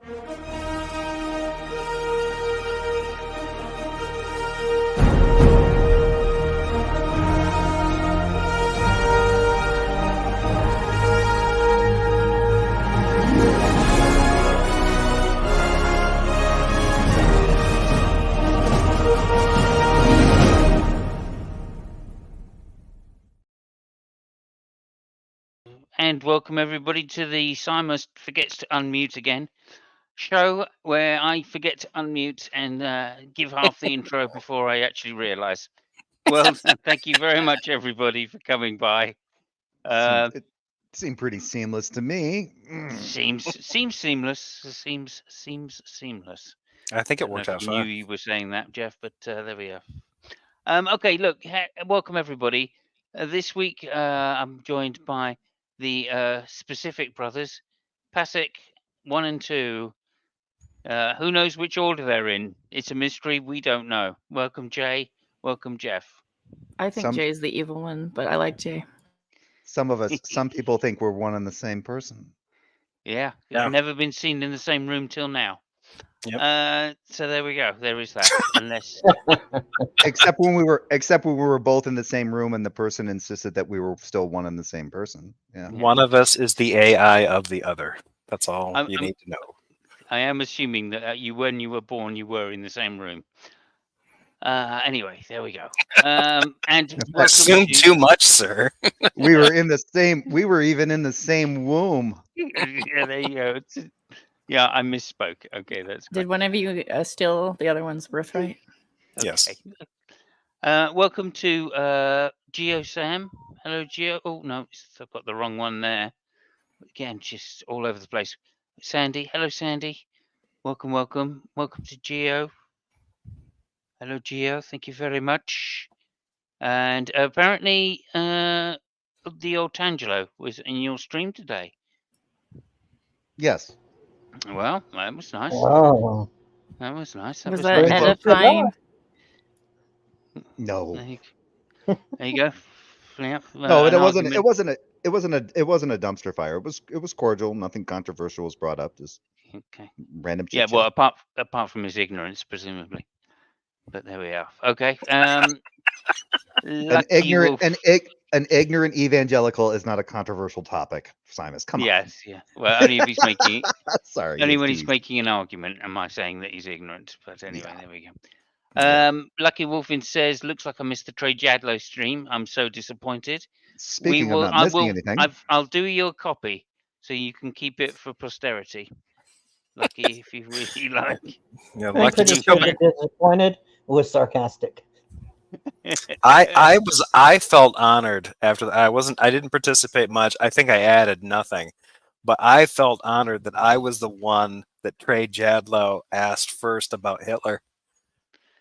And welcome everybody to the Simos Forgets to Unmute Again show, where I forget to unmute and give half the intro before I actually realise. Well, thank you very much everybody for coming by. It seemed pretty seamless to me. Seems seamless. Seems seamless. I think it worked out fine. I knew you were saying that, Jeff, but there we are. Okay, look, welcome everybody. This week I'm joined by the Specific Brothers, Pasek 1 and 2. Who knows which order they're in? It's a mystery. We don't know. Welcome, Jay. Welcome, Jeff. I think Jay's the evil one, but I like Jay. Some people think we're one and the same person. Yeah. Never been seen in the same room till now. Yep. So there we go. There is that. Unless, except when we were both in the same room, and the person insisted that we were still one and the same person. Yeah. One of us is the AI of the other. That's all you need to know. I am assuming that when you were born, you were in the same room. Anyway, there we go. And assume too much, sir. We were even in the same womb. Yeah, there you go. Yeah, I misspoke. Okay, that's great. Did one of you steal the other one's birthright? Okay. Yes. Welcome to Geo Sam. Hello, Geo. Oh, no, I've got the wrong one there. Again, just all over the place. Sandy. Hello, Sandy. Welcome, welcome. Welcome to Geo. Hello, Geo. Thank you very much. And apparently, the old Tangelo was in your stream today. Yes. Well, that was nice. Wow. That was nice. Was that edifying? No. There you go. Yeah. No, it wasn't. It wasn't a dumpster fire. It was cordial. Nothing controversial was brought up. Just random. Yeah. Well, apart from his ignorance, presumably. But there we are. Okay. An ignorant evangelical is not a controversial topic, Simos. Come on. Yes, yeah. Well, only if he's making sorry. Only when he's making an argument am I saying that he's ignorant. But anyway, there we go. Lucky Wolfin says, looks like I missed the Trey Jadlow stream. I'm so disappointed. Speaking of not missing anything. I'll do your copy so you can keep it for posterity. Lucky, if you really like. Yeah, Lucky disappointed was sarcastic. I felt honored after that. I didn't participate much. I think I added nothing, but I felt honored that I was the one that Trey Jadlow asked first about Hitler.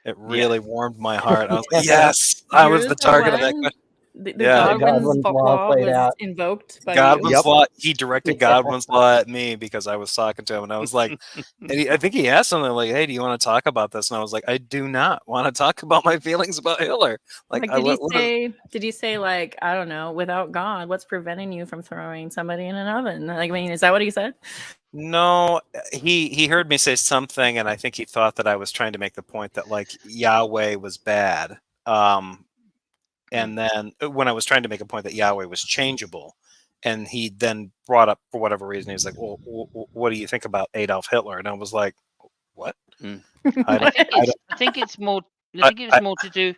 It really warmed my heart. I was like, yes, I was the target of that question. The Godwin's law was invoked by Godwin's law. He directed Godwin's law at me because I was talking to him, and I was like, I think he asked something like, "Hey, do you want to talk about this?" And I was like, "I do not want to talk about my feelings about Hitler." Did he say like, I don't know, without God, what's preventing you from throwing somebody in an oven? Like, I mean, is that what he said? No, he heard me say something, and I think he thought that I was trying to make the point that like Yahweh was bad. And then when I was trying to make a point that Yahweh was changeable, and he then brought up, for whatever reason, he was like, well, what do you think about Adolf Hitler? And I was like, what? I think it's more to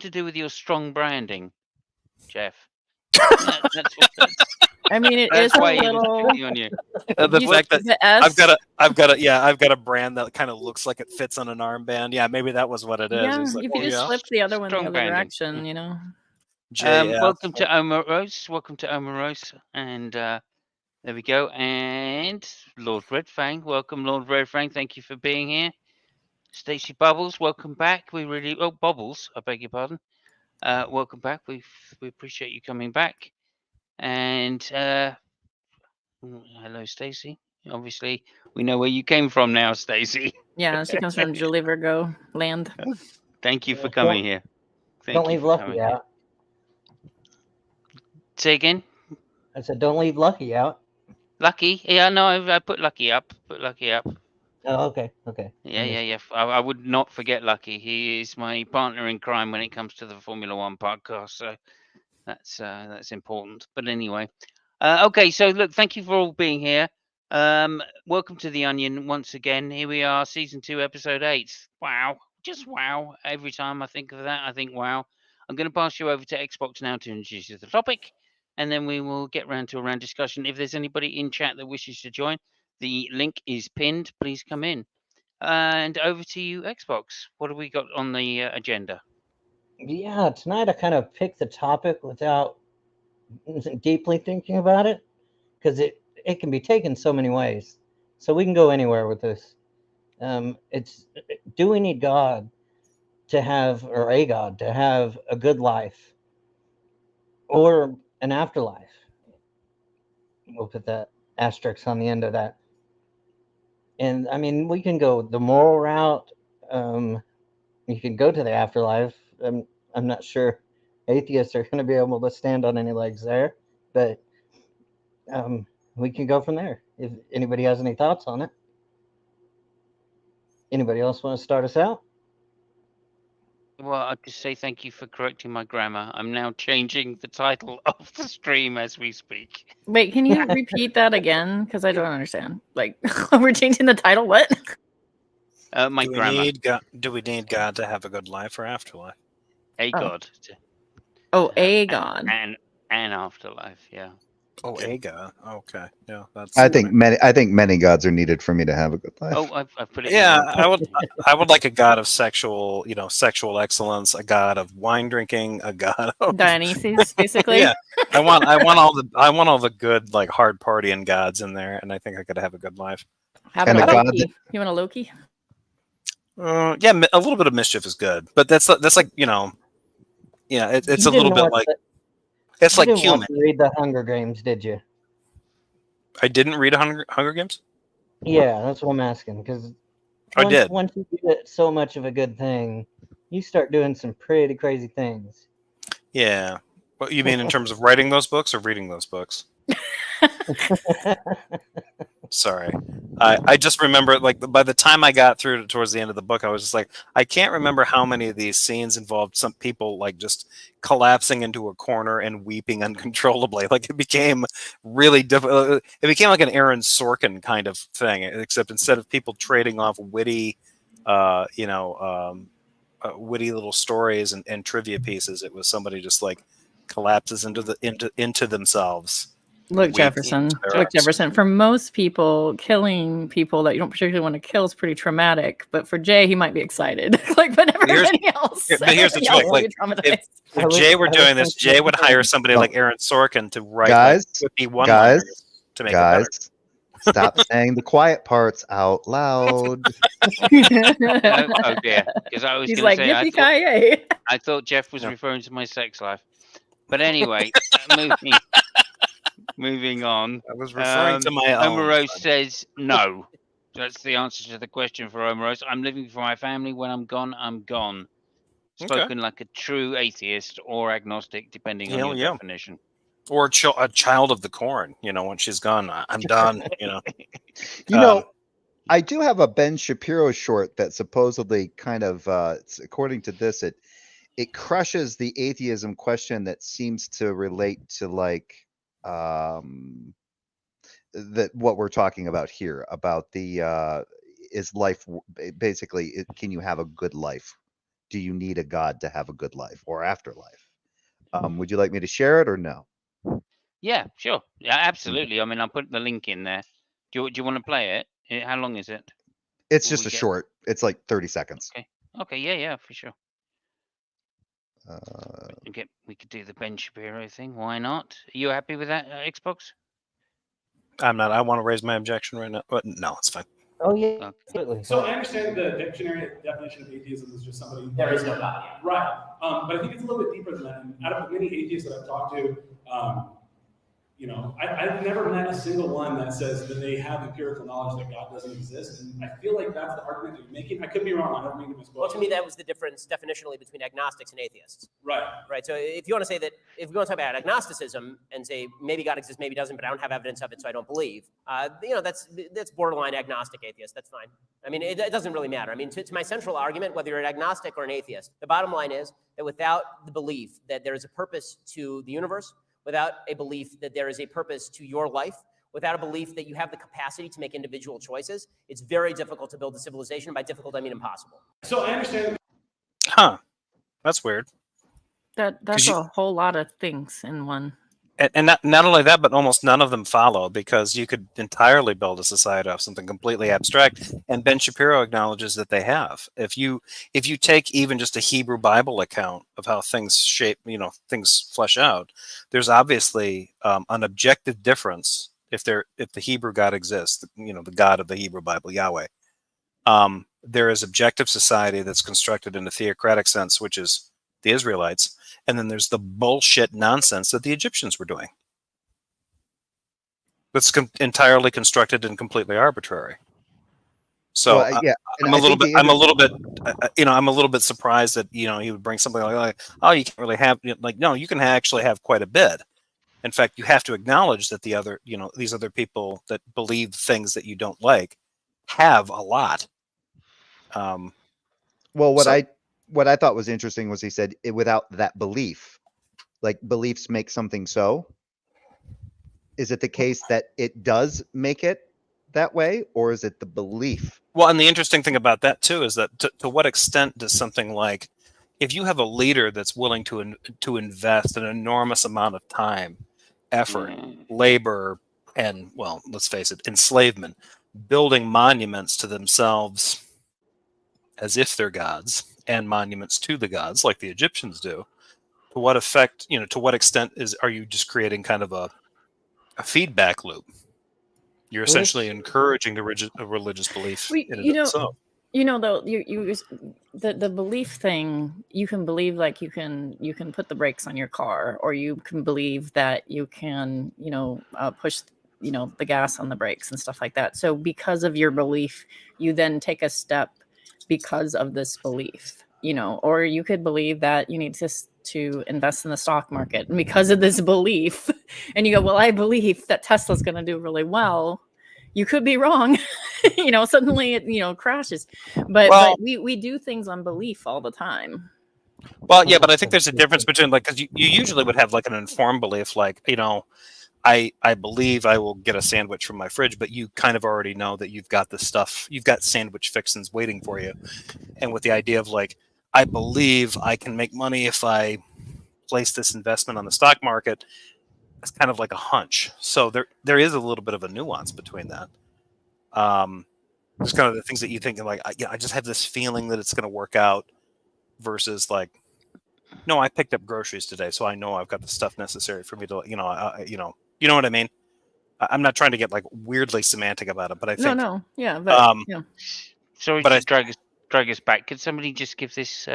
do with your strong branding, Jeff. I mean, it is a little. The fact that I've got a brand that kind of looks like it fits on an armband. Yeah, maybe that was what it is. Yeah, like, if you just flip the other one the other direction, you know. Welcome to Omaros. Welcome to Omaros, and there we go. And Lord Redfang, welcome, Lord Redfang. Thank you for being here. Stacey Bubbles, welcome back. Bubbles, I beg your pardon. Welcome back. We appreciate you coming back. And hello, Stacey. Obviously, we know where you came from now, Stacey. Yeah, she comes from Julie Virgo land. Thank you for coming here. Don't leave Lucky out. Say again? I said, don't leave Lucky out. Lucky. Yeah, no, I put Lucky up. Put Lucky up. Oh, okay. Yeah. I would not forget Lucky. He is my partner in crime when it comes to the Formula One podcast. So that's important. But anyway, okay. So look, thank you for all being here. Welcome to the Onion once again. Here we are, season 2, episode 8. Wow, just wow. Every time I think of that, I think wow. I'm going to pass you over to Xbox now to introduce you to the topic, and then we will get round to a round discussion. If there's anybody in chat that wishes to join, the link is pinned. Please come in. And over to you, Xbox. What have we got on the agenda? Yeah, tonight I kind of picked the topic without deeply thinking about it, because it can be taken so many ways. So we can go anywhere with this. It's, do we need God to have, or a God to have a good life or an afterlife? We'll put that asterisk on the end of that. And I mean, we can go the moral route. You can go to the afterlife. I'm not sure atheists are going to be able to stand on any legs there, but we can go from there. If anybody has any thoughts on it. Anybody else want to start us out? Well, I'll just say thank you for correcting my grammar. I'm now changing the title of the stream as we speak. Wait, can you repeat that again? Because I don't understand. Like, we're changing the title. What? My grammar. Do we need God to have a good life or afterlife? A God. Oh, a God. And afterlife. Yeah. Oh, a God. Okay. Yeah, that's. I think many gods are needed for me to have a good life. Oh, I've put it. Yeah, I would like a god of sexual excellence, a god of wine drinking, a god of Dionysus, basically. Yeah, I want all the good, like, hard partying gods in there, and I think I could have a good life. How about a Loki? You want a Loki? Yeah, a little bit of mischief is good, but that's like it's a little bit like it's like human. Want to read the Hunger Games, did you? I didn't read Hunger Games. Yeah, that's what I'm asking, because I did. Once you get so much of a good thing, you start doing some pretty crazy things. Yeah. What you mean in terms of writing those books or reading those books? Sorry. I just remember, like, by the time I got through towards the end of the book, I was just like, I can't remember how many of these scenes involved some people, like, just collapsing into a corner and weeping uncontrollably. Like, it became really difficult. It became like an Aaron Sorkin kind of thing, except instead of people trading off witty, witty little stories and trivia pieces, it was somebody just, like, collapses into themselves. Look, Jefferson. For most people, killing people that you don't particularly want to kill is pretty traumatic. But for Jay, he might be excited. But never anybody else. But here's the trick: like, if Jay were doing this, Jay would hire somebody like Aaron Sorkin to write 51 liners to make it better. Stop saying the quiet parts out loud. Oh dear, because I was going to say I thought Jeff was referring to my sex life. But anyway, moving on. I was referring to my own. Omarose says no. That's the answer to the question for Omarose. I'm living for my family. When I'm gone, I'm gone. Spoken like a true atheist or agnostic, depending on your definition. Or a child of the corn. When she's gone, I'm done. I do have a Ben Shapiro short that supposedly kind of, according to this, it crushes the atheism question that seems to relate to, like, that what we're talking about here about the is life basically, can you have a good life? Do you need a god to have a good life or afterlife? Would you like me to share it or no? Yeah, sure. Yeah, absolutely. I mean, I'll put the link in there. Do you want to play it? How long is it? It's just a short. It's like 30 seconds. Okay. Yeah, for sure. We could do the Ben Shapiro thing. Why not? Are you happy with that, Xbox? I'm not. I want to raise my objection right now, but no, it's fine. Oh yeah, absolutely. So I understand the dictionary definition of atheism is just somebody. There is no God. Yeah. Right. But I think it's a little bit deeper than that. And out of the many atheists that I've talked to, You know, I've never met a single one that says that they have empirical knowledge that God doesn't exist, and I feel like that's the argument that you're making. I could be wrong. I don't mean to misquote. Well, to me, that was the difference definitionally between agnostics and atheists. Right. Right. So if you want to say that, if we want to talk about agnosticism and say maybe God exists, maybe doesn't, but I don't have evidence of it, so I don't believe. You know, that's borderline agnostic atheist. That's fine. I mean, it doesn't really matter. I mean, to my central argument, whether you're an agnostic or an atheist, the bottom line is that without the belief that there is a purpose to the universe, without a belief that there is a purpose to your life, without a belief that you have the capacity to make individual choices, it's very difficult to build a civilization. By difficult, I mean impossible. So I understand. Huh. That's weird. That's a whole lot of things in one. And not only that, but almost none of them follow, because you could entirely build a society off something completely abstract. And Ben Shapiro acknowledges that they have. If you take even just a Hebrew Bible account of how things shape, you know, things flesh out, there's obviously an objective difference if the Hebrew God exists, you know, the God of the Hebrew Bible, Yahweh. There is objective society that's constructed in a theocratic sense, which is the Israelites. And then there's the bullshit nonsense that the Egyptians were doing. That's entirely constructed and completely arbitrary. So Well, yeah, and I'm I a little think bit, I'm a little bit, you know, I'm a little bit surprised that, you know, he would bring something like, oh, you can't really have, like, no, you can actually have quite a bit. In fact, you have to acknowledge that the other, you know, these other people that believe things that you don't like have a lot. Well, what I thought was interesting was he said without that belief, like beliefs make something so. Is it the case that it does make it that way, or is it the belief? Well, and the interesting thing about that too is that to what extent does something like, if you have a leader that's willing to invest an enormous amount of time, effort, labor, and, well, let's face it, enslavement, building monuments to themselves as if they're gods, and monuments to the gods like the Egyptians do, to what effect, you know, to what extent are you just creating kind of a feedback loop? You're essentially encouraging a religious belief in and of itself. You know, though, the belief thing, you can believe like you can put the brakes on your car, or you can believe that you can, you know, push, you know, the gas on the brakes and stuff like that. So because of your belief, you then take a step because of this belief, you know, or you could believe that you need to invest in the stock market, and because of this belief, and you go, well, I believe that Tesla's going to do really well. You could be wrong. You know, suddenly it, you know, crashes. But we do things on belief all the time. Well, yeah, but I think there's a difference between, like, because you usually would have like an informed belief, like, you know, I believe I will get a sandwich from my fridge, but you kind of already know that you've got the stuff, you've got sandwich fixins waiting for you. And with the idea of like, I believe I can make money if I place this investment on the stock market, it's kind of like a hunch. So there is a little bit of a nuance between that. It's kind of the things that you think like, I just have this feeling that it's going to work out, versus like, no, I picked up groceries today, so I know I've got the stuff necessary for me to, you know what I mean? I'm not trying to get like weirdly semantic about it, but I think yeah, but yeah. Sorry to drag us back. Could somebody just give this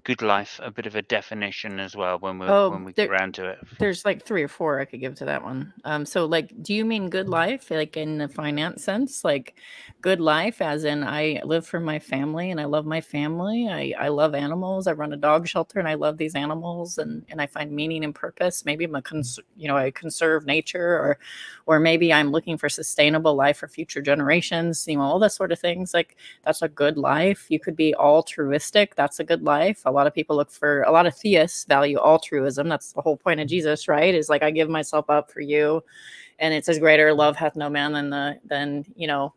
good life a bit of a definition as well when we get around to it? There's like 3 or 4 I could give to that one. So like, do you mean good life like in the finance sense, like good life as in I live for my family and I love my family, I love animals, I run a dog shelter and I love these animals, and I find meaning and purpose? Maybe I'm I conserve nature, or maybe I'm looking for sustainable life for future generations, you know, all that sort of things. Like, that's a good life. You could be altruistic, that's a good life. A lot of theists value altruism. That's the whole point of Jesus, right? Is like, I give myself up for you. And it says, greater love hath no man than you know,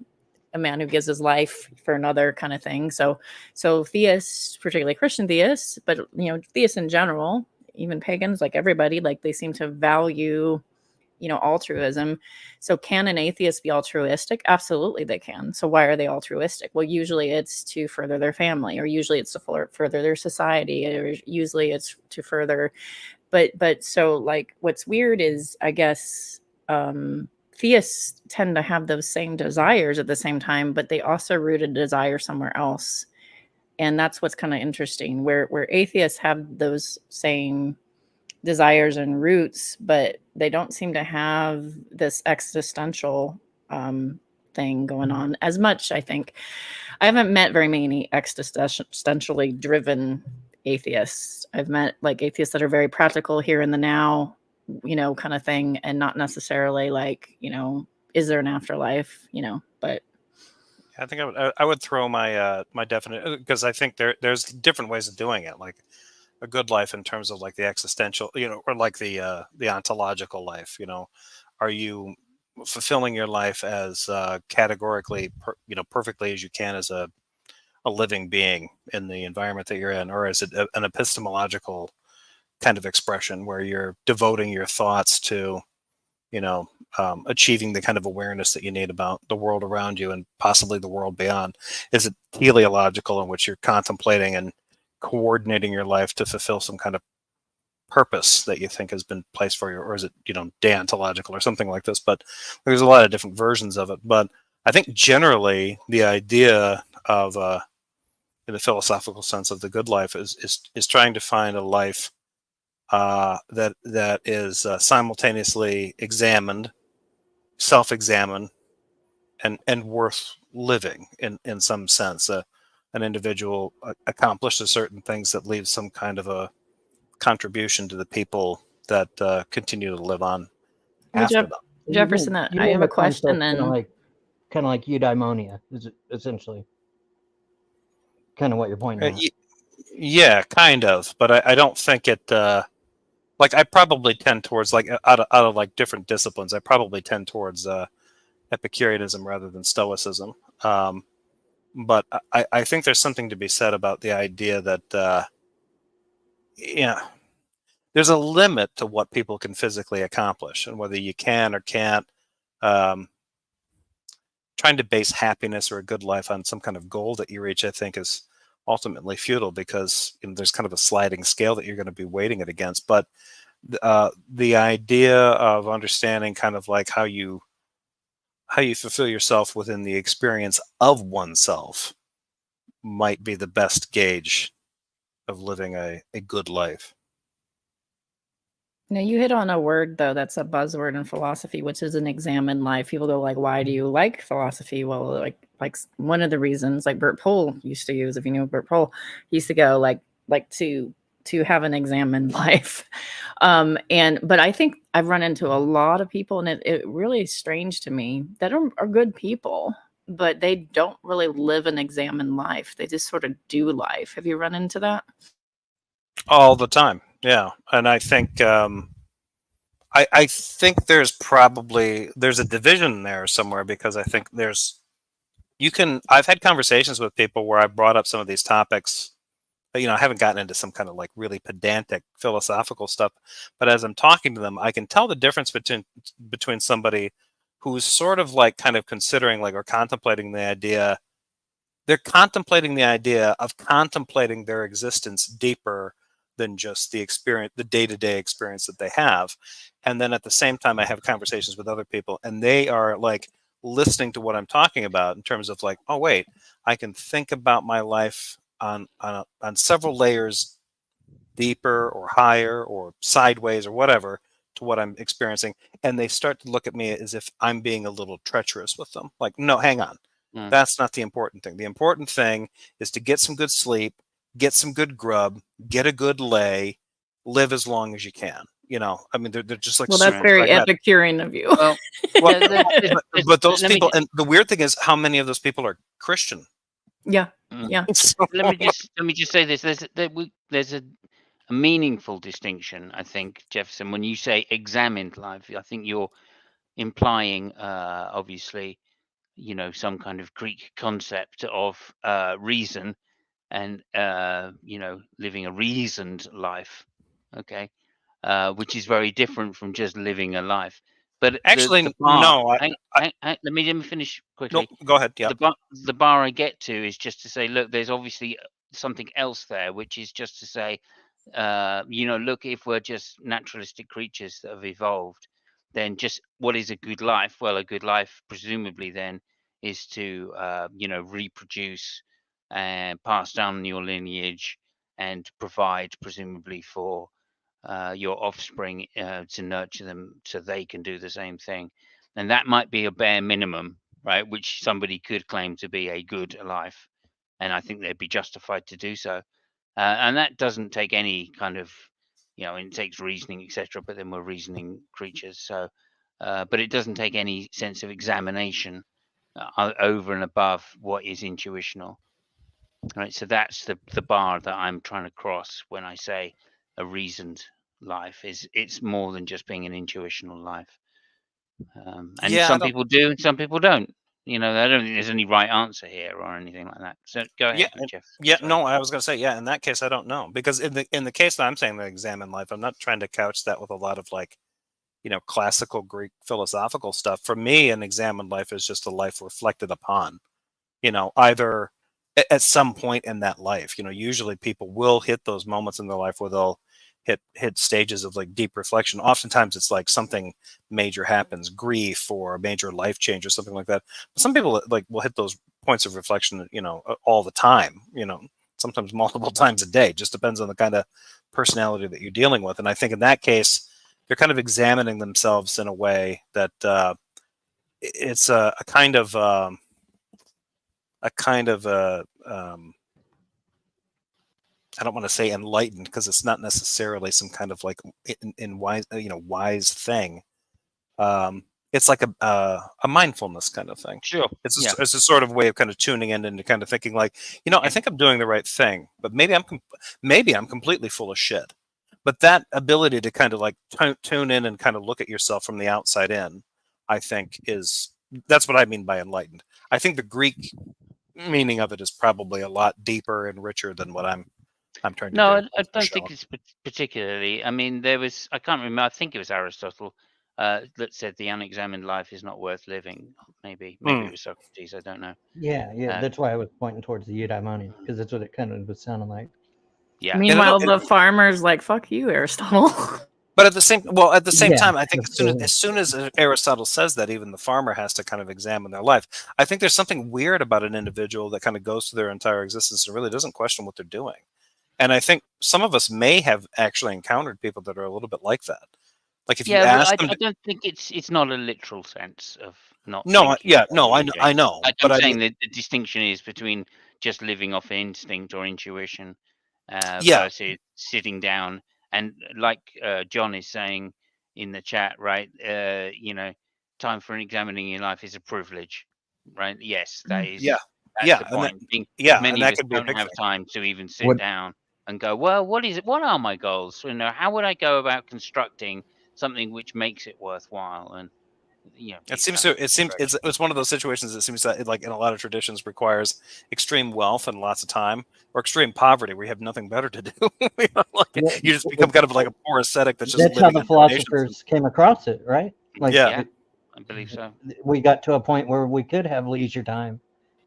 a man who gives his life for another, kind of thing. So theists, particularly Christian theists, but you know, theists in general, even pagans, like everybody, like they seem to value, you know, altruism. So can an atheist be altruistic? Absolutely they can. So why are they altruistic? Well, usually it's to further their family, or usually it's to further their society, or usually it's to further, but so like, what's weird is, I guess, theists tend to have those same desires at the same time, but they also root a desire somewhere else. And that's what's kind of interesting, where atheists have those same desires and roots, but they don't seem to have this existential thing going on as much. I think I haven't met very many existentially driven atheists. I've met like atheists that are very practical here in the now, kind of thing, and not necessarily like, is there an afterlife, but I think I would throw my my definite, because I think there's different ways of doing it, like a good life in terms of like the existential, or like the ontological life. Are you fulfilling your life as categorically, perfectly as you can as a living being in the environment that you're in, or is it an epistemological kind of expression where you're devoting your thoughts to achieving the kind of awareness that you need about the world around you and possibly the world beyond? Is it teleological, in which you're contemplating and coordinating your life to fulfill some kind of purpose that you think has been placed for you, or is it deontological or something like this? But there's a lot of different versions of it. But I think generally the idea of in the philosophical sense of the good life is trying to find a life that is simultaneously examined, self-examined, and worth living in some sense. An individual accomplishes certain things that leave some kind of a contribution to the people that continue to live on Well, after them. Jefferson, I have a question then. Kind of like eudaimonia, is it essentially kind of what you're pointing at? Yeah, kind of, but I don't think it. Like I probably tend towards, like, out of like different disciplines, I probably tend towards Epicureanism rather than Stoicism. But I think there's something to be said about the idea that there's a limit to what people can physically accomplish, and whether you can or can't. Trying to base happiness or a good life on some kind of goal that you reach, I think, is ultimately futile, because there's kind of a sliding scale that you're going to be weighting it against. But the idea of understanding kind of like how you fulfill yourself within the experience of oneself might be the best gauge of living a good life. Now you hit on a word though that's a buzzword in philosophy, which is an examined life. People go like, "Why do you like philosophy?" Well, like one of the reasons, like Bert Pohl used to use, if you know Bert Pohl, he used to go like to have an examined life. But I think I've run into a lot of people, and it really is strange to me that are good people, but they don't really live an examined life. They just sort of do life. Have you run into that? All the time, yeah. And I think I think there's a division there somewhere, because I think I've had conversations with people where I brought up some of these topics. I haven't gotten into some kind of like really pedantic philosophical stuff, but as I'm talking to them, I can tell the difference between somebody who's sort of like kind of considering, like, or contemplating the idea. They're contemplating the idea of contemplating their existence deeper than just the experience, the day-to-day experience that they have. And then at the same time, I have conversations with other people, and they are like listening to what I'm talking about in terms of like, oh wait, I can think about my life on several layers deeper or higher or sideways or whatever to what I'm experiencing. And they start to look at me as if I'm being a little treacherous with them. Like, no, hang on. That's not the important thing. The important thing is to get some good sleep, get some good grub, get a good lay, live as long as you can. I mean, they're just like, well, that's very Epicurean of you. Well, but those people, and the weird thing is how many of those people are Christian. Yeah, yeah. So, let me just say this. There's a meaningful distinction, I think, Jefferson, when you say examined life. I think you're implying, obviously, some kind of Greek concept of reason and living a reasoned life, okay, which is very different from just living a life. But actually, the bar, no. let me finish quickly. No, go ahead. Yeah. The bar I get to is just to say, look, there's obviously something else there, which is just to say, look, if we're just naturalistic creatures that have evolved, then just what is a good life? Well, a good life, presumably, then is to reproduce and pass down your lineage and provide, presumably, for your offspring to nurture them so they can do the same thing. And that might be a bare minimum, right? Which somebody could claim to be a good life. And I think they'd be justified to do so. And that doesn't take any kind of, it takes reasoning, etc. But then we're reasoning creatures. So, but it doesn't take any sense of examination over and above what is intuitional. Right. So that's the bar that I'm trying to cross when I say a reasoned life. It's more than just being an intuitional life. And Yeah, some people do, and some people don't. I don't think there's any right answer here or anything like that. So go ahead, Jeff. Yeah, Sorry. no, I was going to say, yeah, in that case, I don't know. Because in the case that I'm saying the examine life, I'm not trying to couch that with a lot of classical Greek philosophical stuff. For me, an examined life is just a life reflected upon, either at some point in that life. Usually people will hit those moments in their life where they'll hit stages of deep reflection. Oftentimes it's something major happens, grief or a major life change or something like that. But some people will hit those points of reflection, all the time, sometimes multiple times a day. Just depends on the kind of personality that you're dealing with. And I think in that case, they're kind of examining themselves in a way that it's a kind of I don't want to say enlightened, because it's not necessarily some kind of wise thing. It's like a mindfulness kind of thing. Sure. It's a sort of way of kind of tuning in and kind of thinking I think I'm doing the right thing, but maybe I'm completely full of shit. But that ability to kind of tune in and kind of look at yourself from the outside in, I think that's what I mean by enlightened. I think the Greek meaning of it is probably a lot deeper and richer than what I'm trying to do. No, I don't think it's particularly. I mean, I can't remember, I think it was Aristotle that said the unexamined life is not worth living. Maybe it was Socrates, I don't know. Yeah, that's why I was pointing towards the eudaimonia, because that's what it kind of was sounding like. Yeah. Meanwhile, the farmer's like, "Fuck you, Aristotle." But at the same time, I think absolutely. as soon as Aristotle says that, even the farmer has to kind of examine their life. I think there's something weird about an individual that kind of goes through their entire existence and really doesn't question what they're doing. And I think some of us may have actually encountered people that are a little bit like that. If you ask them, I don't think it's not a literal sense of not. No, thinking I know. I'm saying that the distinction is between just living off instinct or intuition versus sitting down and John is saying in the chat, right? Time for examining your life is a privilege, right? Yes, that is. That's the point. Many of us don't have time to even sit down and go, well, what is it? What are my goals? How would I go about constructing something which makes it worthwhile? And it's one of those situations that seems that in a lot of traditions requires extreme wealth and lots of time, or extreme poverty where you have nothing better to do. You just become kind of like a poor ascetic that's how the philosophers came across it, right? I believe so. We got to a point where we could have leisure time,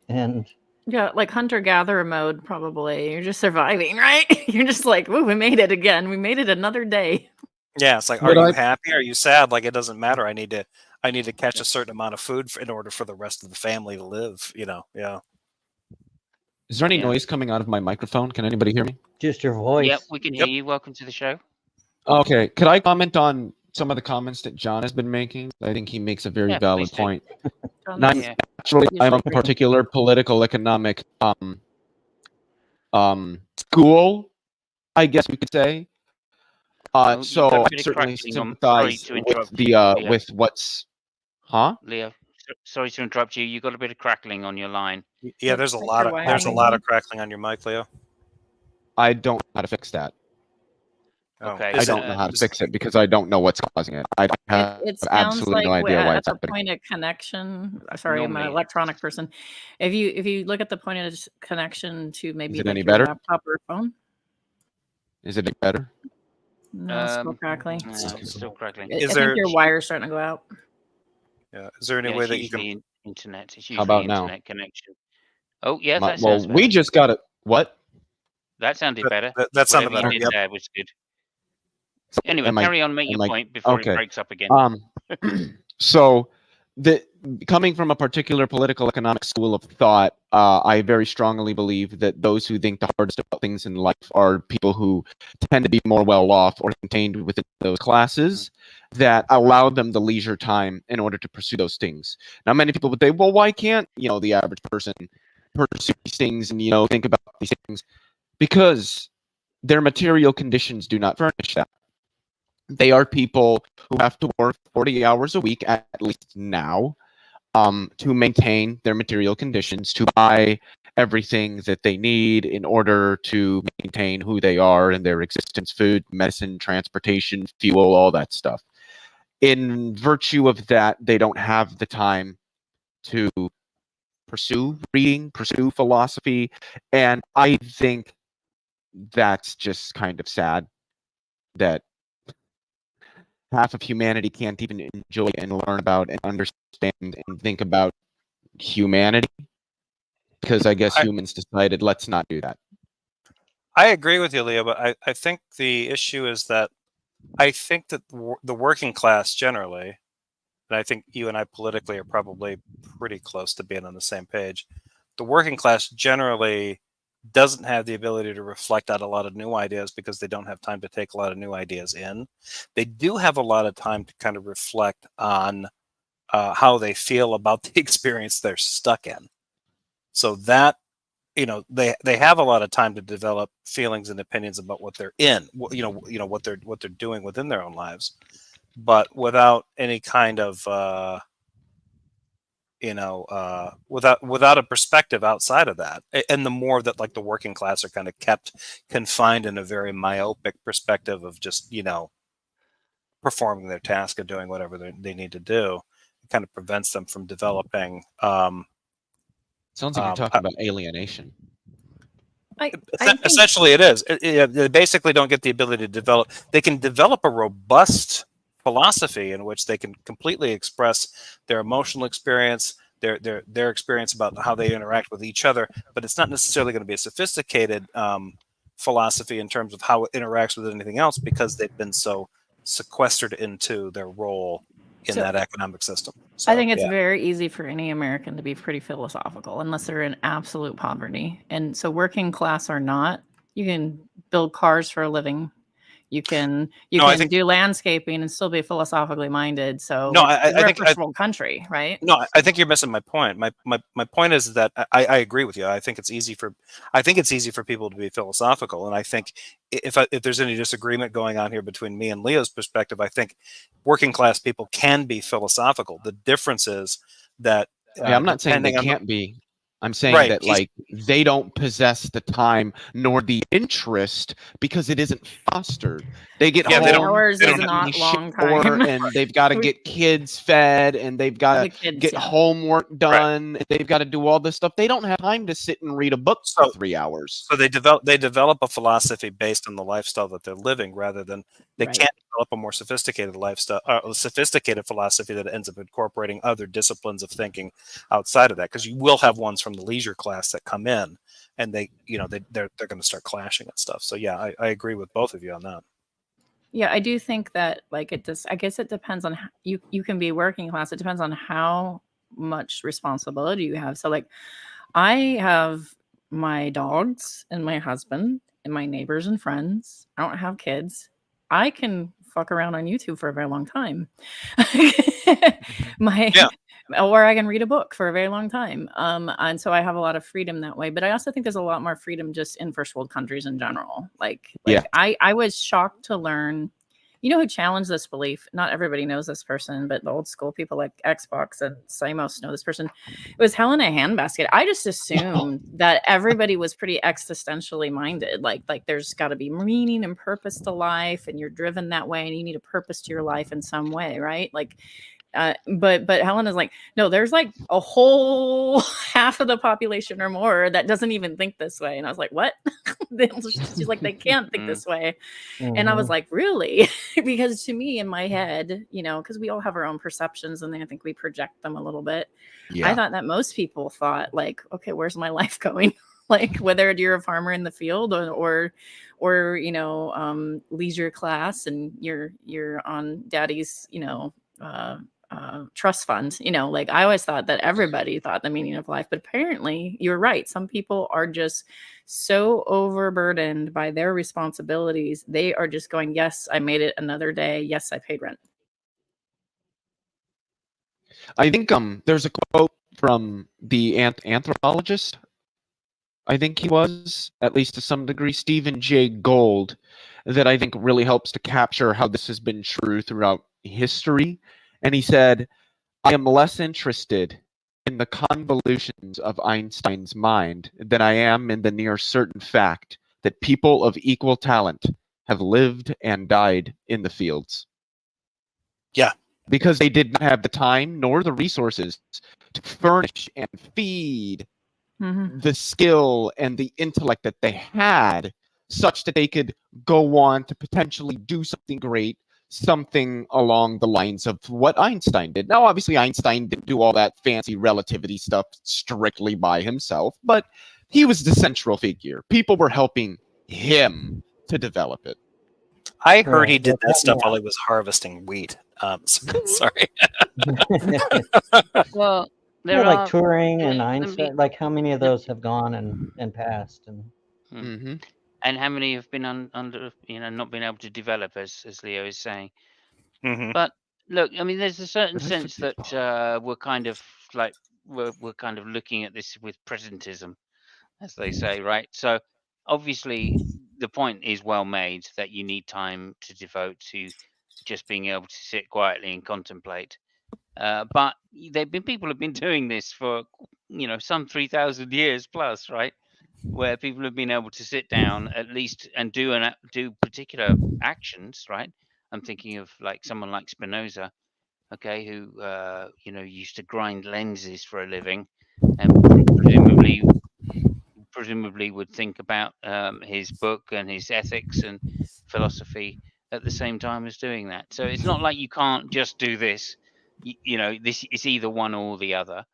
and like hunter-gatherer mode, probably. You're just surviving, right? You're just like, ooh, we made it again. We made it another day. Yeah, it's like, are you happy? Are you sad? It doesn't matter. I need to catch a certain amount of food in order for the rest of the family to live. Yeah. Is there any noise coming out of my microphone? Can anybody hear me? Just your voice. Yep, we can hear you. Welcome to the show. Okay, could I comment on some of the comments that John has been making? I think he makes a very valid point. Naturally, I'm a particular political economic school, I guess we could say. So I certainly sympathize with what's, Leo, sorry to interrupt you. You got a bit of crackling on your line. Yeah, there's a lot of crackling on your mic, Leo. I don't know how to fix that. Okay. I don't know how to fix it because I don't know what's causing it. I have absolutely no idea why it's happening. Point of connection. Sorry, I'm an electronic person. If you look at the point of connection to maybe any better? Laptop or phone. Is it any better? No, still crackling. Still crackling. I think your wire's starting to go out. Yeah. Is there any way that you can internet? It's usually how about internet now? Connection. Oh yeah, that sounds well, better. we just got it. What? That sounded better. That sounded better. There was good. Anyway, carry on, make your point before it breaks up again. So coming from a particular political economic school of thought, I very strongly believe that those who think the hardest about things in life are people who tend to be more well off or contained within those classes that allow them the leisure time in order to pursue those things. Now, many people would say, well, why can't, the average person pursue these things and, think about these things? Because their material conditions do not furnish that. They are people who have to work 40 hours a week, at least now, to maintain their material conditions, to buy everything that they need in order to maintain who they are and their existence: food, medicine, transportation, fuel, all that stuff. In virtue of that, they don't have the time to pursue reading, pursue philosophy, and I think that's just kind of sad that half of humanity can't even enjoy and learn about and understand and think about humanity, because I guess humans decided let's not do that. I agree with you, Leo, but I think the issue is that I think that the working class generally, and I think you and I politically are probably pretty close to being on the same page, the working class generally doesn't have the ability to reflect out a lot of new ideas because they don't have time to take a lot of new ideas in. They do have a lot of time to kind of reflect on how they feel about the experience they're stuck in. So that, they have a lot of time to develop feelings and opinions about what they're in, what they're doing within their own lives, but without any kind of without a perspective outside of that. And the more that like the working class are kind of kept confined in a very myopic perspective of just, performing their task and doing whatever they need to do, it kind of prevents them from developing. Sounds like you're talking about alienation. Essentially, it is. They basically don't get the ability to develop. They can develop a robust philosophy in which they can completely express their emotional experience, their experience about how they interact with each other, but it's not necessarily going to be a sophisticated philosophy in terms of how it interacts with anything else, because they've been so sequestered into their role in that economic system. So, I think it's very easy for any American to be pretty philosophical unless they're in absolute poverty. And so working class or not, you can build cars for a living. You can do landscaping and still be philosophically minded. So we're a first world country, right? No, I think you're missing my point. My point is that I agree with you. I think it's easy for people to be philosophical, and I think if there's any disagreement going on here between me and Leo's perspective, I think working class people can be philosophical. The difference is that I'm not saying they can't be. I'm saying that they don't possess the time nor the interest because it isn't fostered. They get home, hours is not long time, and they've got to get kids fed, and they've got to get homework done. And they've got to do all this stuff. They don't have time to sit and read a book for 3 hours. So they develop a philosophy based on the lifestyle that they're living, rather than they can't develop a more sophisticated lifestyle, a sophisticated philosophy that ends up incorporating other disciplines of thinking outside of that. Because you will have ones from the leisure class that come in, and they're going to start clashing and stuff. So yeah, I agree with both of you on that. Yeah, I do think that I guess it depends on how, you can be working class. It depends on how much responsibility you have. So like I have my dogs and my husband and my neighbors and friends. I don't have kids. I can fuck around on YouTube for a very long time. Or I can read a book for a very long time. And so I have a lot of freedom that way. But I also think there's a lot more freedom just in first world countries in general. I was shocked to learn, who challenged this belief? Not everybody knows this person, but the old school people like Xbox and Simos know this person. It was Helena Handbasket. I just assumed that everybody was pretty existentially minded. Like there's got to be meaning and purpose to life, and you're driven that way, and you need a purpose to your life in some way, right? But Helena's like, no, there's like a whole half of the population or more that doesn't even think this way. And I was like, what? She's like, they can't think this way. And I was like, really? Because to me, in my head, because we all have our own perceptions, and I think we project them a little bit. I thought that most people thought like, okay, where's my life going? Like whether you're a farmer in the field or leisure class, and you're on daddy's, trust funds. Like I always thought that everybody thought the meaning of life, but apparently you're right. Some people are just so overburdened by their responsibilities. They are just going, yes, I made it another day. Yes, I paid rent. I think there's a quote from the anthropologist, I think he was, at least to some degree, Stephen Jay Gould, that I think really helps to capture how this has been true throughout history. And he said, I am less interested in the convolutions of Einstein's mind than I am in the near certain fact that people of equal talent have lived and died in the fields. Yeah. Because they did not have the time nor the resources to furnish and feed the skill and the intellect that they had, such that they could go on to potentially do something great, something along the lines of what Einstein did. Now, obviously, Einstein didn't do all that fancy relativity stuff strictly by himself, but he was the central figure. People were helping him to develop it. I heard he Right, did but that stuff yeah. while he was harvesting wheat. Sorry. Well, Yeah, there like are. Turing and let me- Einstein, like how many of let- those have gone and passed? And Mm-hmm. and how many have been under, not been able to develop, as Leo is saying. Hmm. But look, I mean, there's a certain But I sense forget- that we're kind of like we're kind of looking at this with presentism, as they say, right? So obviously, the point is well made that you need time to devote to just being able to sit quietly and contemplate. But people have been doing this for some 3,000 years plus, right? Where people have been able to sit down at least and do particular actions, right? I'm thinking of like someone like Spinoza, okay, who used to grind lenses for a living, and presumably would think about his book and his ethics and philosophy at the same time as doing that. So it's not like you can't just do this. This is either one or the other.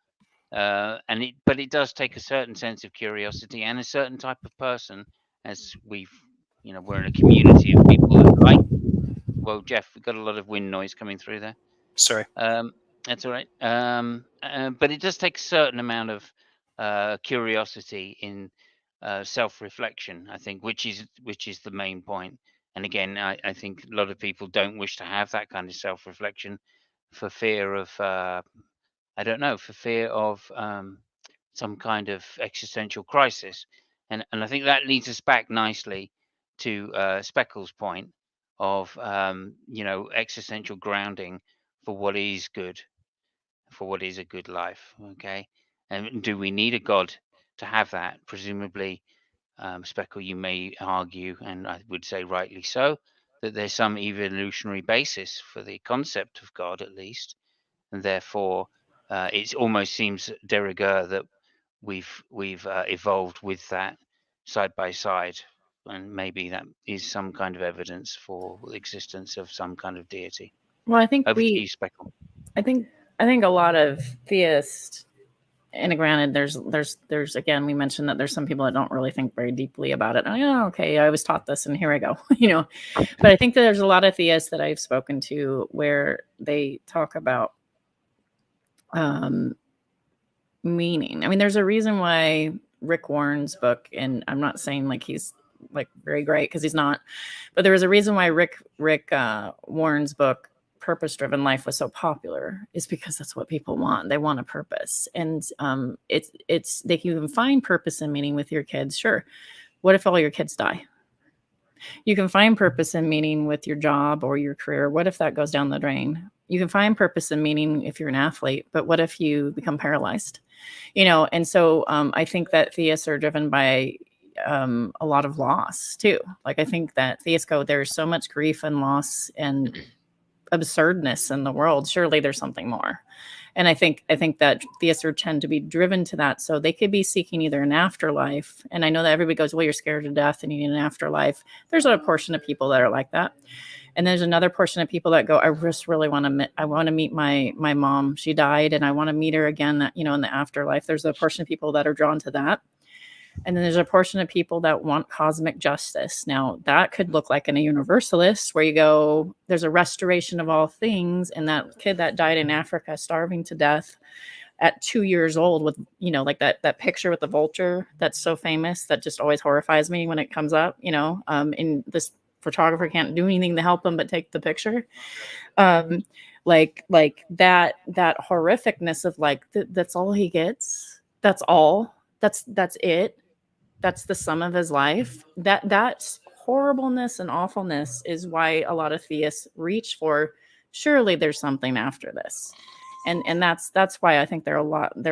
But it does take a certain sense of curiosity and a certain type of person, as we're in a community of people that like. Well, Jeff, we've got a lot of wind noise coming through there. Sorry. That's all right. But it does take a certain amount of curiosity in self-reflection, I think, which is the main point. And again, I think a lot of people don't wish to have that kind of self-reflection for fear of I don't know, for fear of some kind of existential crisis. And I think that leads us back nicely to Speckle's point of existential grounding for what is good, for what is a good life. Okay, and do we need a God to have that? Presumably, Speckle, you may argue, and I would say rightly so, that there's some evolutionary basis for the concept of God, at least, and therefore it almost seems de rigueur that we've evolved with that side by side, and maybe that is some kind of evidence for the existence of some kind of deity. Well, I think Over to you, Speckle. I think a lot of theists, and granted, there's again, we mentioned that there's some people that don't really think very deeply about it. Okay, I was taught this, and here I go, But I think that there's a lot of theists that I've spoken to where they talk about meaning. I mean, there's a reason why Rick Warren's book, and I'm not saying like he's like very great, because he's not, but there was a reason why Rick Warren's book Purpose Driven Life was so popular, is because that's what people want. They want a purpose. And it's they can even find purpose and meaning with your kids. Sure. What if all your kids die? You can find purpose and meaning with your job or your career. What if that goes down the drain? You can find purpose and meaning if you're an athlete, but what if you become paralyzed? And so I think that theists are driven by a lot of loss too. Like I think that theists go, there's so much grief and loss and absurdness in the world. Surely there's something more. And I think that theists tend to be driven to that. So they could be seeking either an afterlife. And I know that everybody goes, well, you're scared to death and you need an afterlife. There's a portion of people that are like that. And there's another portion of people that go, I just really want to meet my mom. She died and I want to meet her again, in the afterlife. There's a portion of people that are drawn to that. And then there's a portion of people that want cosmic justice. Now, that could look like in a universalist, where you go, there's a restoration of all things. And that kid that died in Africa, starving to death at 2 years old, with, you know, like that picture with the vulture that's so famous, that just always horrifies me when it comes up, you know, and this photographer can't do anything to help him but take the picture. Like that horrificness of like, that's all he gets. That's all. That's it. That's the sum of his life. That horribleness and awfulness is why a lot of theists reach for, surely there's something after this. And that's why I think there are a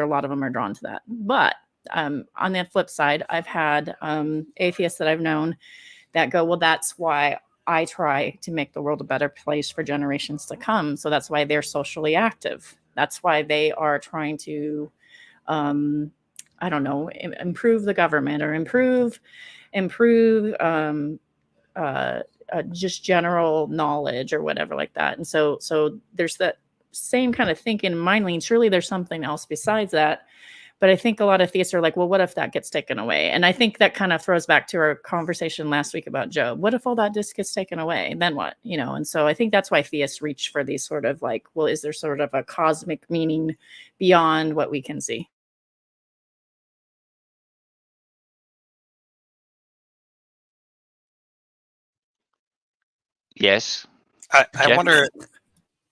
lot of them are drawn to that. But on the flip side, I've had atheists that I've known that go, well, that's why I try to make the world a better place for generations to come. So that's why they're socially active. That's why they are trying to, I don't know, improve the government, or improve just general knowledge or whatever like that. And so there's that same kind of thinking in mind lean. Surely there's something else besides that. But I think a lot of theists are like, well, what if that gets taken away? And I think that kind of throws back to our conversation last week about Job. What if all that just gets taken away? Then what? You know, and so I think that's why theists reach for these sort of like, well, is there sort of a cosmic meaning beyond what we can see? Yes. I Jeff? wonder.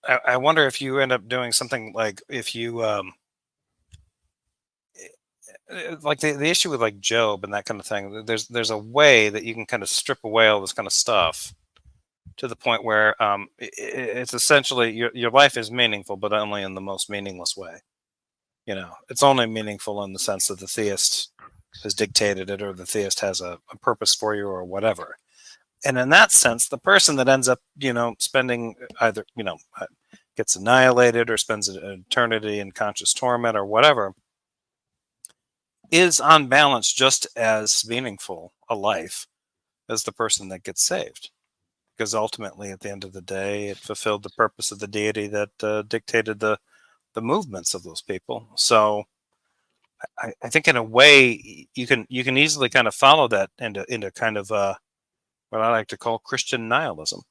I wonder if you end up doing something like, if you like the issue with like Job and that kind of thing. There's a way that you can kind of strip away all this kind of stuff to the point where it's essentially your life is meaningful, but only in the most meaningless way. You know, it's only meaningful in the sense that the theist has dictated it, or the theist has a purpose for you, or whatever. And in that sense, the person that ends up, you know, spending either, you know, gets annihilated or spends an eternity in conscious torment or whatever, is on balance just as meaningful a life as the person that gets saved. Because ultimately, at the end of the day, it fulfilled the purpose of the deity that dictated the movements of those people. So I think in a way, you can easily kind of follow that into kind of what I like to call Christian nihilism.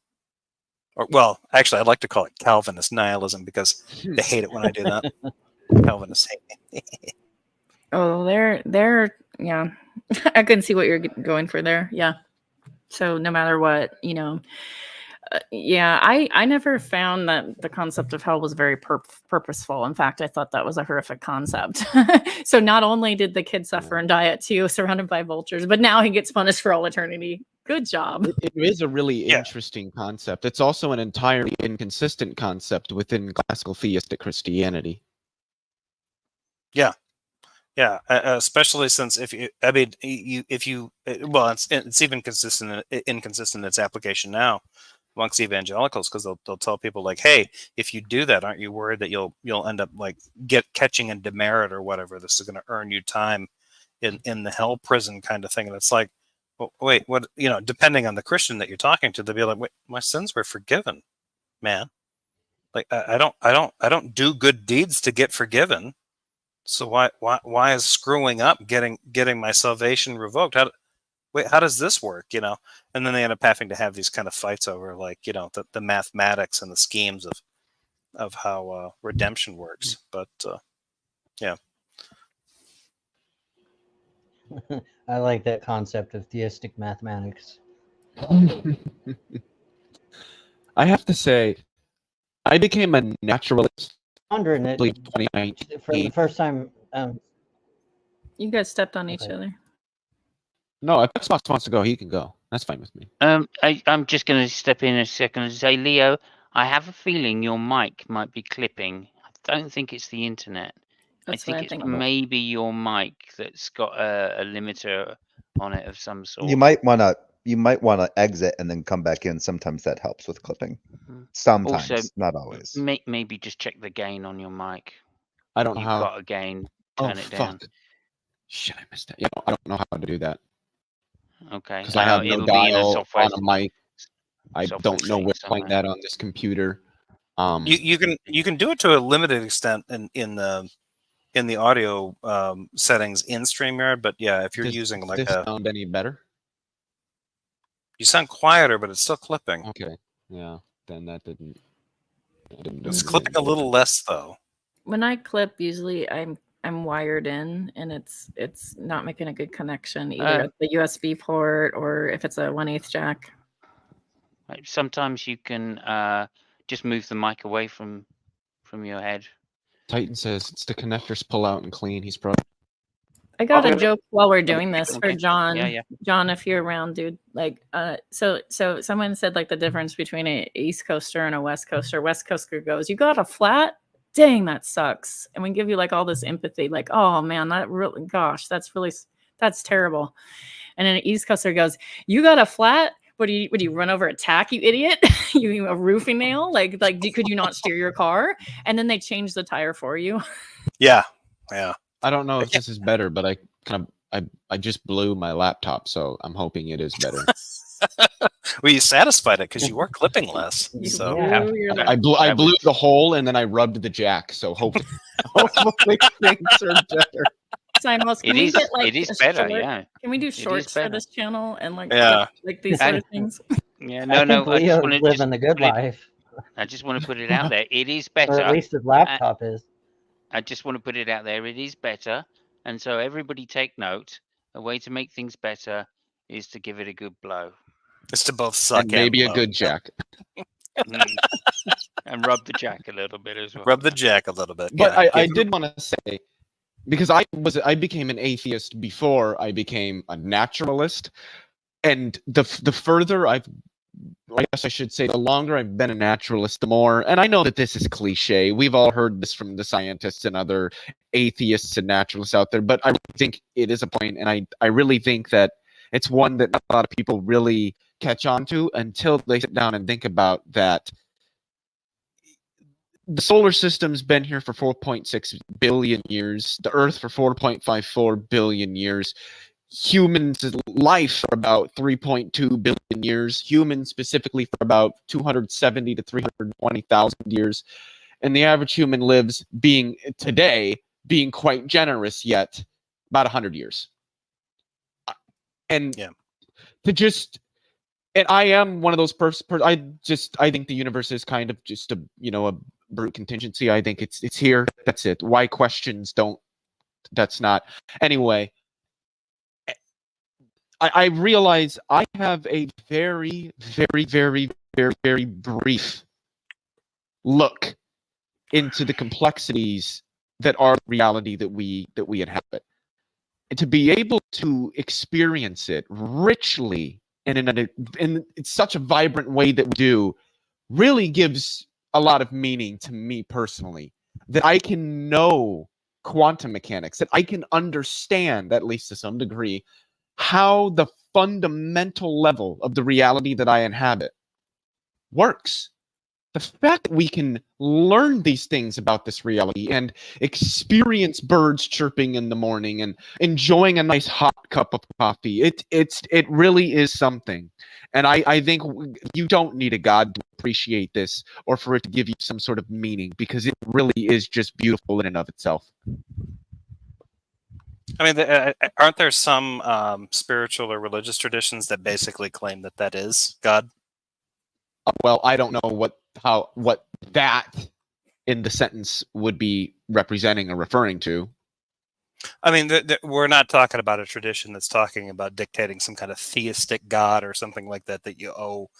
Or, well, actually, I'd like to call it Calvinist nihilism, because they hate it when I do that. Calvinists hate me. Oh, they're yeah. I couldn't see what you're going for there. Yeah. So no matter what, you know, yeah, I never found that the concept of hell was very purposeful. In fact, I thought that was a horrific concept. So not only did the kid suffer and die at 2, surrounded by vultures, but now he gets punished for all eternity. Good job. It is a really interesting concept. It's also an entirely inconsistent concept within classical theistic Christianity. Yeah, especially since it's even inconsistent in its application now amongst evangelicals, because they'll tell people like, hey, if you do that, aren't you worried that you'll end up like catching a demerit or whatever? This is going to earn you time in the hell prison kind of thing. And it's like, well, wait, what? You know, depending on the Christian that you're talking to, they'll be like, wait, my sins were forgiven, man. Like I don't do good deeds to get forgiven. So why is screwing up getting my salvation revoked? How does this work? You know, and then they end up having to have these kind of fights over, like, you know, the mathematics and the schemes of how redemption works. But yeah. I like that concept of theistic mathematics. I have to say, I became a naturalist. Wondering it 2019. for the first time. You guys stepped on each Okay. other. No, if Xbox wants to go, he can go. That's fine with me. I'm just going to step in a second and say, Leo, I have a feeling your mic might be clipping. I don't think it's the internet. That's I think what I it's think. maybe your mic that's got a limiter on it of some sort. You might want to exit and then come back in. Sometimes that helps with clipping. Sometimes, Also, not always. Maybe just check the gain on your mic. I don't know You've how. got a gain. Turn it down. Shit, I missed it. Yeah, I don't know how to do that. Okay. Because I have no it'll be in a dial software. on a mic. I software don't know where to setting find that on this computer. You can do it to a limited extent in the in the audio settings in StreamYard, but yeah, if you're Does using like this a, sound any better? you sound quieter, but it's still clipping. Okay. Yeah. Then that didn't do It's anything. clipping a little less though. When I clip, usually I'm wired in, and it's not making a good connection either at the USB port or if it's a 1/8 jack. Sometimes you can just move the mic away from your head. Titan says it's the connectors pull out and clean. He's probably I got a Okay. joke while we're doing this for Okay. John. Yeah, yeah. John, if you're around, dude. Like, so someone said like the difference between a East Coaster and a West Coaster. West Coaster goes, "You got a flat? Dang, that sucks." And we give you like all this empathy, like, "Oh man, that really, gosh, that's terrible." And then an East Coaster goes, "You got a flat? Would you run over a tack, you idiot? You a roofing nail? Could you not steer your car?" And then they change the tire for you. Yeah, yeah. I don't know if this is better, but I just blew my laptop, so I'm hoping it is better. Well, you satisfied it because you were clipping less. You So Yeah. blew your I blew the hole and then I rubbed the jack, so hopefully things are better. Simos, can It we is. get, like, It is a better. short- Yeah. Can we do is shorts for better. this channel and like Yeah. like these sort of things? Yeah. I No. think No. I just Leo's want to living the good life, I just want to put it out there. It is or better. at least his laptop is. I just want to put it out there. It is better. And so everybody take note. A way to make things better is to give it a good blow. it's to both suck And maybe a blow. good jack. And rub the jack a little bit as well. Rub the jack a little bit. But yeah, I give- did want to say, because I became an atheist before I became a naturalist, and the further I guess I should say, the longer I've been a naturalist, the more, and I know that this is cliche. We've all heard this from the scientists and other atheists and naturalists out there, but I think it is a point, and I really think that it's one that a lot of people really catch on to until they sit down and think about that. The solar system's been here for 4.6 billion years, the Earth for 4.54 billion years, humans' life for about 3.2 billion years, humans specifically for about 270 to 320,000 years, and the average human lives being quite generous yet about 100 years. And Yeah. and I am one of those I think the universe is kind of just a brute contingency. I think it's here. That's it. Why questions don't? That's not. Anyway, I realize I have a very, very, very, very, very brief look into the complexities that are reality that we inhabit, and to be able to experience it richly and in such a vibrant way that we do, really gives a lot of meaning to me personally. That I can know quantum mechanics, that I can understand, at least to some degree, how the fundamental level of the reality that I inhabit works. The fact that we can learn these things about this reality and experience birds chirping in the morning and enjoying a nice hot cup of coffee, it really is something. And I think you don't need a God to appreciate this or for it to give you some sort of meaning, because it really is just beautiful in and of itself. I mean, aren't there some spiritual or religious traditions that basically claim that is God? Well, I don't know what that in the sentence would be representing or referring to. I mean, we're not talking about a tradition that's talking about dictating some kind of theistic God or something like that you owe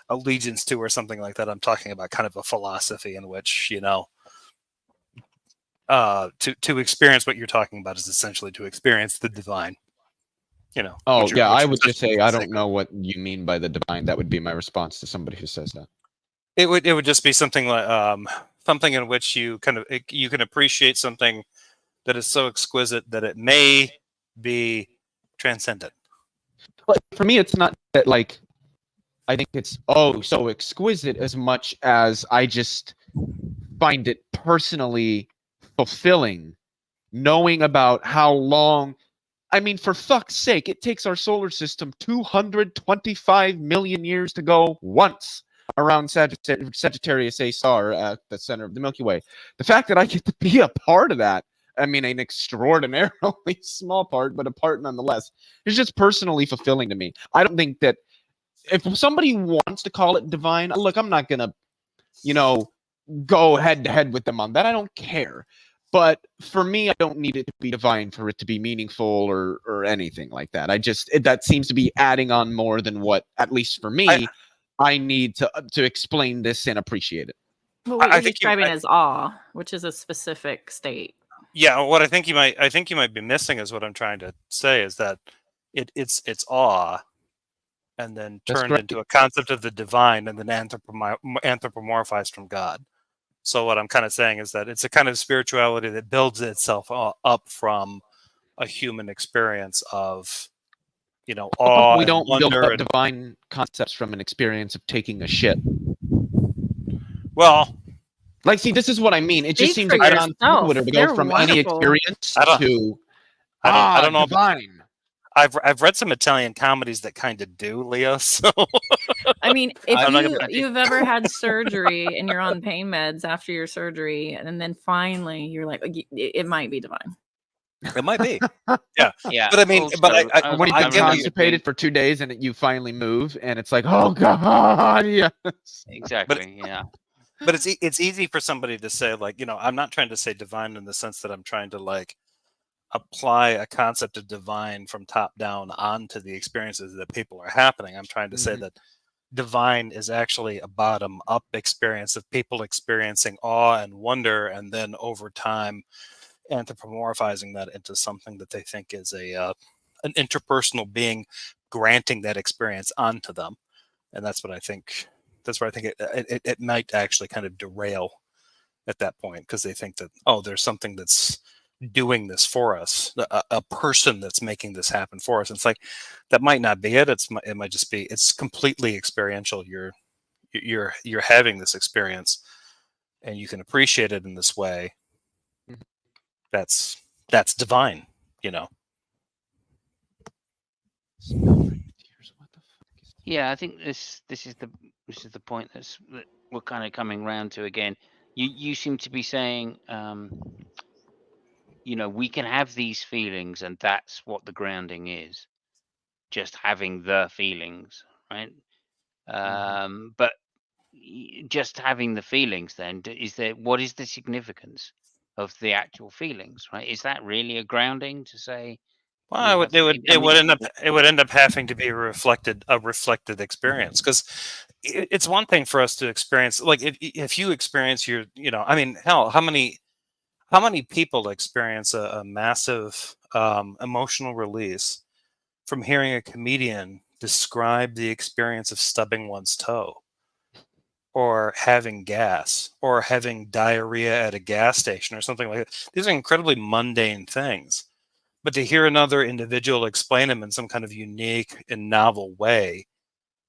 allegiance to or something like that. I'm talking about kind of a philosophy in which, to experience what you're talking about is essentially to experience the divine. Oh, yeah, I would just say I don't know what you mean by the divine. That would be my response to somebody who says that. It would just be something like something in which you can appreciate something that is so exquisite that it may be transcendent. But for me, it's not that, like, I think it's so exquisite as much as I just find it personally fulfilling, knowing about how long. I mean, for fuck's sake, it takes our solar system 225 million years to go once around Sagittarius A star at the center of the Milky Way. The fact that I get to be a part of that I mean, an extraordinarily small part, but a part nonetheless. It's just personally fulfilling to me. I don't think that if somebody wants to call it divine, look, I'm not gonna, go head to head with them on that. I don't care. But for me, I don't need it to be divine for it to be meaningful or anything like that. That seems to be adding on more than what, at least for me, I need to explain this and appreciate it. Well, what you're describing is awe, which is a specific state. Yeah, what I think you might be missing is what I'm trying to say is that it's awe, and then turned into a concept of the divine, and then anthropomorphized from God. So what I'm kind of saying is that it's a kind of spirituality that builds itself up from a human experience of, awe. We don't build up and divine concepts from an experience of taking a shit. Well, like, see, this is what I mean. It just Speak seems for like yourself. Twitter to They're go from wonderful. any experience to I don't know. divine. I've read some Italian comedies that kind of do, Leo. So I mean, if you've ever had surgery and you're on pain meds after your surgery, and then finally you're like, it might be divine. It might be. Yeah. Yeah. But I mean, Also, when you've been constipated for 2 days and you finally move, and it's like, oh God, yes. Exactly. Yeah. But it's easy for somebody to say, like, I'm not trying to say divine in the sense that I'm trying to like apply a concept of divine from top down onto the experiences that people are happening. I'm trying to say that divine is actually a bottom up experience of people experiencing awe and wonder, and then over time anthropomorphizing that into something that they think is an interpersonal being granting that experience onto them. And that's where I think it might actually kind of derail at that point, because they think that, there's something that's doing this for us, a person that's making this happen for us. And it's like, that might not be it. It might just be, it's completely experiential. You're having this experience, and you can appreciate it in this way. That's divine, Yeah, I think this is the point that we're kind of coming round to again. You seem to be saying, we can have these feelings, and that's what the grounding is, just having the feelings, right? But just having the feelings, then what is the significance of the actual feelings, right? Is that really a grounding to say? Well, it would end up having to be a reflected experience, because it's one thing for us to experience, like if you experience hell, how many people experience a massive emotional release from hearing a comedian describe the experience of stubbing one's toe, or having gas, or having diarrhea at a gas station, or something like that. These are incredibly mundane things. But to hear another individual explain them in some kind of unique and novel way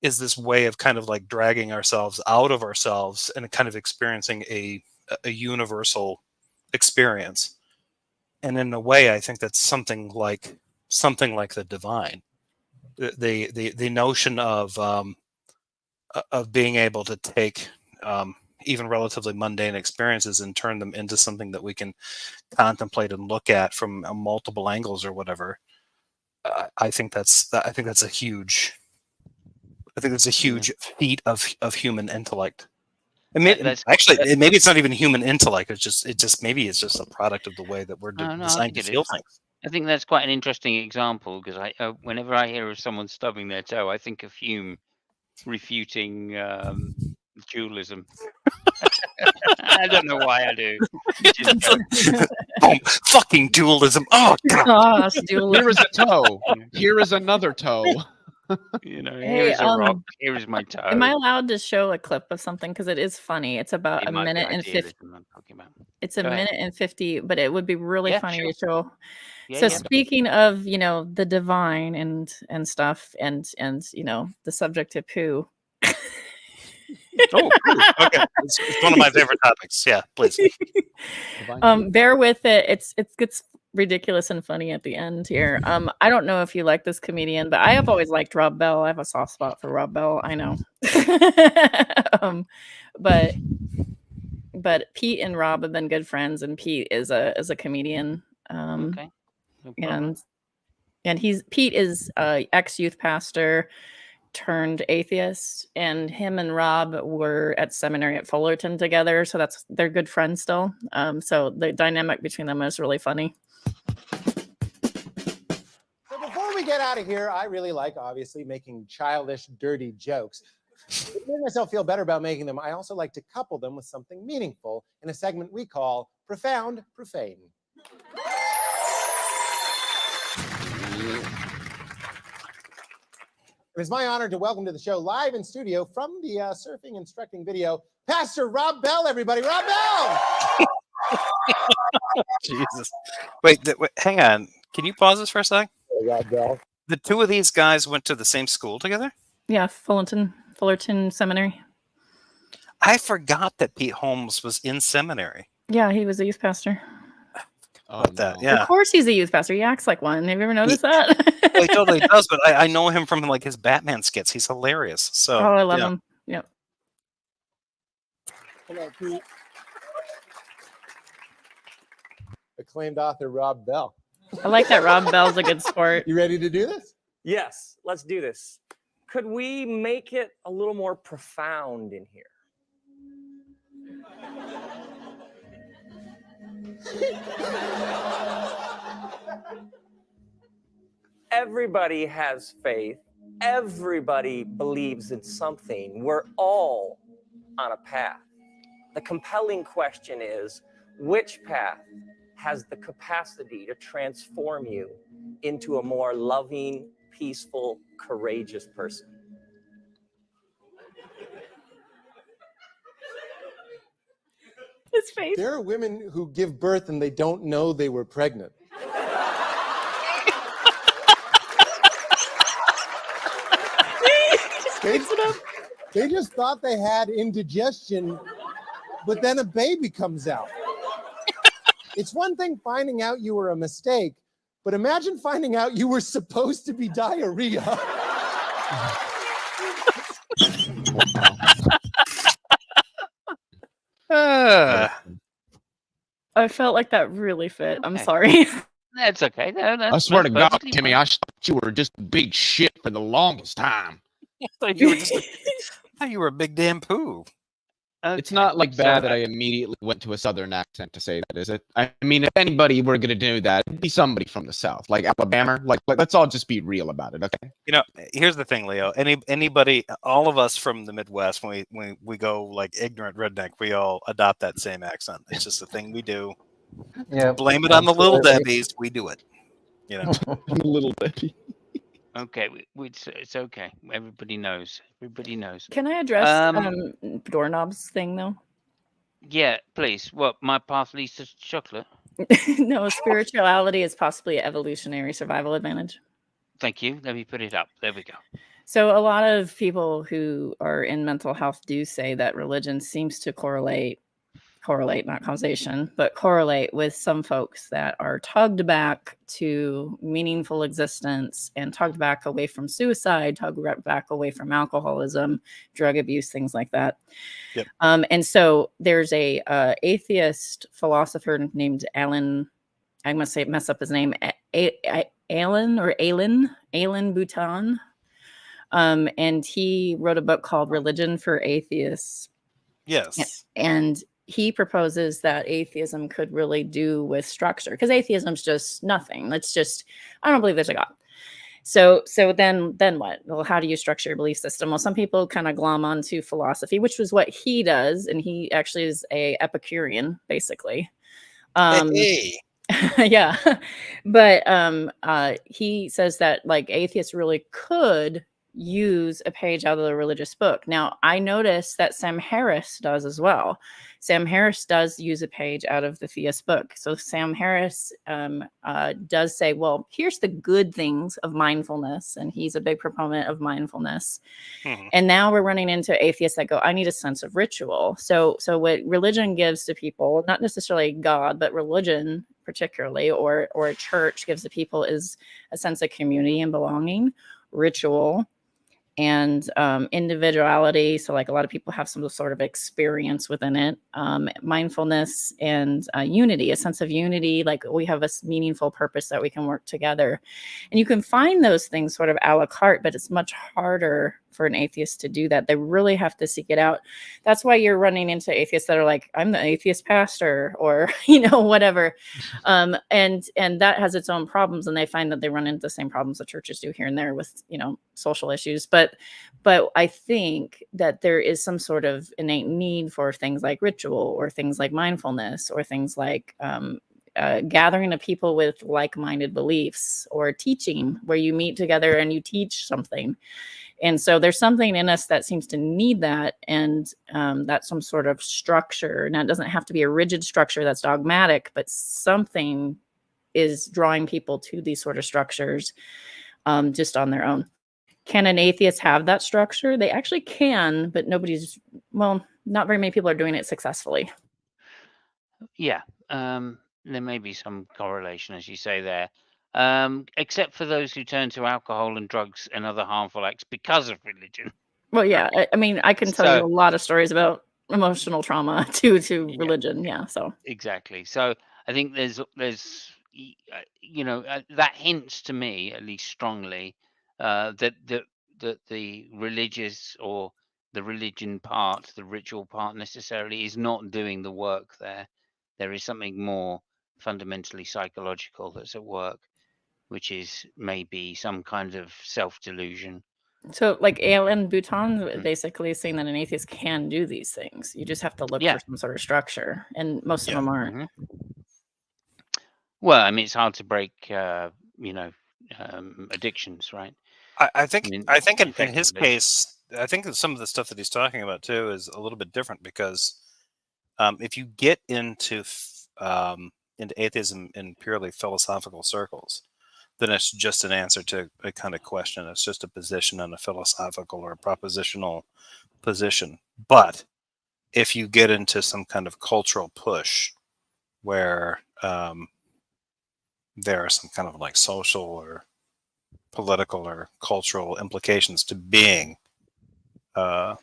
is this way of kind of like dragging ourselves out of ourselves and kind of experiencing a universal experience. And in a way, I think that's something like the divine. The notion of being able to take even relatively mundane experiences and turn them into something that we can contemplate and look at from multiple angles or whatever. I think that's a huge feat of human intellect. And maybe it's not even human intellect. Maybe it's just a product of the way that we're designed to feel things. I think that's quite an interesting example, because whenever I hear of someone stubbing their toe, I think of Hume refuting dualism. I don't know why I do. Fucking dualism! Oh God! Dualism. Here is a toe. Here is another toe. Here is a rock. Here is my toe. Am I allowed to show a clip of something? Because it is funny. It's about a minute and 50. It's a minute and 50, but it would be really funny to show. So speaking of, the divine and stuff, and the subject of poo. Oh, okay. It's one of my favorite topics. Yeah, please. Bear with it. It gets ridiculous and funny at the end here. I don't know if you like this comedian, but I have always liked Rob Bell. I have a soft spot for Rob Bell. I know. But but Pete and Rob have been good friends, and Pete is a comedian. Okay. No problem. And Pete is ex youth pastor turned atheist, and him and Rob were at seminary at Fullerton together, so they're good friends still. So the dynamic between them is really funny. So before we get out of here, I really like, obviously, making childish, dirty jokes. To make myself feel better about making them, I also like to couple them with something meaningful in a segment we call Profound Profane. It is my honor to welcome to the show live in studio from the surfing instructing video, Pastor Rob Bell, everybody. Rob Bell! Jesus. Wait, hang on. Can you pause this for a sec? Rob Bell. The two of these guys went to the same school together? Yeah, Fullerton Seminary. I forgot that Pete Holmes was in seminary. Yeah, he was a youth pastor. Oh, That, no. yeah. Of course he's a youth pastor. He acts like one. Have you ever noticed that? Well, he totally does, but I know him from like his Batman skits. He's hilarious. So Oh, I love yeah. him. Yep. Hello, Pete. Acclaimed author Rob Bell. I like that Rob Bell's a good sport. You ready to do this? Yes, let's do this. Could we make it a little more profound in here? Everybody has faith. Everybody believes in something. We're all on a path. The compelling question is, which path has the capacity to transform you into a more loving, peaceful, courageous person? His face. There are women who give birth and they don't know they were pregnant. They just thought they had indigestion, but then a baby comes out. It's one thing finding out you were a mistake, but imagine finding out you were supposed to be diarrhea. I felt like that really fit. I'm Okay. sorry. That's okay. No, I swear to God, perfectly Timmy, fine. I thought you were just big shit for the longest time. I thought you were just I thought you were a big damn poo. It's Okay, not like so, bad that I immediately went to a southern accent to say that, is it? I mean, if anybody were going to do that, it'd be somebody from the South, like Alabama. Like, let's all just be real about it, okay? You know, here's the thing, Leo. Anybody, all of us from the Midwest, when we go like ignorant redneck, we all adopt that same accent. It's just a thing we do. Yeah. Blame it on the little absolutely. Debbies. We do it. You know. Little Debbie. Okay, it's okay. Everybody knows. Everybody knows. Can I address doorknobs thing though? Yeah, please. What? My path leads to chocolate. No, spirituality is possibly an evolutionary survival advantage. Thank you. Let me put it up. There we go. So a lot of people who are in mental health do say that religion seems to correlate, not causation, but correlate with some folks that are tugged back to meaningful existence and tugged back away from suicide, tugged back away from alcoholism, drug abuse, things like that. Yep. And so there's a atheist philosopher named Alan, I must say mess up his name, Alan Bhutan. And he wrote a book called Religion for Atheists. Yes. And he proposes that atheism could really do with structure, because atheism's just nothing. It's just, I don't believe there's a God. So then what? Well, how do you structure your belief system? Well, some people kind of glom onto philosophy, which was what he does, and he actually is a Epicurean, basically. Hey. Yeah, but he says that like atheists really could use a page out of the religious book. Now, I noticed that Sam Harris does as well. Sam Harris does use a page out of the theist book. So Sam Harris does say, well, here's the good things of mindfulness. And he's a big proponent of mindfulness. Mhm. And now we're running into atheists that go, I need a sense of ritual. So what religion gives to people, not necessarily God, but religion particularly, or a church gives to people is a sense of community and belonging, ritual, and individuality. So like a lot of people have some sort of experience within it. Mindfulness and unity, a sense of unity. Like we have a meaningful purpose that we can work together. And you can find those things sort of a la carte, but it's much harder for an atheist to do that. They really have to seek it out. That's why you're running into atheists that are like, I'm the atheist pastor, or, whatever. And that has its own problems. And they find that they run into the same problems the churches do here and there with, social issues. But I think that there is some sort of innate need for things like ritual or things like mindfulness or things like, gathering of people with like-minded beliefs, or teaching where you meet together and you teach something. And so there's something in us that seems to need that, and that's some sort of structure. Now, it doesn't have to be a rigid structure that's dogmatic, but something is drawing people to these sort of structures just on their own. Can an atheist have that structure? They actually can, but not very many people are doing it successfully. Yeah. There may be some correlation, as you say there. Except for those who turn to alcohol and drugs and other harmful acts because of religion. Well, yeah, I can tell you a lot of stories about emotional trauma to religion. Yeah, so exactly. So I think there's that hints to me, at least strongly, that the religious or the religion part, the ritual part necessarily is not doing the work there. There is something more fundamentally psychological that's at work, which is maybe some kind of self-delusion. So like iend Bhutan basically is saying that an atheist can do these things. You just have to look for some sort of structure, and most of them aren't. Mm-hmm. Well, I mean, it's hard to break, addictions, right? I think in his case, I think that some of the stuff that he's talking about too is a little bit different, because if you get into atheism in purely philosophical circles, then it's just an answer to a kind of question. It's just a position on a philosophical or a propositional position. But if you get into some kind of cultural push where there are some kind of like social or political or cultural implications to being an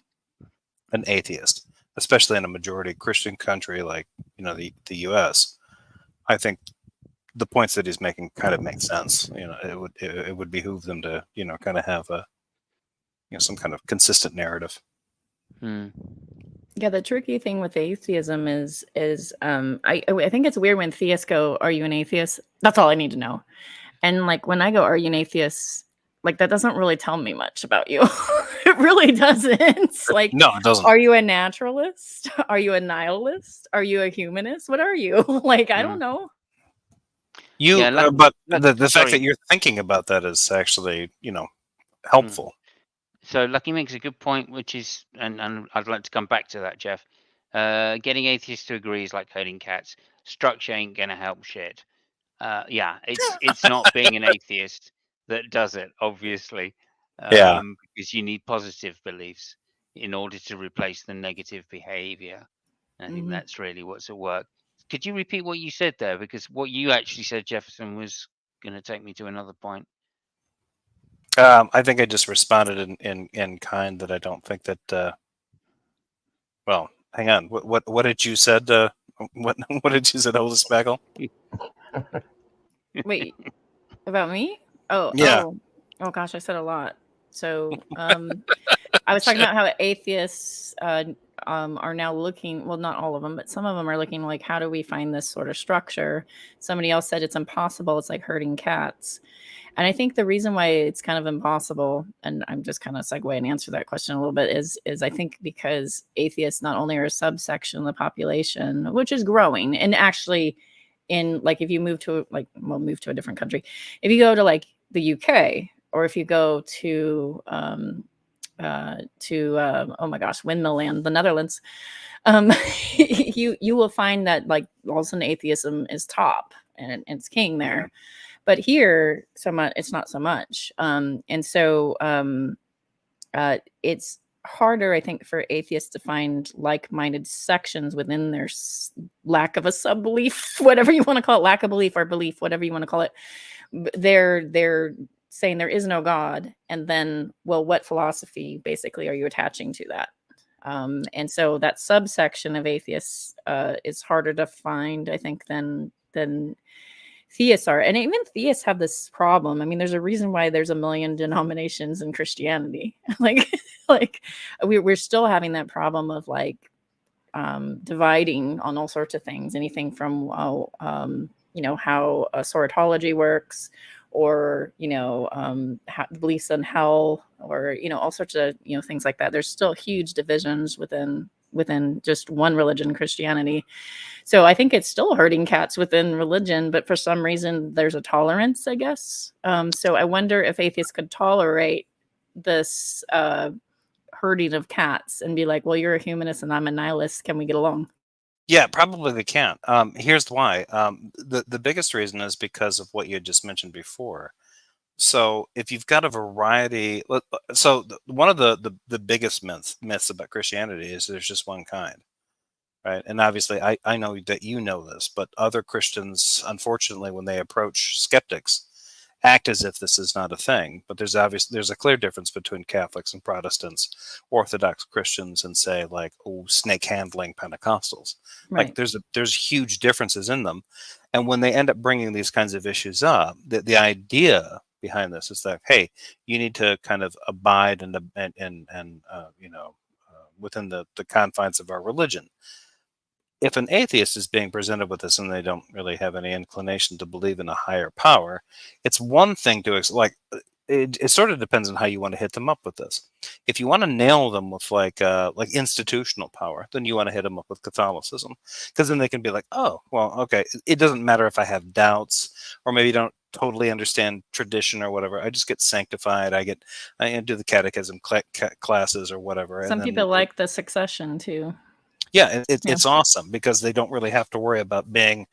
atheist, especially in a majority Christian country like the US, I think the points that he's making kind of make sense. It would behoove them to kind of have a some kind of consistent narrative. Yeah, the tricky thing with atheism is I think it's weird when theists go, "Are you an atheist?" That's all I need to know. And like when I go, "Are you an atheist?" Like that doesn't really tell me much about you. It really doesn't. Like, no, it doesn't. Are you a naturalist? Are you a nihilist? Are you a humanist? What are you? Like, I don't know. But the fact that you're thinking about that is actually, helpful. So Lucky makes a good point, which is, and I'd like to come back to that, Jeff. Getting atheists to agree is like herding cats. Structure ain't gonna help shit. It's not being an atheist that does it, obviously. Because you need positive beliefs in order to replace the negative behavior. And I think that's really what's at work. Could you repeat what you said there? Because what you actually said, Jefferson, was going to take me to another point. I think I just responded in kind that I don't think that. Well, hang on. What did you said? What did you say, Holy Spackle? Wait, about me? Oh, yeah. Oh gosh, I said a lot. So I was talking about how atheists are now looking, well, not all of them, but some of them are looking like, how do we find this sort of structure? Somebody else said it's impossible. It's like herding cats. And I think the reason why it's kind of impossible, and I'm just kind of segue and answer that question a little bit, is I think because atheists not only are a subsection of the population, which is growing, and actually in like, if you move to a different country, if you go to like the UK, or if you go to oh my gosh, Windmill Land, the Netherlands, you will find that like all of a sudden atheism is top and it's king there. But here, it's not so much. And so it's harder, I think, for atheists to find like-minded sections within their lack of a sub-belief, whatever you want to call it, lack of belief or belief, whatever you want to call it. Their saying there is no God, and then, well, what philosophy basically are you attaching to that? And so that subsection of atheists is harder to find, I think, than theists are. And even theists have this problem. I mean, there's a reason why there's a million denominations in Christianity. like we're still having that problem of like dividing on all sorts of things, anything from how sortology works, or beliefs in hell, or all sorts of things like that. There's still huge divisions within just one religion, Christianity. So I think it's still hurting cats within religion, but for some reason there's a tolerance, I guess. So I wonder if atheists could tolerate this herding of cats and be like, well, you're a humanist and I'm a nihilist. Can we get along? Yeah, probably they can't. Here's why. The biggest reason is because of what you had just mentioned before. So if you've got a variety, one of the biggest myths about Christianity is there's just one kind, right? And obviously, I know that you know this, but other Christians, unfortunately, when they approach skeptics, act as if this is not a thing. But there's a clear difference between Catholics and Protestants, Orthodox Christians, and say like, snake handling Pentecostals. Right. Like there's huge differences in them, and when they end up bringing these kinds of issues up, the idea behind this is that, hey, you need to kind of abide within the confines of our religion. If an atheist is being presented with this and they don't really have any inclination to believe in a higher power, it's one thing to it sort of depends on how you want to hit them up with this. If you want to nail them with like institutional power, then you want to hit them up with Catholicism, because then they can be like, oh, well, okay, it doesn't matter if I have doubts or maybe don't totally understand tradition or whatever. I just get sanctified. I do the catechism classes or whatever. Some people like the succession too. Yeah, it's awesome because they don't really have to worry about being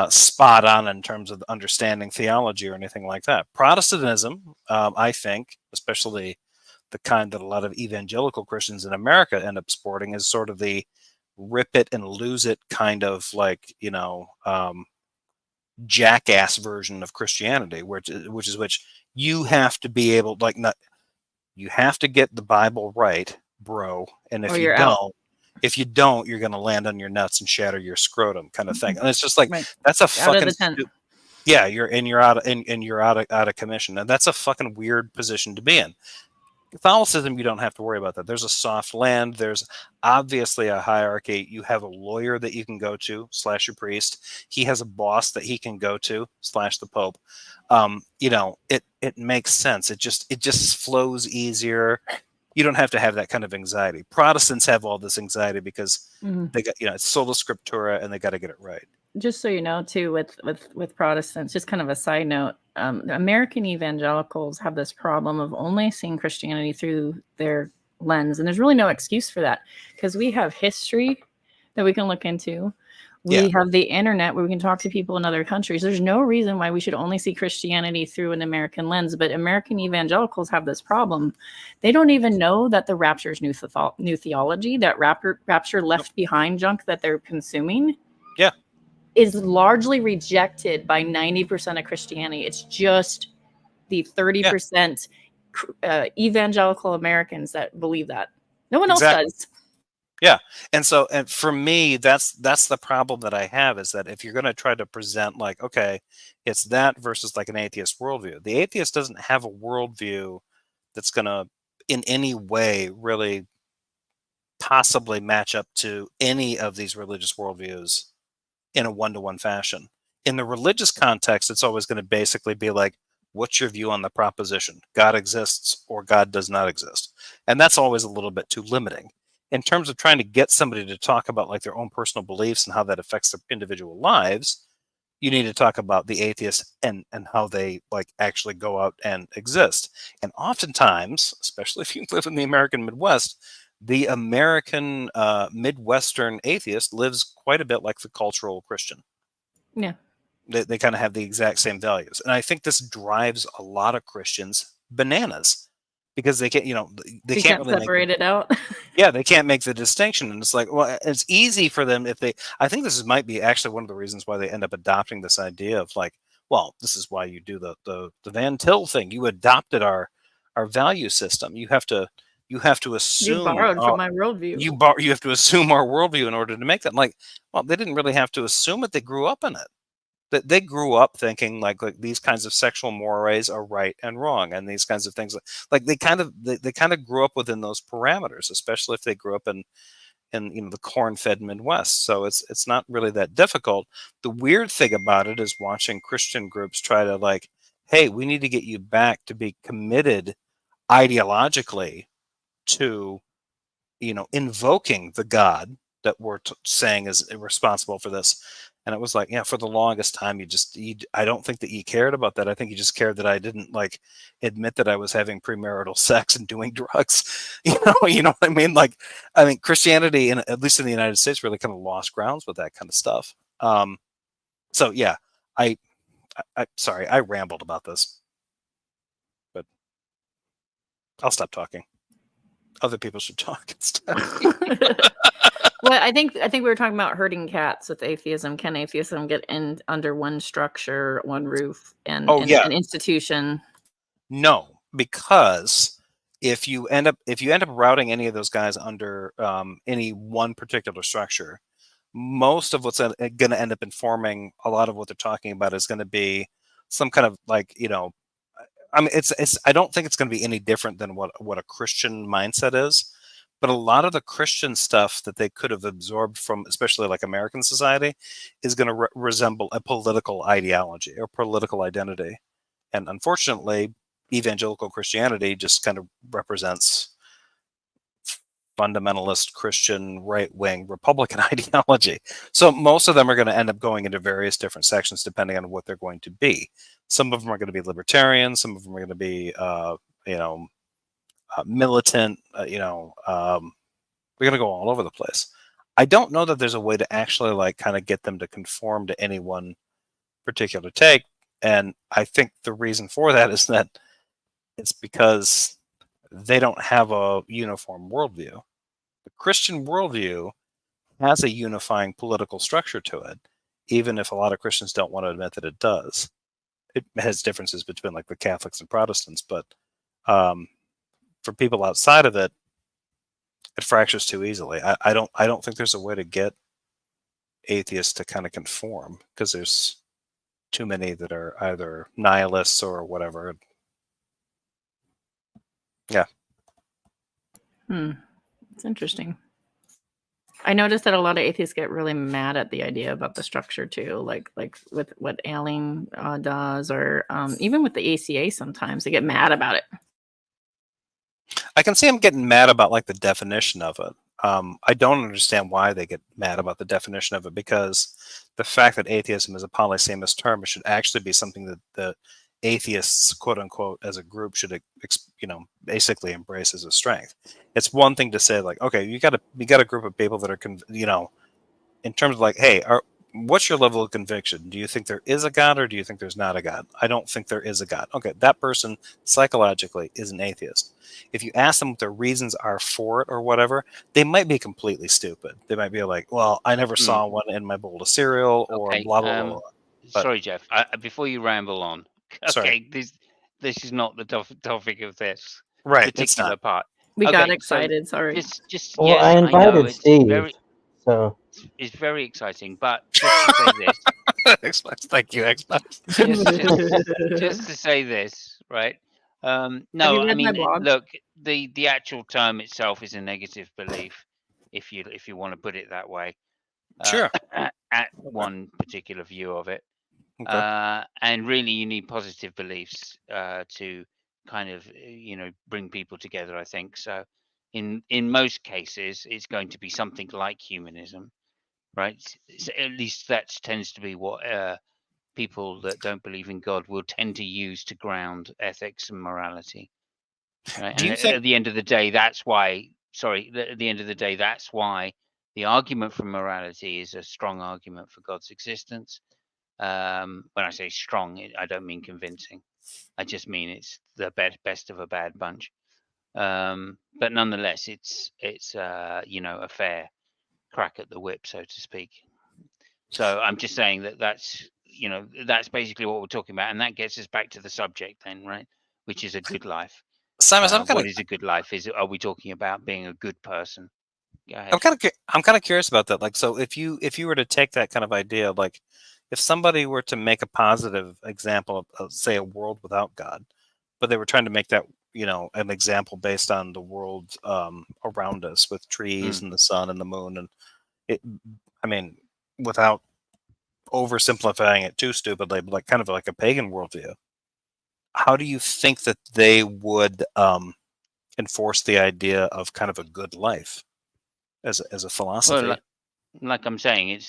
spot on in terms of understanding theology or anything like that. Protestantism, I think, especially the kind that a lot of evangelical Christians in America end up sporting, is sort of the rip it and lose it kind of like, jackass version of Christianity, which you have to be able, you have to get the Bible right, bro. And if you don't, you're going to land on your nuts and shatter your scrotum, kind of thing. And it's just like, that's a fucking yeah. You're out of commission, and that's a fucking weird position to be in. Catholicism, you don't have to worry about that. There's a soft land. There's obviously a hierarchy. You have a lawyer that you can go to / your priest. He has a boss that he can go to / the Pope. It makes sense. It just flows easier. You don't have to have that kind of anxiety. Protestants have all this anxiety because they got, it's sola scriptura and they got to get it right. Just so you know, too, with Protestants, just kind of a side note, American evangelicals have this problem of only seeing Christianity through their lens. And there's really no excuse for that, because we have history that we can look into. We have the internet where we can talk to people in other countries. There's no reason why we should only see Christianity through an American lens. But American evangelicals have this problem. They don't even know that the rapture is new theology, that rapture left behind junk that they're consuming. Yeah. Is largely rejected by 90% of Christianity. It's just the 30% evangelical Americans that believe that. No one else does. Yeah. And for me, that's the problem that I have, is that if you're going to try to present like, okay, it's that versus like an atheist worldview, the atheist doesn't have a worldview that's going to in any way really possibly match up to any of these religious worldviews in a one-to-one fashion. In the religious context, it's always going to basically be like, what's your view on the proposition? God exists or God does not exist. And that's always a little bit too limiting. In terms of trying to get somebody to talk about like their own personal beliefs and how that affects their individual lives, you need to talk about the atheists and how they like actually go out and exist. And oftentimes, especially if you live in the American Midwest, the American Midwestern atheist lives quite a bit like the cultural Christian. Yeah. They kind of have the exact same values. And I think this drives a lot of Christians bananas, because they can't, they can't really separate it out. Yeah, they can't make the distinction. And it's like, well, it's easy for them I think this might be actually one of the reasons why they end up adopting this idea of like, well, this is why you do the Van Til thing. You adopted our value system. You have to assume You borrowed from my worldview. you have to assume our worldview in order to make that. I'm like, well, they didn't really have to assume it. They grew up in it. That they grew up thinking like these kinds of sexual mores are right and wrong, and these kinds of things. Like they kind of grew up within those parameters, especially if they grew up in the corn-fed Midwest. So it's not really that difficult. The weird thing about it is watching Christian groups try to like, hey, we need to get you back to be committed ideologically to invoking the God that we're saying is responsible for this. And it was like, yeah, for the longest time, I don't think that you cared about that. I think you just cared that I didn't like admit that I was having premarital sex and doing drugs. You know what I mean? Like, I mean, Christianity, at least in the United States, really kind of lost grounds with that kind of stuff. So yeah, I sorry, I rambled about this, but I'll stop talking. Other people should talk instead. Well, I think we were talking about herding cats with atheism. Can atheism get in under one structure, one roof, and an institution? No, because if you end up routing any of those guys under any one particular structure, most of what's going to end up informing a lot of what they're talking about is going to be some kind of like, I mean, I don't think it's going to be any different than what a Christian mindset is. But a lot of the Christian stuff that they could have absorbed from, especially like American society, is going to resemble a political ideology or political identity. And unfortunately, evangelical Christianity just kind of represents fundamentalist Christian right-wing Republican ideology. So most of them are going to end up going into various different sections depending on what they're going to be. Some of them are going to be libertarian. Some of them are going to be, militant, we're going to go all over the place. I don't know that there's a way to actually like kind of get them to conform to any one particular take. And I think the reason for that is that it's because they don't have a uniform worldview. The Christian worldview has a unifying political structure to it, even if a lot of Christians don't want to admit that it does. It has differences between like the Catholics and Protestants, but for people outside of it, it fractures too easily. I don't think there's a way to get atheists to kind of conform because there's too many that are either nihilists or whatever. Yeah. It's interesting. I noticed that a lot of atheists get really mad at the idea about the structure too, like with what Aileen does, or even with the ACA. Sometimes they get mad about it. I can see them getting mad about like the definition of it. I don't understand why they get mad about the definition of it, because the fact that atheism is a polysemous term, it should actually be something that the atheists, quote unquote, as a group should, basically embrace as a strength. It's one thing to say like, okay, you got a group of people that are, in terms of like, hey, what's your level of conviction? Do you think there is a God or do you think there's not a God? I don't think there is a God. Okay, that person psychologically is an atheist. If you ask them what their reasons are for it or whatever, they might be completely stupid. They might be like, well, I never saw one in my bowl of cereal, or Okay, blah, blah, blah, blah. But, sorry, Jeff, before you ramble on. Sorry. Okay, this is not the topic of this particular part. We got excited. Sorry. Just Well, yes, I invited it's Steve, so it's very exciting. But just to say this, Xbox, thank you, Xbox. just to say this, right? Have No, you I read my mean, blog? look, the actual term itself is a negative belief, if you want to put it that way. Sure. At one particular view of it. Okay. And really, you need positive beliefs to kind of bring people together, I think. So in most cases, it's going to be something like humanism, right? So at least that tends to be what people that don't believe in God will tend to use to ground ethics and morality. Right? Do you And think at the end of the day, that's why. At the end of the day, that's why the argument for morality is a strong argument for God's existence. When I say strong, I don't mean convincing. I just mean it's the best of a bad bunch. But nonetheless, it's a fair crack at the whip, so to speak. So I'm just saying that's you know, that's basically what we're talking about, and that gets us back to the subject then, right? Which is a good life. Simon, What is a good life? Are we talking about being a good person? Go ahead. I'm kind of curious about that. Like, so if you were to take that kind of idea, like, if somebody were to make a positive example of, say, a world without God, but they were trying to make that, you know, an example based on the world around us with trees and the sun and the moon, and it, I mean, without oversimplifying it too stupidly, but like kind of like a pagan worldview, how do you think that they would enforce the idea of kind of a good life as a philosophy? Well, like I'm saying, it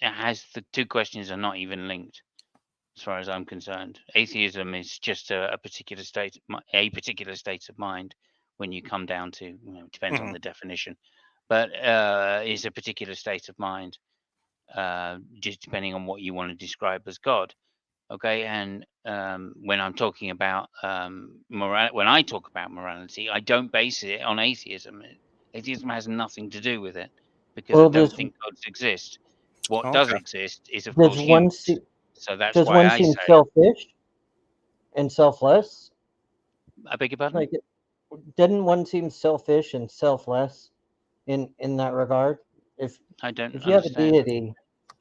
has the two questions are not even linked, as far as I'm concerned. Atheism is just a particular state of mind. When you come down to, you know, it depends on the definition, but is a particular state of mind, just depending on what you want to describe as God. Okay, and when I'm talking about when I talk about morality, I don't base it on atheism. Atheism has nothing to do with it, because I Well, don't think gods exist. What does exist is, of does course, one humans. see, So that's does why one I seem say. selfish and selfless? I beg your pardon? Like, didn't one seem selfish and selfless in that regard? If I don't if you have a understand. deity,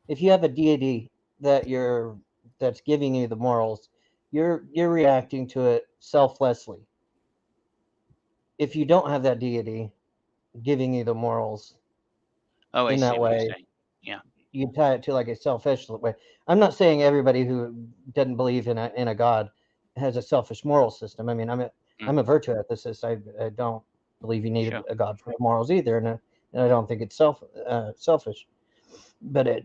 if you have a deity that's giving you the morals, you're reacting to it selflessly. If you don't have that deity giving you the morals Oh, I in see that what you're way, saying. Yeah. you tie it to like a selfish way. I'm not saying everybody who doesn't believe in a god has a selfish moral system. I mean, I'm a virtue ethicist. I don't believe you need a god for morals either, and I don't think it's selfish. But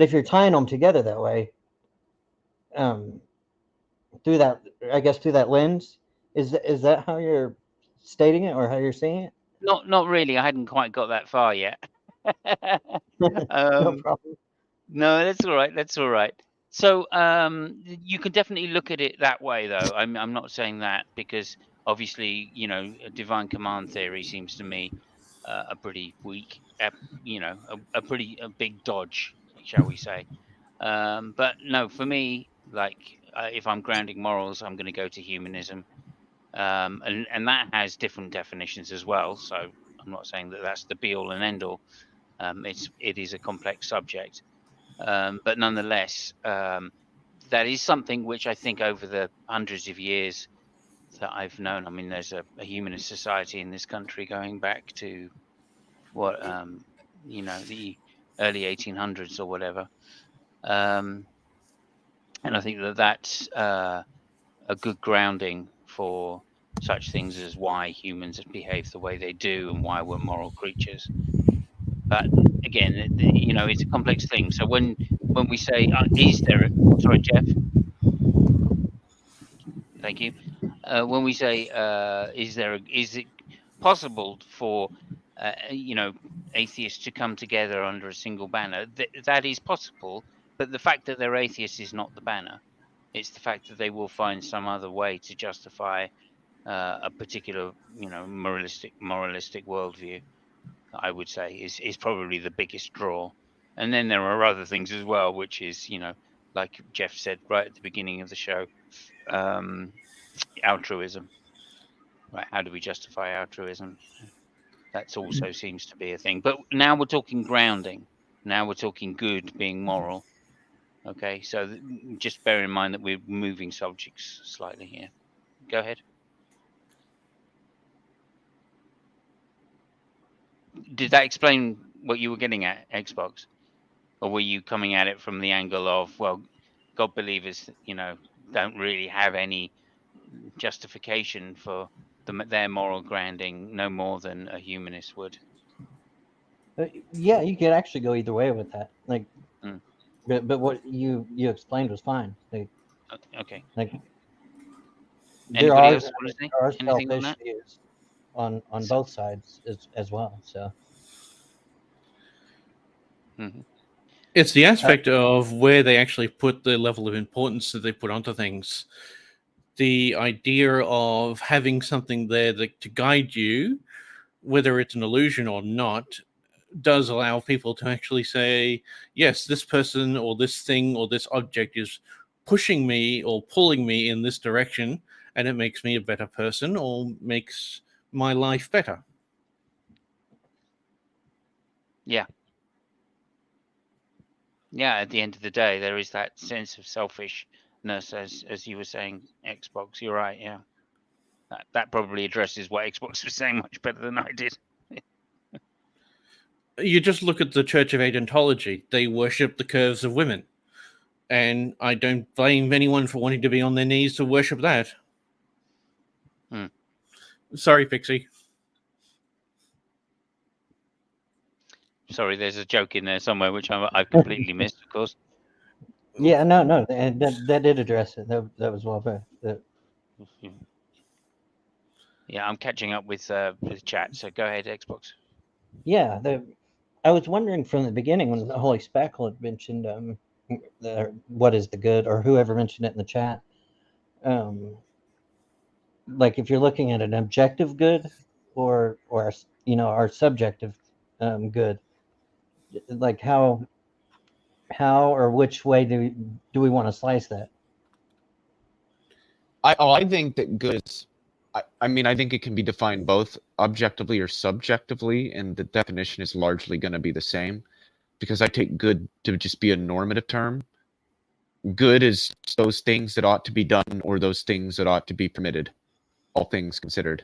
if you're tying them together that way, through that, I guess through that lens, is that how you're stating it or how you're seeing it? Not really. I hadn't quite got that far yet. No problem. No, that's all right. That's all right. So you can definitely look at it that way, though. I'm not saying that, because obviously, you know, a divine command theory seems to me a pretty weak, you know, a big dodge, shall we say? But no, for me, like if I'm grounding morals, I'm going to go to humanism, and that has different definitions as well. So I'm not saying that that's the be all and end all. It is a complex subject. But nonetheless, that is something which I think over the hundreds of years that I've known. I mean, there's a humanist society in this country going back to what, you know, the early 1800s or whatever. And I think that that's a good grounding for such things as why humans behave the way they do and why we're moral creatures. But again, you know, it's a complex thing. So when we say, is there? Sorry, Jeff. Thank you. When we say, is it possible for, you know, atheists to come together under a single banner? That is possible, but the fact that they're atheists is not the banner. It's the fact that they will find some other way to justify a particular, you know, moralistic worldview. I would say is probably the biggest draw. And then there are other things as well, which is, you know, like Jeff said right at the beginning of the show, altruism. Right? How do we justify altruism? That also seems to be a thing. But now we're talking grounding. Now we're talking good being moral. Okay, so just bear in mind that we're moving subjects slightly here. Go ahead. Did that explain what you were getting at, Xbox? Or were you coming at it from the angle of, well, God believers, you know, don't really have any justification for their moral grounding, no more than a humanist would? Yeah, you could actually go either way with that. Like, but what you explained was fine. Okay. Like, Anybody else want to say there are anything on selfish that? views on both sides as well. So. It's the aspect of where they actually put the level of importance that they put onto things. The idea of having something there to guide you, whether it's an illusion or not, does allow people to actually say, yes, this person or this thing or this object is pushing me or pulling me in this direction, and it makes me a better person or makes my life better. Yeah. Yeah, at the end of the day, there is that sense of selfishness, as you were saying, Xbox. You're right, yeah. That probably addresses what Xbox was saying much better than I did. You just look at the Church of Aidentology. They worship the curves of women. And I don't blame anyone for wanting to be on their knees to worship that. Sorry, Pixie. Sorry, there's a joke in there somewhere which I've completely missed, of course. Yeah, no, and that did address it. That was well put. Yeah, I'm catching up with chat, so go ahead, Xbox. Yeah, I was wondering from the beginning when the Holy Spackle had mentioned what is the good, or whoever mentioned it in the chat. Like if you're looking at an objective good or our subjective good, like how or which way do we want to slice that? I think that good is, I mean, I think it can be defined both objectively or subjectively, and the definition is largely going to be the same, because I take good to just be a normative term. Good is those things that ought to be done or those things that ought to be permitted, all things considered.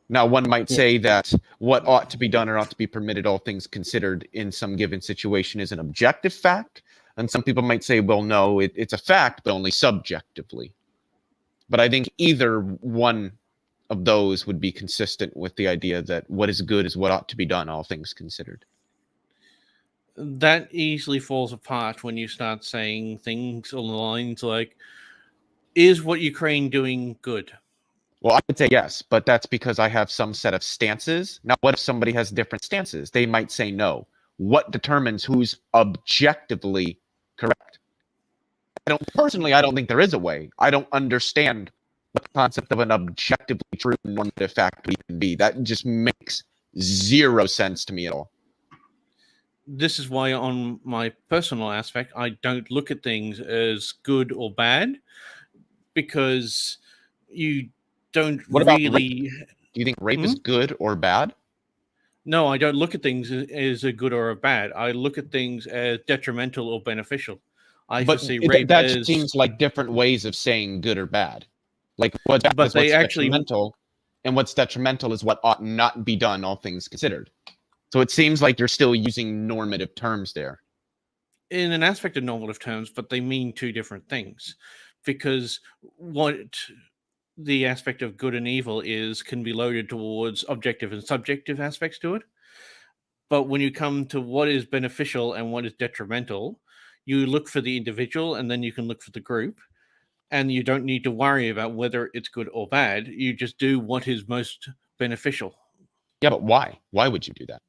Now, one might say that what ought to be done or ought to be permitted, all things considered, in some given situation is an objective fact. And some people might say, well, no, it's a fact, but only subjectively. But I think either one of those would be consistent with the idea that what is good is what ought to be done, all things considered. That easily falls apart when you start saying things on the lines like, is what Ukraine doing good? Well, I would say yes, but that's because I have some set of stances. Now, what if somebody has different stances? They might say no. What determines who's objectively correct? I don't think there is a way. I don't understand what the concept of an objectively true normative fact would even be. That just makes zero sense to me at all. This is why on my personal aspect, I don't look at things as good or bad, because you don't What about really... rape? Do you think rape is good or bad? No, I don't look at things as a good or a bad. I look at things as detrimental or beneficial. But see rape that as... seems like different ways of saying good or bad. Like what's bad is what's detrimental, and what's detrimental is what ought not be done, all things considered. So it seems like you're still using normative terms there. In an aspect of normative terms, but they mean two different things. Because what the aspect of good and evil is can be loaded towards objective and subjective aspects to it. But when you come to what is beneficial and what is detrimental, you look for the individual and then you can look for the group. And you don't need to worry about whether it's good or bad. You just do what is most beneficial. Yeah, but why? Why would you do that?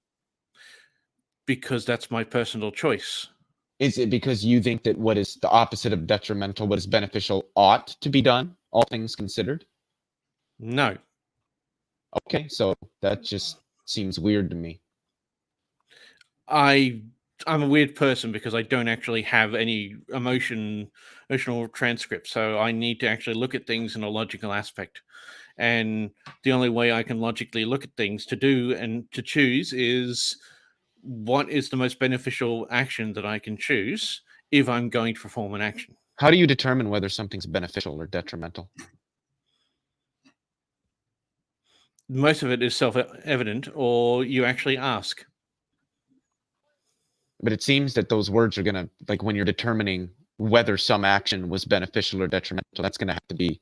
Because that's my personal choice. Is it because you think that what is the opposite of detrimental, what is beneficial, ought to be done, all things considered? No. Okay, so that just seems weird to me. I'm a weird person because I don't actually have any emotional transcript, so I need to actually look at things in a logical aspect. And the only way I can logically look at things to do and to choose is what is the most beneficial action that I can choose if I'm going to perform an action. How do you determine whether something's beneficial or detrimental? Most of it is self-evident, or you actually ask. But it seems that those words are going to, like when you're determining whether some action was beneficial or detrimental, that's going to have to be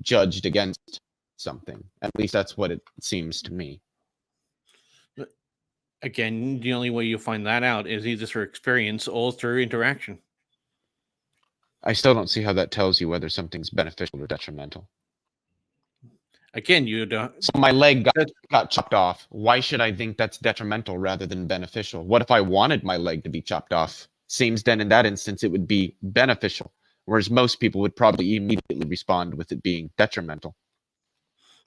judged against something. At least that's what it seems to me. Again, the only way you'll find that out is either through experience or through interaction. I still don't see how that tells you whether something's beneficial or detrimental. Again, you don't... So my leg got chopped off. Why should I think that's detrimental rather than beneficial? What if I wanted my leg to be chopped off? Seems then in that instance it would be beneficial, whereas most people would probably immediately respond with it being detrimental.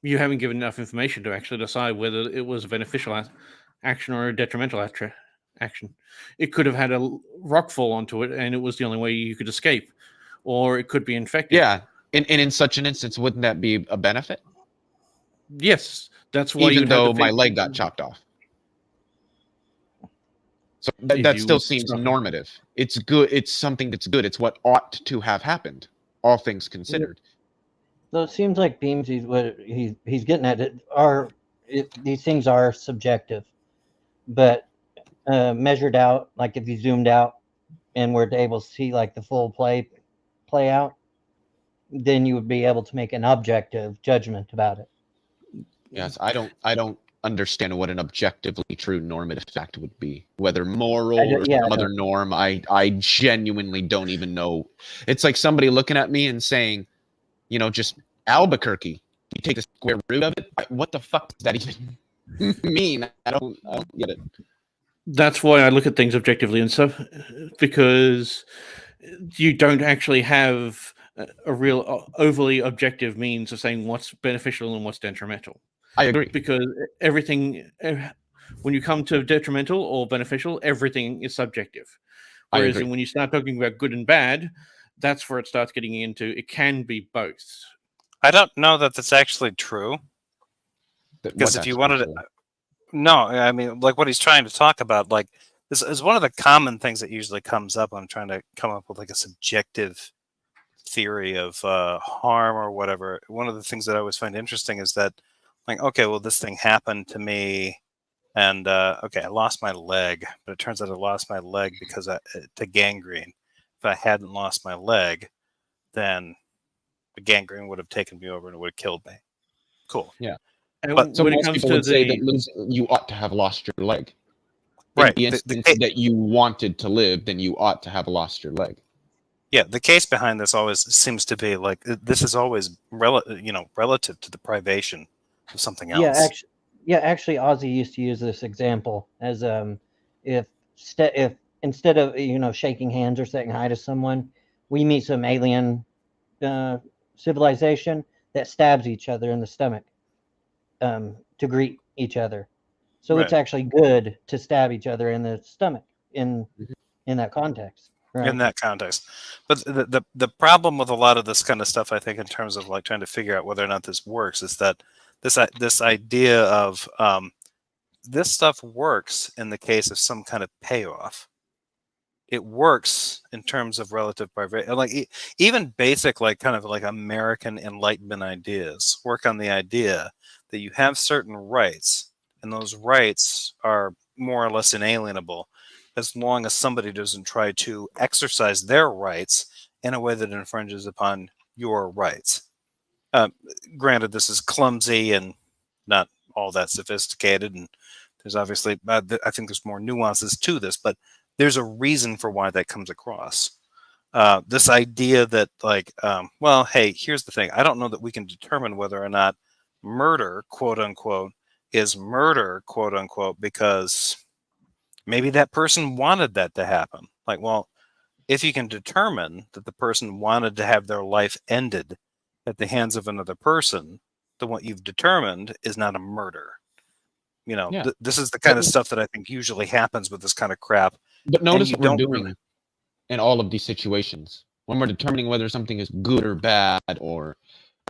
You haven't given enough information to actually decide whether it was a beneficial action or a detrimental action. It could have had a rock fall onto it, and it was the only way you could escape, or it could be infected. Yeah, and in such an instance, wouldn't that be a benefit? Yes, that's why Even you'd have though to my think leg got chopped off. So if that you still would seems suffer. normative. It's good. It's something that's good. It's what ought to have happened, all things considered. So it seems like Beamsy's what he's getting at these things are subjective, but measured out, like if you zoomed out and were able to see like the full play out, then you would be able to make an objective judgment about it. Yes, I don't understand what an objectively true normative fact would be, whether moral or some other norm. I genuinely don't even know. It's like somebody looking at me and saying, you know, just Albuquerque. You take the square root of it. What the fuck does that even mean? I don't get it. That's why I look at things objectively and stuff, because you don't actually have a real overly objective means of saying what's beneficial and what's detrimental. I agree. Because everything, when you come to detrimental or beneficial, everything is subjective. Whereas when you start talking about good and bad, that's where it starts getting into, it can be both. I don't know that that's actually true. Because if you wanted to... No, I mean, like what he's trying to talk about, like, this is one of the common things that usually comes up. I'm trying to come up with like a subjective theory of harm or whatever. One of the things that I always find interesting is that, like, okay, well, this thing happened to me, and okay, I lost my leg, but it turns out I lost my leg because to gangrene. If I hadn't lost my leg, then the gangrene would have taken me over and it would have killed me. Cool. Yeah. But so most people would say that you ought to have lost your leg. Right. In the instance that you wanted to live, then you ought to have lost your leg. Yeah, the case behind this always seems to be like this is always relative to the privation of something else. Actually, Ozzy used to use this example as if instead of shaking hands or saying hi to someone, we meet some alien civilization that stabs each other in the stomach to greet each other. So it's actually good to stab each other in the stomach in that context. Right. In that context. But the problem with a lot of this kind of stuff, I think, in terms of like trying to figure out whether or not this works, is that this idea of this stuff works in the case of some kind of payoff. It works in terms of relative privation. Like even basic, like kind of like American Enlightenment ideas work on the idea that you have certain rights, and those rights are more or less inalienable, as long as somebody doesn't try to exercise their rights in a way that infringes upon your rights. Granted, this is clumsy and not all that sophisticated, and there's obviously, I think there's more nuances to this, but there's a reason for why that comes across. This idea that, like, well, hey, here's the thing. I don't know that we can determine whether or not murder, quote unquote, is murder, quote unquote, because maybe that person wanted that to happen. Like, well, if you can determine that the person wanted to have their life ended at the hands of another person, then what you've determined is not a murder. You know, this is the kind of stuff that I think usually happens with this kind of crap. But notice what we're doing in all of these situations. When we're determining whether something is good or bad, or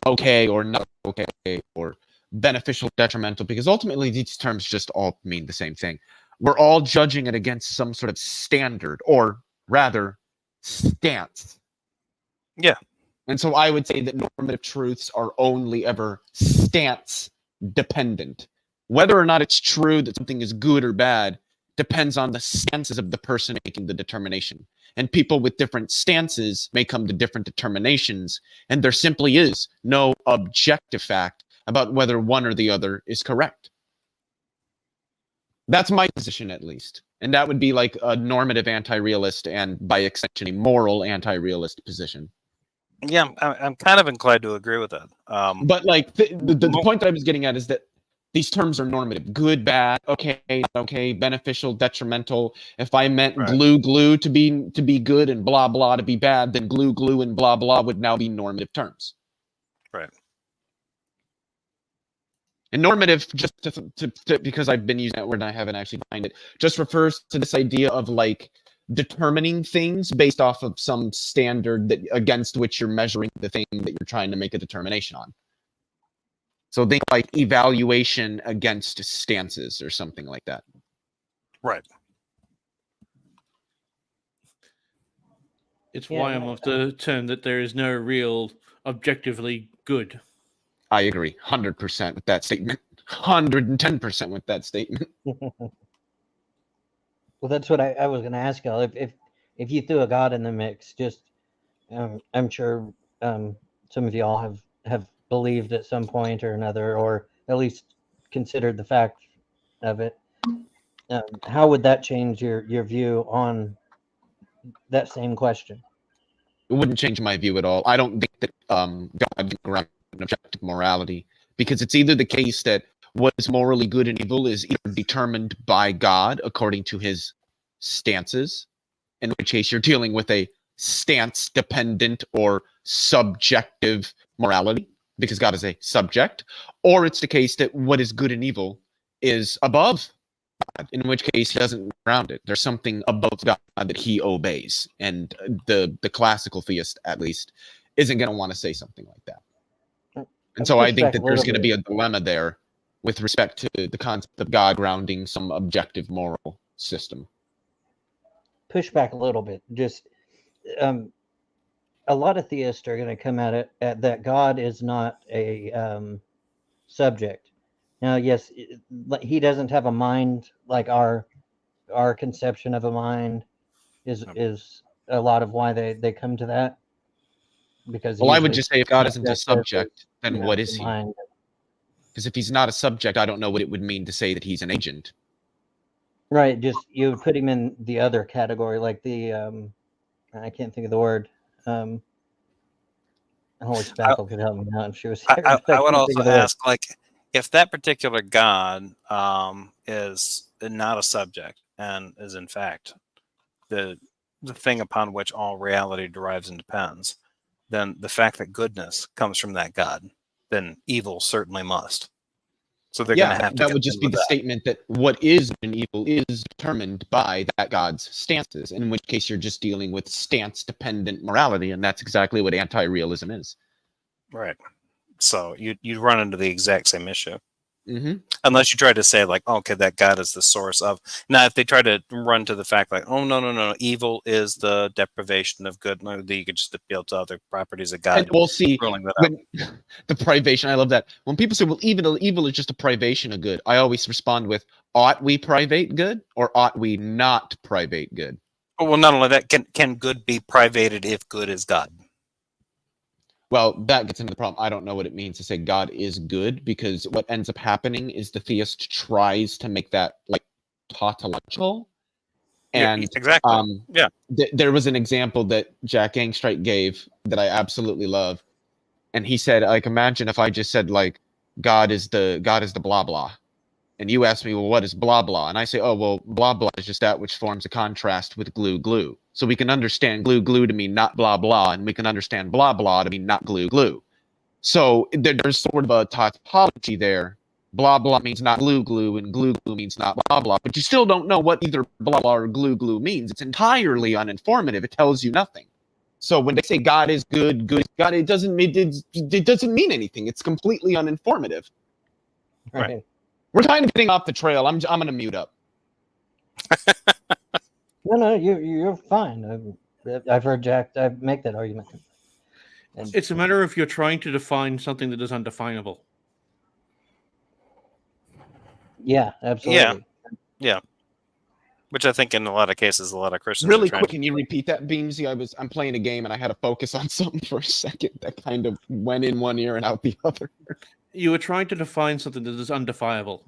okay or not okay, or beneficial, detrimental, because ultimately these terms just all mean the same thing. We're all judging it against some sort of standard, or rather, stance. Yeah. And so I would say that normative truths are only ever stance dependent. Whether or not it's true that something is good or bad depends on the stances of the person making the determination. And people with different stances may come to different determinations, and there simply is no objective fact about whether one or the other is correct. That's my position, at least. And that would be like a normative anti-realist and, by extension, a moral anti-realist position. Yeah, I'm kind of inclined to agree with that. But like the point that I was getting at is that these terms are normative. Good, bad, okay, beneficial, detrimental. If I meant glue to be good and blah blah to be bad, then glue and blah blah would now be normative terms. Right. And normative, just because I've been using that word and I haven't actually defined it, just refers to this idea of like determining things based off of some standard that against which you're measuring the thing that you're trying to make a determination on. So think like evaluation against stances or something like that. Right. It's Yeah, why I'm of the term that there is no real objectively good. I agree 100% with that statement. 110% with that statement. Well, that's what I was going to ask y'all. If you threw a god in the mix, just I'm sure some of y'all have believed at some point or another, or at least considered the fact of it. How would that change your view on that same question? It wouldn't change my view at all. I don't think that God around objective morality, because it's either the case that what is morally good and evil is either determined by God according to his stances, in which case you're dealing with a stance dependent or subjective morality because God is a subject, or it's the case that what is good and evil is above God, in which case he doesn't ground it. There's something above God that he obeys, and the classical theist, at least, isn't going to want to say something like that. And so I think that there's going to be a dilemma there with respect to the concept of God grounding some objective moral system. Push back a little bit. Just a lot of theists are going to come at it at that God is not a subject. Now, yes, he doesn't have a mind like our conception of a mind is a lot of why they come to that. Because well, I would just say if God isn't a subject, then what is he? Mind. Because if he's not a subject, I don't know what it would mean to say that he's an agent. Right, just you would put him in the other category, like the I can't think of the word. Holy Spackle could help me out if she was here. I would also ask, like, if that particular God is not a subject and is in fact the thing upon which all reality derives and depends, then the fact that goodness comes from that God, then evil certainly must. So they're going to have to. That would just be the statement that what is good and evil is determined by that God's stances, in which case you're just dealing with stance-dependent morality, and that's exactly what anti-realism is. Right. So you'd run into the exact same issue. Mm-hmm. Unless you try to say, like, okay, that God is the source of. Now, if they try to run to the fact, like, oh, no, evil is the deprivation of good, no, you could just appeal to other properties of God. And we'll see the privation. I love that. When people say, well, evil is just a privation of good, I always respond with, ought we private good or ought we not private good? Well, not only that, can good be privated if good is God? Well, that gets into the problem. I don't know what it means to say God is good, because what ends up happening is the theist tries to make that like tautological. And exactly. There was an example that Jack Angstrike gave that I absolutely love. And he said, like, imagine if I just said, like, God is the blah blah. And you ask me, well, what is blah blah? And I say, oh, well, blah blah is just that which forms a contrast with glue glue. So we can understand glue glue to mean not blah blah, and we can understand blah blah to mean not glue glue. So there's sort of a tautology there. Blah blah means not glue glue, and glue glue means not blah blah. But you still don't know what either blah blah or glue glue means. It's entirely uninformative. It tells you nothing. So when they say God is good, good God, it doesn't mean anything. It's completely uninformative. Right. We're kind of getting off the trail. I'm going to mute up. No, you're fine. I've heard Jack make that argument. And it's a matter of you're trying to define something that is undefinable. Yeah, absolutely. Yeah. Which I think in a lot of cases, a lot of Christians. Really quick, can you repeat that, Beamsy? I'm playing a game and I had to focus on something for a second that kind of went in one ear and out the other. You were trying to define something that is undefinable.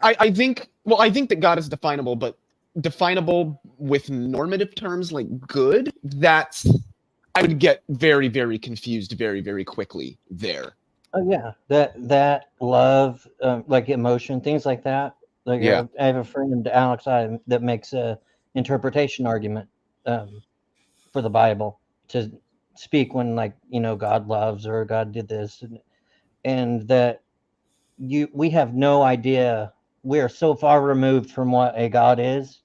I think that God is definable, but definable with normative terms like good, I would get very, very confused very, very quickly there. Oh yeah, that love, like emotion, things like that. Like I have a friend, Alex, that makes a interpretation argument for the Bible to speak when, like, God loves or God did this. and that we have no idea. We are so far removed from what a God is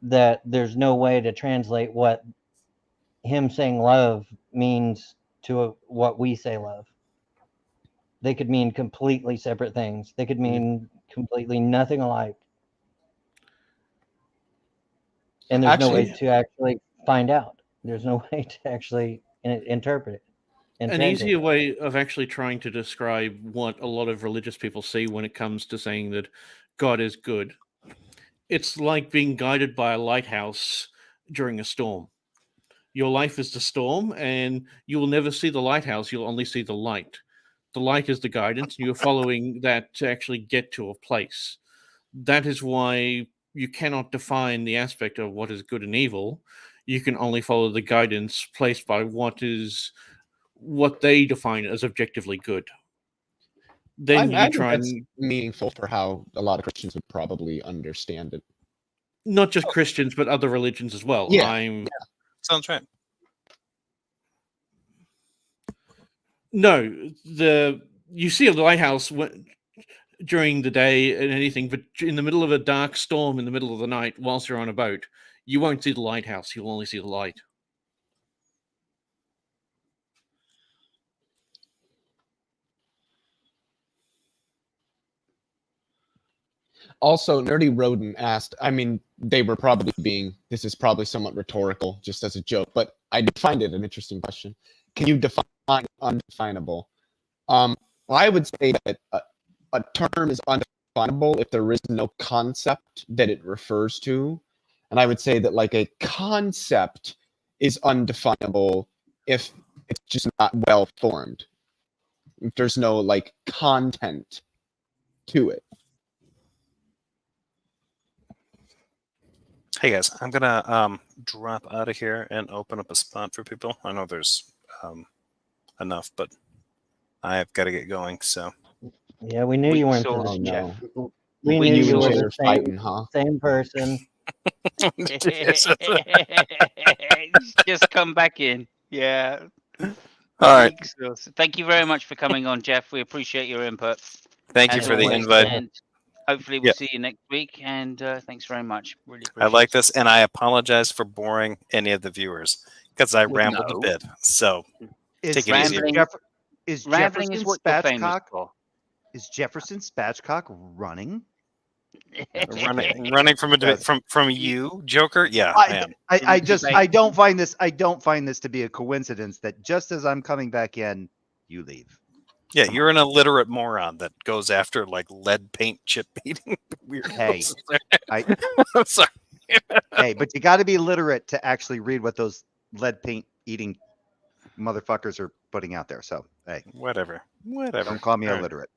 that there's no way to translate what him saying love means to what we say love. They could mean completely separate things. They could mean completely nothing alike. And there's no way Actually- to actually find out. There's no way to actually interpret it. And An translate easier it. way of actually trying to describe what a lot of religious people see when it comes to saying that God is good. It's like being guided by a lighthouse during a storm. Your life is the storm, and you will never see the lighthouse. You'll only see the light. The light is the guidance, and you're following that to actually get to a place. That is why you cannot define the aspect of what is good and evil. You can only follow the guidance placed by what they define as objectively good. Then I you try think that's and meaningful for how a lot of Christians would probably understand it. not just Christians, but other religions as well. Yeah. Sounds right. No, you see a lighthouse during the day and anything, but in the middle of a dark storm in the middle of the night, whilst you're on a boat, you won't see the lighthouse. You'll only see the light. Also, Nerdy Rodent asked, I mean, they were probably this is probably somewhat rhetorical, just as a joke, but I did find it an interesting question. Can you define undefinable? I would say that a term is undefinable if there is no concept that it refers to. And I would say that like a concept is undefinable if it's just not well formed. If there's no like content to it. Hey guys, I'm gonna drop out of here and open up a spot for people. I know there's enough, but I've got to get going. So Yeah, we knew you weren't saw the Jeff. We We knew you and were Jay the are fighting, huh? same person. Just come back in. Yeah. all right, Exhausted. Thank you very much for coming on, Jeff. We appreciate your input. thank you as for the always, invite. And hopefully we'll Yeah. see you next week. And thanks very much. Really I appreciate like it. this, and I apologize for boring any of the viewers because I rambled No. a bit. So take it easy. Rambling- Is Rambling Jefferson is what you're famous Spatchcock? for. Is Jefferson Spatchcock running? Running from a Yes. from you, Joker. Yeah, I am. I don't find this to be a coincidence that just as I'm coming back in, you leave. Yeah, you're an illiterate moron that goes after like lead paint chip beating weirdos. Hey, I'm sorry. hey, but you got to be literate to actually read what those lead paint eating motherfuckers are putting out there. So hey, Whatever. don't call me All right. illiterate.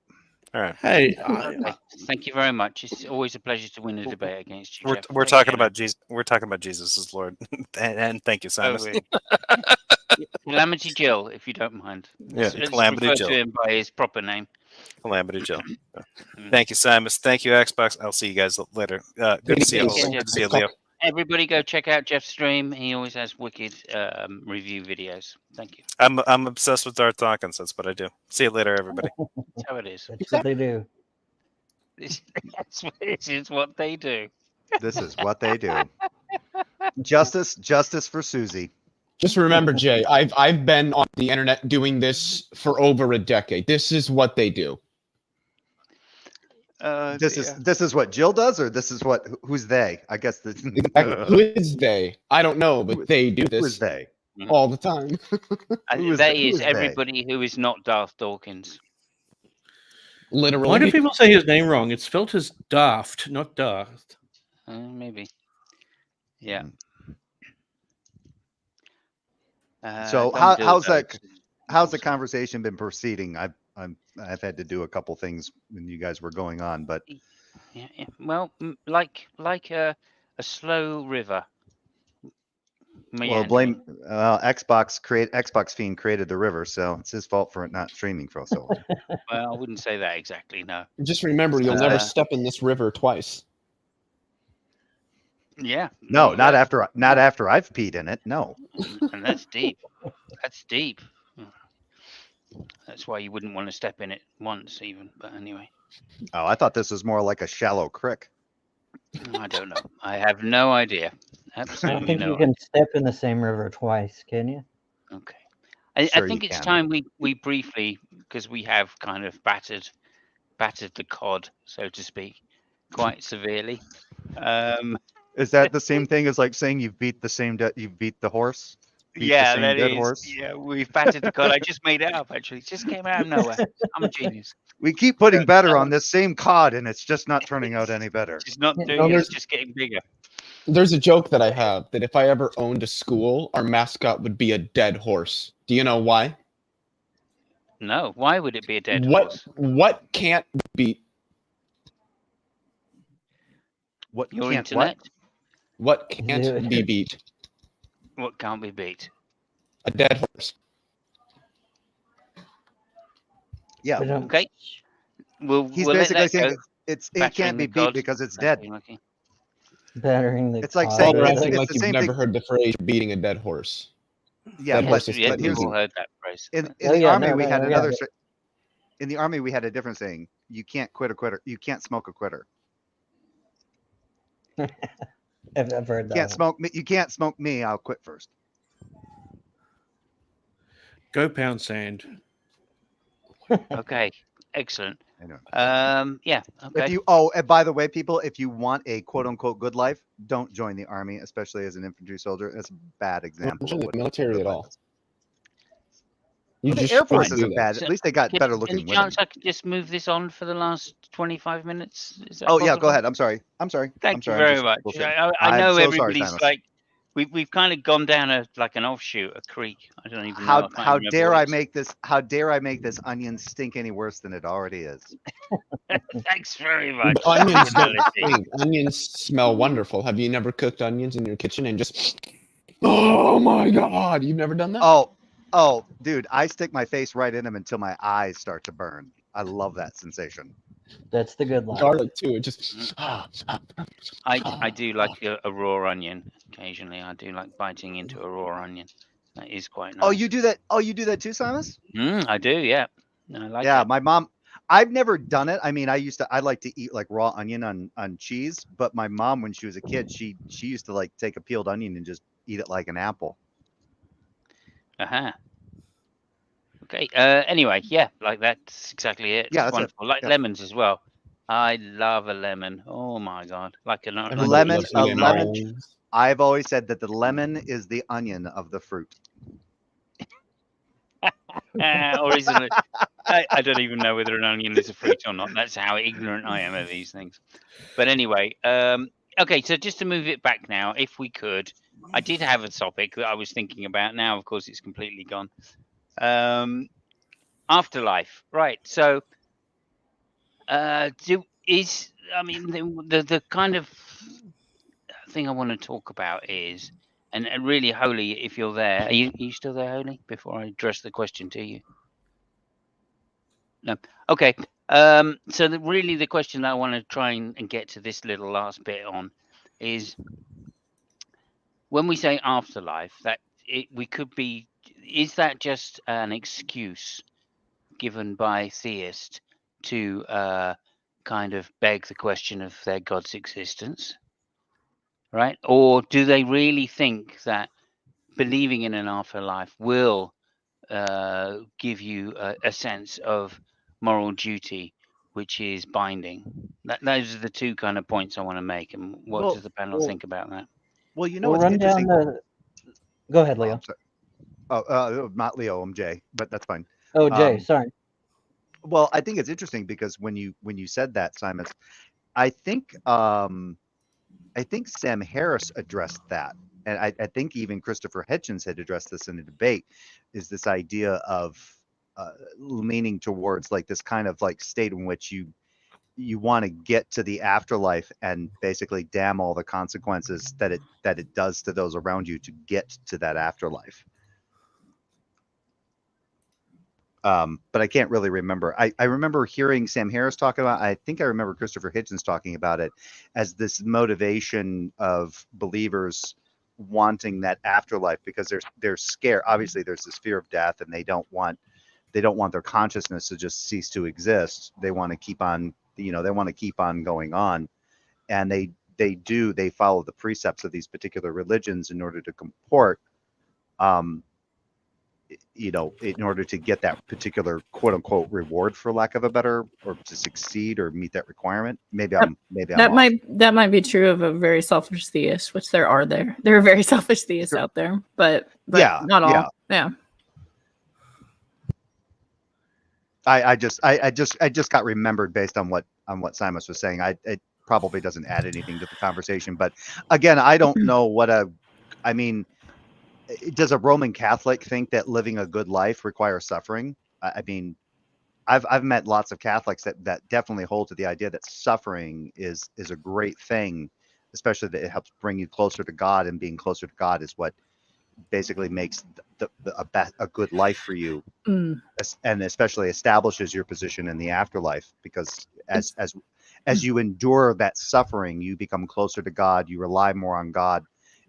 All right. Hey, Okay. Thank you very much. It's always a pleasure to win a debate against you, We're, Jeff. we're Take talking care. about Jesus. We're talking about Jesus as Lord, and thank you, Oh, Simon. really? Calamity Jill, if you don't mind. Yeah, Let's Calamity refer Jill. to him by his proper name. Calamity Jill. Thank you, Simon. Thank you, Xbox. I'll see you guys later. Good to see you. Take care, Good to see you, Leo. Everybody go check out Jeff's stream. He always has wicked review videos. Thank you. I'm obsessed with Darth Dawkins. That's what I do. See you later, everybody. That's how it is. That's what they do. This is what they do. This is what they do. Justice for Susie. Just remember, Jay, I've been on the internet doing this for over a decade. This is what they do. This is what Jill does, or this is what who's they? I guess the Who is they? I don't know, but they do who is this they? all the time. Who is They who is is they? everybody who is not Darth Dawkins. Literally. why do people say his name wrong? It's spelled as Daft, not Darth. Maybe. Yeah. So Dom how's Dildo. the conversation been proceeding? I've had to do a couple things when you guys were going on, but Yeah. Well, like a slow river. well, blame Xbox Fiend created the river, so it's his fault for it not streaming for so long. Well, I wouldn't say that exactly. No. Just remember, you'll never step in this river twice. Yeah. No, not after I've peed in it. No. And that's deep. That's deep. That's why you wouldn't want to step in it once, even. But anyway, Oh, I thought this was more like a shallow creek. I don't know. I have no idea. I don't Absolutely think no you idea. can step in the same river twice, can you? Okay. I Sure think you it's can. time we briefly, because we have kind of battered the cod, so to speak, quite severely. Is that the same thing as like saying you've beat the same you've beat the horse? Beat the Yeah, same that dead is. horse? Yeah, we've battered the cod. I just made it up, actually. It just came out of nowhere. I'm a genius. We keep putting better on this same cod, and it's just not turning out any better. It's not Yeah, doing no, it. It's there's- just getting bigger. There's a joke that I have that if I ever owned a school, our mascot would be a dead horse. Do you know why? No, why would it be a dead horse? What can't beat? What Your can't internet? What can't be beat? What can't be beat? A dead horse. Yeah. Okay. We'll He's let basically that saying go. it Battering can't be the beat cod. because it's That's dead. been lucky. Battering the It's like cod, saying You're really? acting it's like the you've same never thing. heard the phrase "beating a dead horse." Yeah, Dead horse is Yeah, quite we've easy. all heard that phrase. in Oh, the yeah, army no, we no, had yeah, another. but- In the army we had a different saying. You can't quit a quitter. You can't smoke a quitter. I've heard that. Can't one. smoke me. You can't smoke me. I'll quit first. Go pound sand. Okay, excellent. I know. Yeah, okay. If you and by the way, people, if you want a quote unquote good life, don't join the army, especially as an infantry soldier. That's a bad example. Don't join of the what military good at life all. is. You Well, the just Air Force shouldn't do isn't that. bad. So, At least they got better any looking women. chance I could just move this on for the last 25 minutes? Is that Oh yeah, possible? go ahead. I'm sorry. I'm sorry. Thank I'm you sorry. very I'm just much. bullshitting. I know I'm so sorry, everybody's Simos. like, we've kind of gone down a offshoot, a creek. I don't even know. How I can't how remember dare what I it's- make this? How dare I make this onion stink any worse than it already is? Thanks very much. But onions don't Humility. stink. Onions smell wonderful. Have you never cooked onions in your kitchen and just, oh my god, you've never done that? Oh, dude, I stick my face right in them until my eyes start to burn. I love that sensation. That's the good life. Garlic too. It just. I do like a raw onion occasionally. I do like biting into a raw onion. That is quite nice. Oh, you do that? Oh, you do that too, Simos? I do. Yeah. I like Yeah, it. my mom. I've never done it. I mean, I like to eat like raw onion on cheese, but my mom, when she was a kid, she used to like take a peeled onion and just eat it like an apple. Uh-huh. Okay. Anyway, yeah, like that's exactly it. Yeah, It's that's it. wonderful. Like Yeah. lemons as well. I love a lemon. Oh my god. Like a Everybody Lemon, loves a lemon. lemon. I've always said that the lemon is the onion of the fruit. or isn't it? I don't even know whether an onion is a fruit or not. That's how ignorant I am of these things. But anyway, okay, so just to move it back now, if we could, I did have a topic that I was thinking about. Now, of course, it's completely gone. Afterlife, right? So, the kind of thing I want to talk about is, and really, Holy, if you're there, are you still there, Holy? Before I address the question to you. No. Okay. So really the question that I want to try and get to this little last bit on is, when we say afterlife, that we could be, is that just an excuse given by theists to kind of beg the question of their God's existence, right? Or do they really think that believing in an afterlife will give you a sense of moral duty, which is binding? Those are the two kind of points I want to make. And what Well- does the panel well- think about that? Well, you know, We'll it's run down interesting. the. Go ahead, Oh, Leo. I'm sorry. Not Leo. I'm Jay, but that's fine. Oh, Jay, sorry. Well, I think it's interesting because when you said that, Simon, I think Sam Harris addressed that, and I think even Christopher Hitchens had addressed this in a debate. Is this idea of leaning towards like this kind of like state in which you want to get to the afterlife and basically damn all the consequences that it does to those around you to get to that afterlife. But I can't really remember. I remember hearing Sam Harris talking about. I think I remember Christopher Hitchens talking about it as this motivation of believers wanting that afterlife because they're scared. Obviously, there's this fear of death, and they don't want they don't want their consciousness to just cease to exist. They want to keep on, they want to keep on going on, and they follow the precepts of these particular religions in order to comport, in order to get that particular quote unquote reward, for lack of a better, or to succeed or meet that requirement. Maybe I'm off. That might be true of a very selfish theist, which there are very selfish theists out there, but Yeah, not all. yeah. Yeah. I just got remembered based on what Simos was saying. It probably doesn't add anything to the conversation, but again, I don't know does a Roman Catholic think that living a good life requires suffering? I mean, I've met lots of Catholics that definitely hold to the idea that suffering is a great thing, especially that it helps bring you closer to God, and being closer to God is what basically makes a good life for you, and especially establishes your position in the afterlife, because as you endure that suffering, you become closer to God, you rely more on God,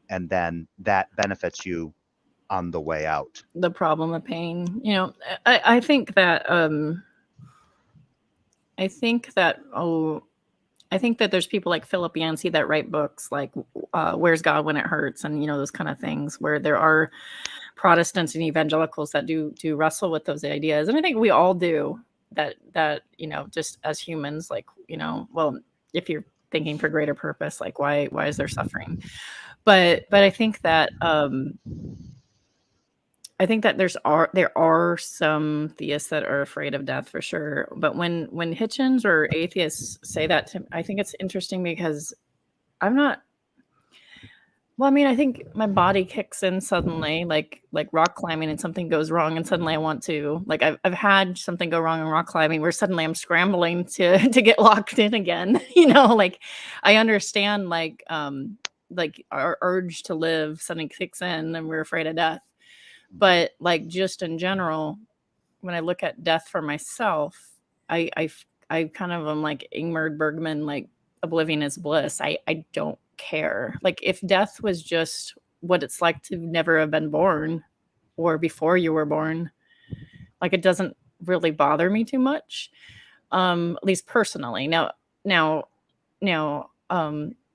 and then that benefits you on the way out. The problem of pain, I think that there's people like Philip Yancey that write books like Where's God When It Hurts, and those kind of things, where there are Protestants and evangelicals that do wrestle with those ideas, and I think we all do that just as humans, like well, if you're thinking for greater purpose, like why is there suffering, but I think that there are some theists that are afraid of death for sure. But when Hitchens or atheists say that to me, I think it's interesting, because I'm not. Well, I mean, I think my body kicks in suddenly, like rock climbing, and something goes wrong, and suddenly I want to, like, I've had something go wrong in rock climbing where suddenly I'm scrambling to get locked in again. Like I understand, like our urge to live suddenly kicks in, and we're afraid of death. But like just in general, when I look at death for myself, I kind of am like Ingmar Bergman, like oblivion is bliss. I don't care. Like if death was just what it's like to never have been born, or before you were born, like it doesn't really bother me too much, at least personally. Now,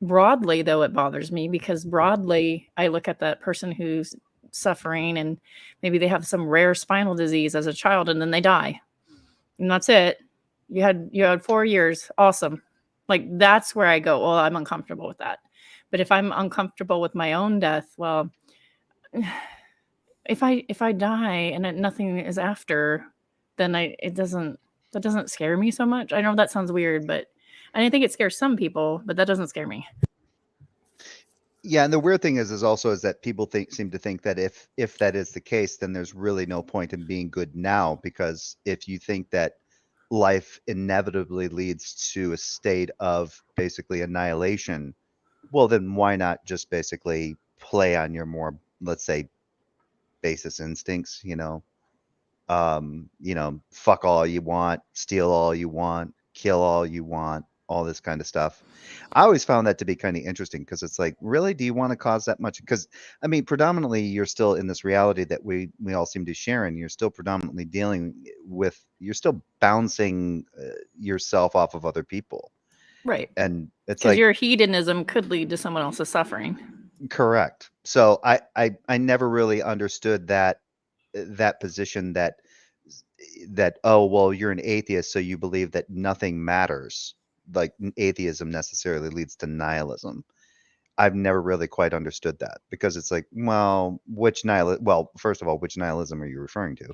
broadly though, it bothers me, because broadly I look at that person who's suffering, and maybe they have some rare spinal disease as a child, and then they die, and that's it. You had 4 years. Awesome. Like that's where I go, well, I'm uncomfortable with that. But if I'm uncomfortable with my own death, well, if I die and nothing is after, then that doesn't scare me so much. I know that sounds weird, and I think it scares some people, but that doesn't scare me. Yeah, and the weird thing is that people seem to think that if that is the case, then there's really no point in being good now, because if you think that life inevitably leads to a state of basically annihilation, well, then why not just basically play on your more, let's say, basis instincts? Fuck all you want, steal all you want, kill all you want, all this kind of stuff. I always found that to be kind of interesting, because it's like, really, do you want to cause that much? Because I mean, predominantly you're still in this reality that we all seem to share, and you're still predominantly you're still bouncing yourself off of other people, right? And it's because like your hedonism could lead to someone else's suffering. Correct. So I never really understood that position, that oh, well, you're an atheist, so you believe that nothing matters. Like atheism necessarily leads to nihilism. I've never really quite understood that, because it's like, well, first of all, which nihilism are you referring to?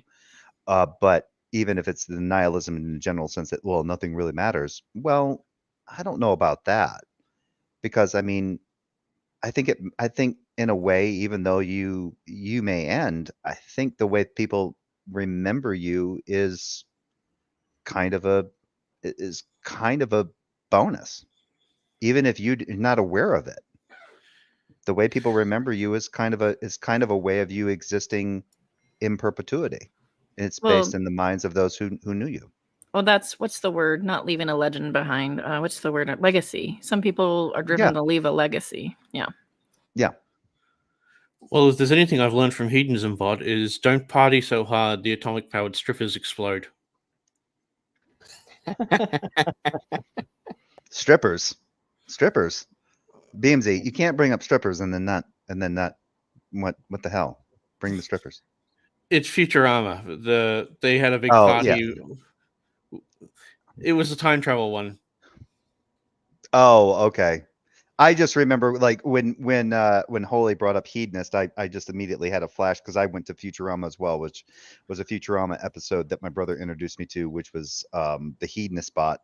But even if it's the nihilism in the general sense that, well, nothing really matters, well, I don't know about that, because I mean, I think in a way, even though you may end, I think the way people remember you is kind of a bonus, even if you're not aware of it. The way people remember you is kind of a way of you existing in perpetuity. And it's based in the minds of those who knew you. Well, that's, what's the word? Not leaving a legend behind. What's the word? Legacy. Some people are driven to leave a legacy. Yeah. Yeah. Well, if there's anything I've learned from Hedonism Bot is don't party so hard the atomic-powered strippers explode. Strippers. BMZ, you can't bring up strippers and then not. What the hell? Bring the strippers. It's Futurama. They had a big Oh, party. Yeah. It was a time travel one. Oh, okay. I just remember like when Holy brought up hedonist, I just immediately had a flash because I went to Futurama as well, which was a Futurama episode that my brother introduced me to, which was the hedonist bot.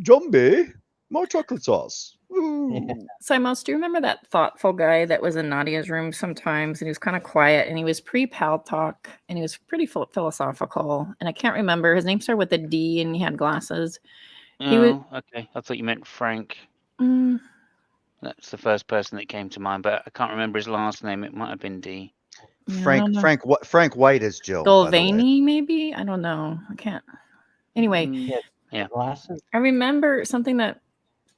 Jumbie, more chocolate sauce. Ooh. Simos, do you remember that thoughtful guy that was in Nadia's room sometimes, and he was kind of quiet, and he was pre-pal talk, and he was pretty philosophical, and I can't remember, his name started with a D, and he had glasses. He was, Okay. I thought you meant Frank. mm, That's the first person that came to mind, but I can't remember his last name. It might have been D. yeah, I don't know. Frank White is Jill. by the way. Golvani, maybe? I don't know. I can't. Anyway, Yeah. Glasses. I remember something that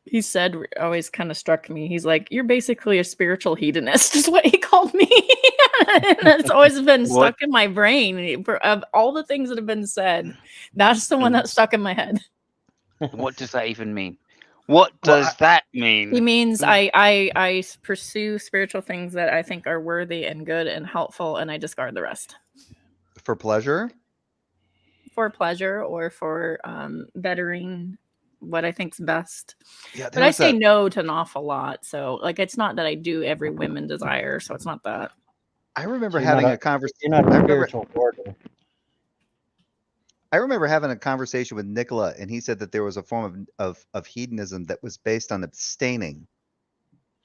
he said always kind of struck me. He's like, "You're basically a spiritual hedonist," is what he called me. And that's always been stuck in my brain. Of all the things that have been said, that's the one that stuck in my head. What does that even mean? What does that mean? He means I pursue spiritual things that I think are worthy and good and helpful, and I discard the rest For pleasure? for pleasure or for bettering what I think's best. Yeah, but I say no to an awful lot. So like, it's not that I do every women desire. So it's not that. I remember So you're having not a conversation. You're not a spiritual hoarder. I remember having a conversation with Nicola, and he said that there was a form of hedonism that was based on abstaining,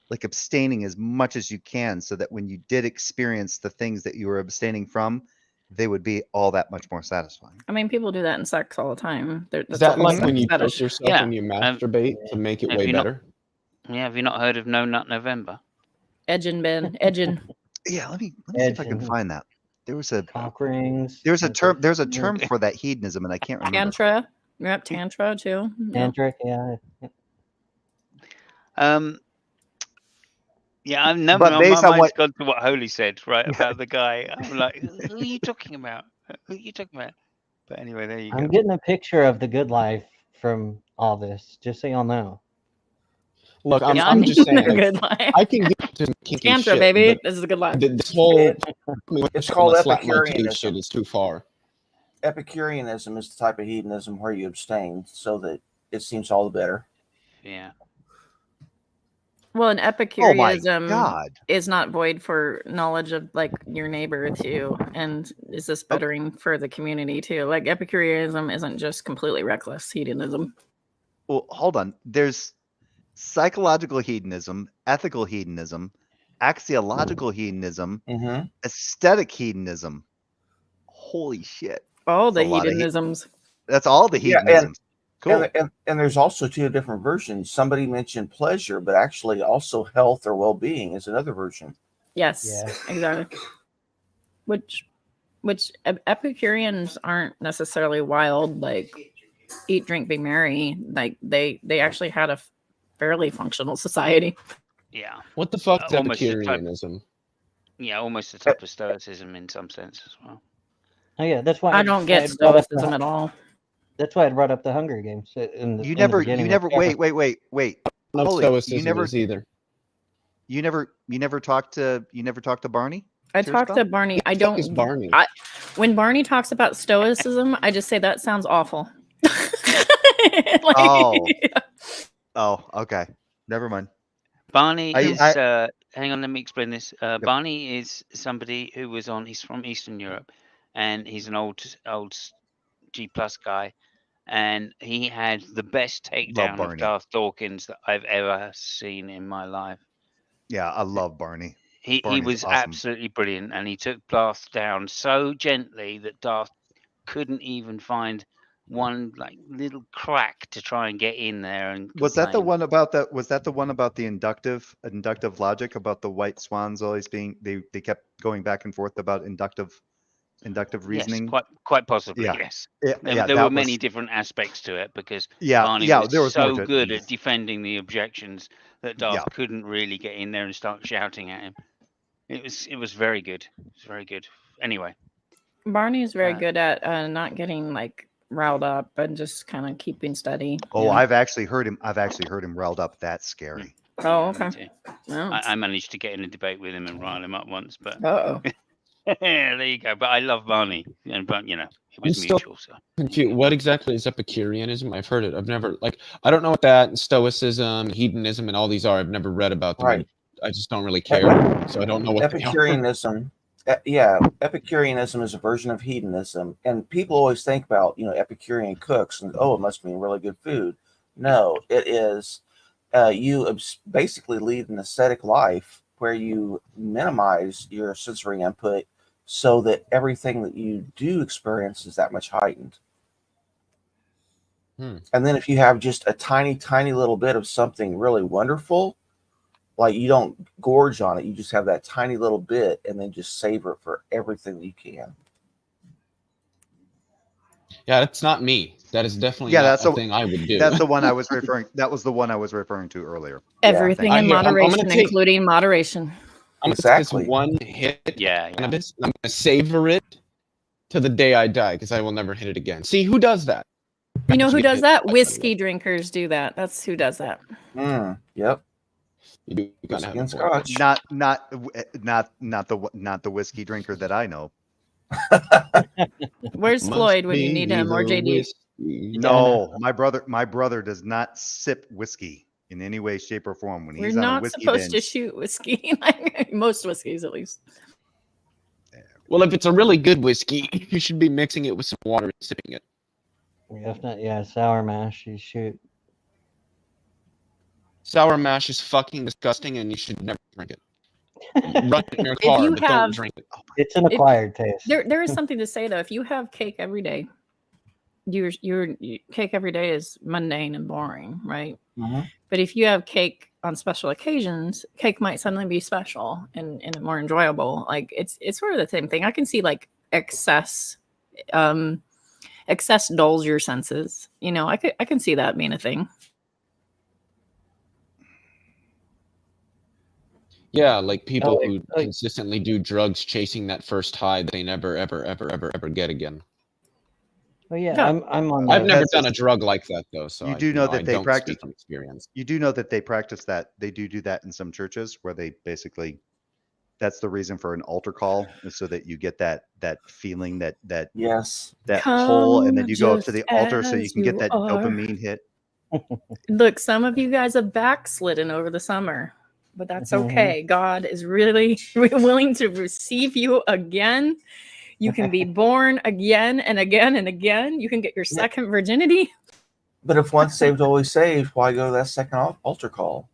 like abstaining as much as you can, so that when you did experience the things that you were abstaining from, they would be all that much more satisfying. I mean, people do that in sex all the time. Is that like when you fetish. choke yourself Yeah. when you masturbate to make it Have way you not- better? Yeah, have you not heard of No Nut November? Edging, Ben. Edging. Yeah, let me see if I can find that. There was a Cock rings. there's a term for that hedonism, and I can't remember. Tantra. Yep, Tantra too. Yep. Tantric, yeah. Yeah, I've never. But My based on mind's what- gone to what Holy said, right, about the guy. I'm like, who are you talking about? Who are you talking about? But anyway, there you go. I'm getting a picture of the good life from all this, just so y'all know. Look, I'm, Yeah, I'm just saying, like, Good life. I can get to some kinky Tantra, shit, baby. but This is a good life. this whole It's called slap my titty Epicureanism. shit is too far. Epicureanism is the type of hedonism where you abstain so that it seems all the better. Yeah. Well, an Oh my Epicureanism God! is not void for knowledge of like your neighbor too, and is this bettering for the community too? Like Epicureanism isn't just completely reckless hedonism. Well, hold on. There's psychological hedonism, ethical hedonism, axiological hedonism, Mm-hmm. aesthetic hedonism. Holy shit! All the That's a lot of hedonisms. That's all the Yeah, and- hedonisms. Cool. And there's also two different versions. Somebody mentioned pleasure, but actually also health or well-being is another version. Yes, Yeah. exactly. Which Epicureans aren't necessarily wild, like eat, drink, be merry. Like they actually had a fairly functional society. Yeah. What the fuck is Almost a type- Epicureanism? Yeah, almost a type of stoicism in some sense as well. Oh yeah, that's why I don't get stoicism at all. That's why I brought up the Hunger Games. In the, You in the never. beginning You of never. the Wait. No Holy, stoicism you never. is either. You never talked to. You never talked to Barney. I Cheers, talked Bob? to Barney. I Who the fuck don't. is Barney? When Barney talks about stoicism, I just say that sounds awful. Like- Oh, okay. Never mind. Barney I- is. I- Hang on, let me explain this. Barney is somebody who was on. He's from Eastern Europe, and he's an old G+ guy, and he had the best takedown of Barney. Darth Dawkins that I've ever seen in my life. Yeah, I love Barney. He Barney's was awesome. absolutely brilliant, and he took Darth down so gently that Darth couldn't even find one like little crack to try and get in there. And Was that the complain. one about that? Was that the one about the inductive logic about the white swans always being they kept going back and forth about inductive reasoning? Yes, quite possibly. Yeah. Yes, Yeah, there that were was- many different aspects to it because Yeah, Barney yeah, was, there was more so to it good than at defending the objections that Darth couldn't really get in there and start shouting at him. It was very good. It was very good. Anyway, Barney's very Uh, good at not getting like riled up and just kind of keeping steady. Oh, Yeah. I've actually heard him riled up. That's scary. Oh, yeah, me okay. too. Oh. I managed to get in a debate with him and rile him up once, but Uh-oh. there you go. But I love Barney, but you know, it I'm was still mutual. So confused. What exactly is Epicureanism? I've heard it. I've never I don't know what that and Stoicism, hedonism, and all these are. I've never read about them. Right. I just don't really care, so I don't know what they are. Epicureanism. Yeah, Epicureanism is a version of hedonism, and people always think about Epicurean cooks and it must mean really good food. No, it is you basically lead an ascetic life where you minimize your sensory input so that everything that you do experience is that much heightened. And then if you have just a tiny, tiny little bit of something really wonderful, like you don't gorge on it, you just have that tiny little bit and then just savor it for everything that you can. Yeah, that's not me. That is definitely Yeah, not that's a thing I would do. That's the one I was referring. That was the one I was referring to earlier. Everything in Here, I'm moderation, gonna take- including moderation. I'm gonna take this one hit. Yeah. Cannabis. I'm gonna savor it to the day I die because I will never hit it again. See who does that? You know who Actually does hit that? it. Whiskey drinkers do that. That's who does that. Yep. You do gotta have a point. Scotch. Not the whiskey drinker that I know. Where's Must Floyd when you be need him, or the JD? whiskey. No, my brother does not sip whiskey in any way, shape, or form. When We're he's on a not whiskey supposed to binge, shoot whiskey, like most whiskeys at least. Well, if it's a really good whiskey, you should be mixing it with some water and sipping it. If not, sour mash, you shoot. Sour mash is fucking disgusting, and you should never drink it. Run it in your If car, you but don't have- drink it. It's an acquired taste. There is something to say though. If you have cake every day, your cake every day is mundane and boring, right? But if you have cake on special occasions, cake might suddenly be special and more enjoyable. Like it's sort of the same thing. I can see like excess dulls your senses. You know, I can see that being a thing. Yeah, like people who consistently do drugs chasing that first high that they never, ever, ever, ever, ever get again. Oh yeah, I'm on. I've never done a drug like that though, so you I, do know that I they don't practice speak from experience. You do know that they practice that. They do that in some churches where they basically. That's the reason for an altar call, is so that you get that feeling that yes, that Come pull, and then you go up to the just altar so you can get as that you are. dopamine hit. Look, some of you guys have backslidden over the summer, but that's Mhm. okay. God is really willing to receive you again. You can be born again and again and again. You can get your second virginity. But if once saved, always saved, why go to that second altar call?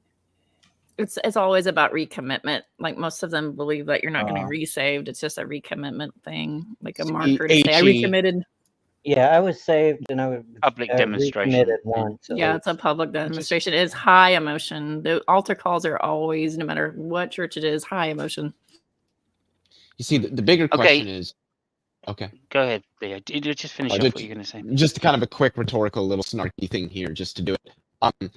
It's always about recommitment. Like most of them believe that you're not going to be resaved. It's just a recommitment thing, like a marker to say I recommitted. Yeah, I was saved and I was Public demonstration. recommitted once. Yeah, it's a public demonstration. It is high emotion. The altar calls are always, no matter what church it is, high emotion. You see, the bigger question is, okay. Go ahead, Leo. Just finish off what you're going to say. Just kind of a quick rhetorical little snarky thing here, just to do it.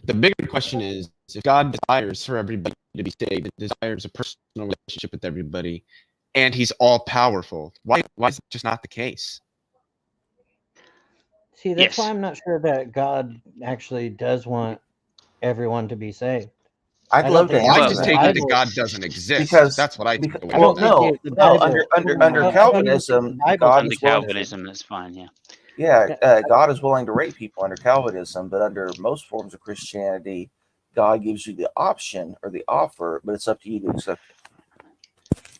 The bigger question is, if God desires for everybody to be saved, desires a personal relationship with everybody, and He's all powerful, why is it just not the case? See, that's why I'm not sure that God actually does want everyone to be saved. I'd love to. I just take it that God doesn't exist. Because that's what I take away. Well, from that. no, under Calvinism, God Under is willing Calvinism, that's fine. Yeah. Yeah, God is willing to rape people under Calvinism, but under most forms of Christianity, God gives you the option or the offer, but it's up to you to accept it.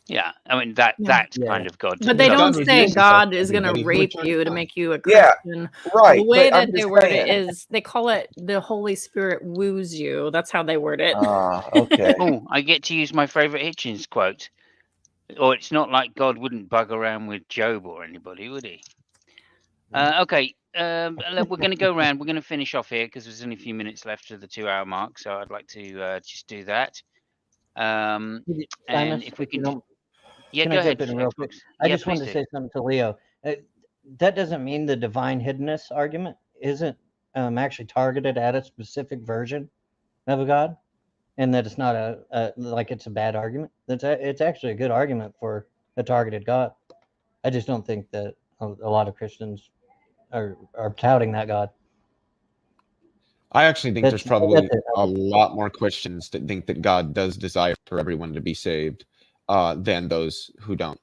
Yeah, I mean that's kind of God. But they don't say God is going to rape you to make you a Yeah, Christian. right, The way but I'm that they just word saying. it is they call it the Holy Spirit woos you. That's how they word it. Okay. Oh, I get to use my favorite Hitchens quote. Or it's not like God wouldn't bug around with Job or anybody, would he? Okay, we're going to go around. We're going to finish off here because there's only a few minutes left to the 2-hour mark. So I'd like to just do that. And Simon, if we can, can go I ahead. jump in real quick? I just wanted to say something to Leo. That doesn't mean the divine hiddenness argument isn't actually targeted at a specific version of a God. and that it's not like it's a bad argument. It's actually a good argument for a targeted God. I just don't think that a lot of Christians are touting that God. I actually think there's probably that's it. a lot more Christians that think that God does desire for everyone to be saved than those who don't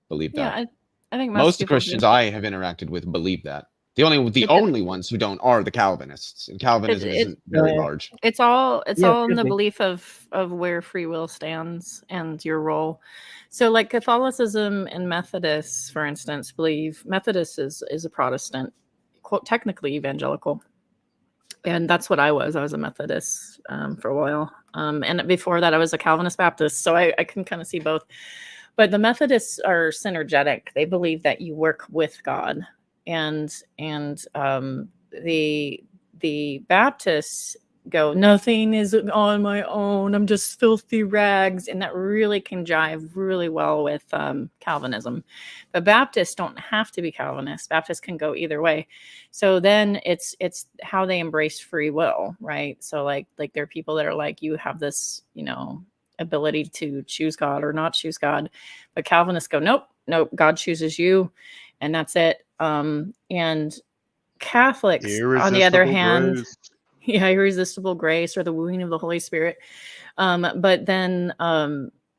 believe that. Yeah, I think Most people Christians do. I have interacted with believe that. The only ones who don't are the Calvinists, and Calvinism isn't very large. It's all Yeah, in the could be. belief of where free will stands and your role. So like Catholicism and Methodists, for instance, believe Methodist is a Protestant, quote, technically evangelical. And that's what I was. I was a Methodist for a while. And before that, I was a Calvinist Baptist. So I can kind of see both. But the Methodists are synergetic. They believe that you work with God. And the Baptists go, nothing is on my own. I'm just filthy rags. And that really can jive really well with Calvinism. But Baptists don't have to be Calvinists. Baptists can go either way. So then it's how they embrace free will, right? So like there are people that are like, you have this, ability to choose God or not choose God. But Calvinists go, nope, God chooses you. And that's it. And Catholics, on the other hand, Grace. yeah, irresistible grace or the wooing of the Holy Spirit. But then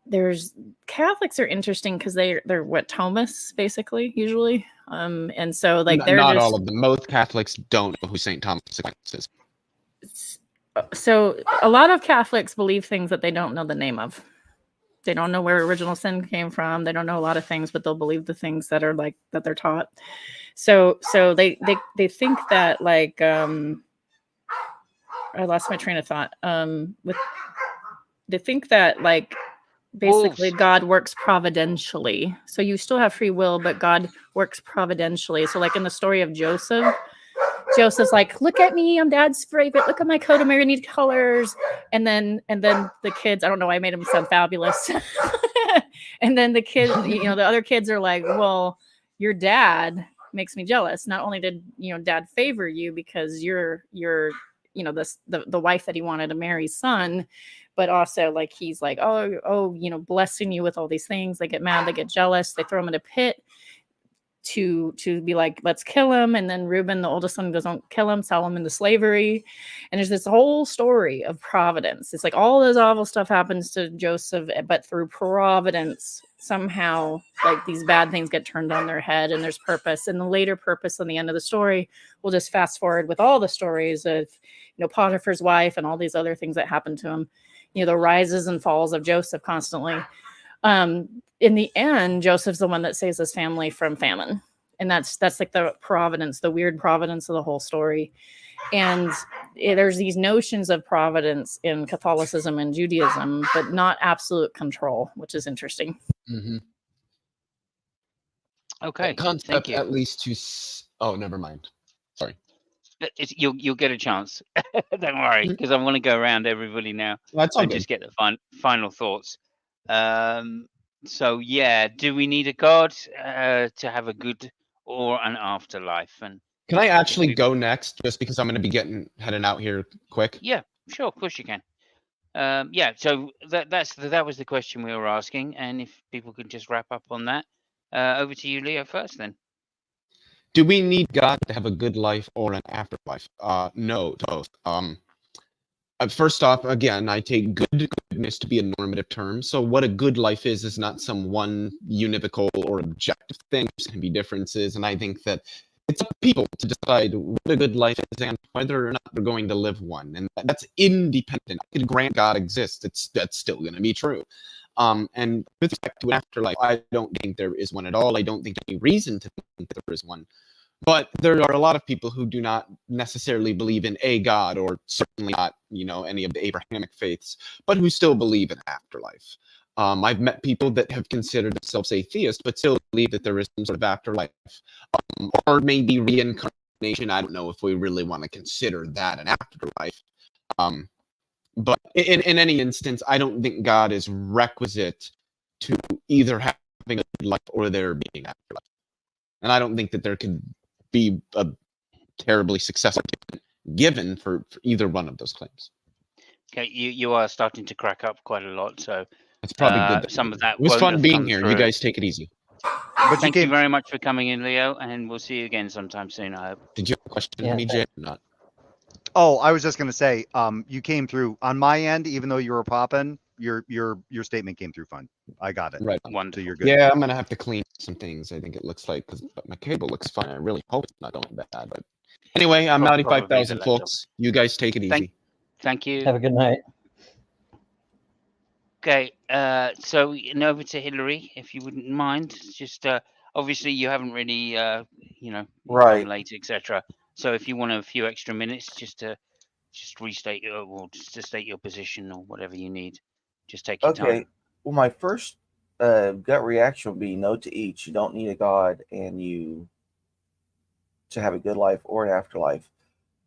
there's Catholics are interesting because they're what, Thomists basically usually. And so like they're not just, all of them. Most Catholics don't know who St. Thomas Aquinas is. So a lot of Catholics believe things that they don't know the name of. They don't know where original sin came from. They don't know a lot of things, but they'll believe the things that are like that they're taught. So they think that like I lost my train of thought. They think that like basically Wolves. God works providentially. So you still have free will, but God works providentially. So like in the story of Joseph's like, look at me, I'm dad's favorite. Look at my coat of many neat colors. And then the kids, I don't know why I made him sound fabulous. And then the kids, the other kids are like, well, your dad makes me jealous. Not only did dad favor you because you're the wife that he wanted to marry's son, but also like he's like, oh, blessing you with all these things. They get mad, they get jealous, they throw him in a pit to be like, let's kill him. And then Reuben, the oldest son, goes, don't kill him, sell him into slavery. And there's this whole story of providence. It's like all this awful stuff happens to Joseph, but through providence, somehow like these bad things get turned on their head and there's purpose. And the later purpose on the end of the story, we'll just fast forward with all the stories of, Potiphar's wife and all these other things that happen to him, the rises and falls of Joseph constantly. In the end, Joseph's the one that saves his family from famine. And that's like the providence, the weird providence of the whole story. And there's these notions of providence in Catholicism and Judaism, but not absolute control, which is interesting. Mm-hmm. Okay, concept, thank you. at least oh, never mind. Sorry. You'll get a chance. Don't worry, because I want to go around everybody now. That's all and good. just get the final thoughts. So yeah, do we need a God to have a good or an afterlife? And can I actually go next, just because I'm going to be heading out here quick? Yeah, sure, of course you can. Yeah, so that was the question we were asking, and if people could just wrap up on that. Over to you, Leo, first then. Do we need God to have a good life or an afterlife? No, to both. First off, again, I take goodness to be a normative term. So what a good life is not some one univocal or objective thing. There's going to be differences, and I think that it's up to people to decide what a good life is and whether or not they're going to live one. And that's independent. I could grant God exists. That's still going to be true. And with respect to an afterlife, I don't think there is one at all. I don't think there's any reason to think that there is one. But there are a lot of people who do not necessarily believe in a God, or certainly not, any of the Abrahamic faiths, but who still believe in afterlife. I've met people that have considered themselves atheists, but still believe that there is some sort of afterlife, or maybe reincarnation. I don't know if we really want to consider that an afterlife. But in any instance, I don't think God is requisite to either having a good life or there being an afterlife. And I don't think that there could be a terribly successful given for either one of those claims. Okay, you are starting to crack up quite a lot, so That's probably good. some of that It was won't fun have being come here. through. You guys take it easy. But Thank you very much for coming in, Leo, and we'll see you again sometime soon, I hope. Did you have a question Yeah, for me, Jay? Or not? Oh, I was just gonna say, you came through on my end, even though you were popping. Your statement came through fine. I got it. Right. Wonderful. So you're good. Yeah, I'm gonna have to clean some things. I think it looks like but my cable looks fine. I really hope it's not going bad. But anyway, I'm Probably 95,000 the laptop. folks. You guys take it easy. Thank you. Have a good night. Okay, so over to Hillary, if you wouldn't mind. Just obviously you haven't really, Right. come late, etc. So if you want a few extra minutes, just to restate just to state your position or whatever you need, just take your Okay. time. Well, my first gut reaction would be no to each. You don't need a God to have a good life or an afterlife.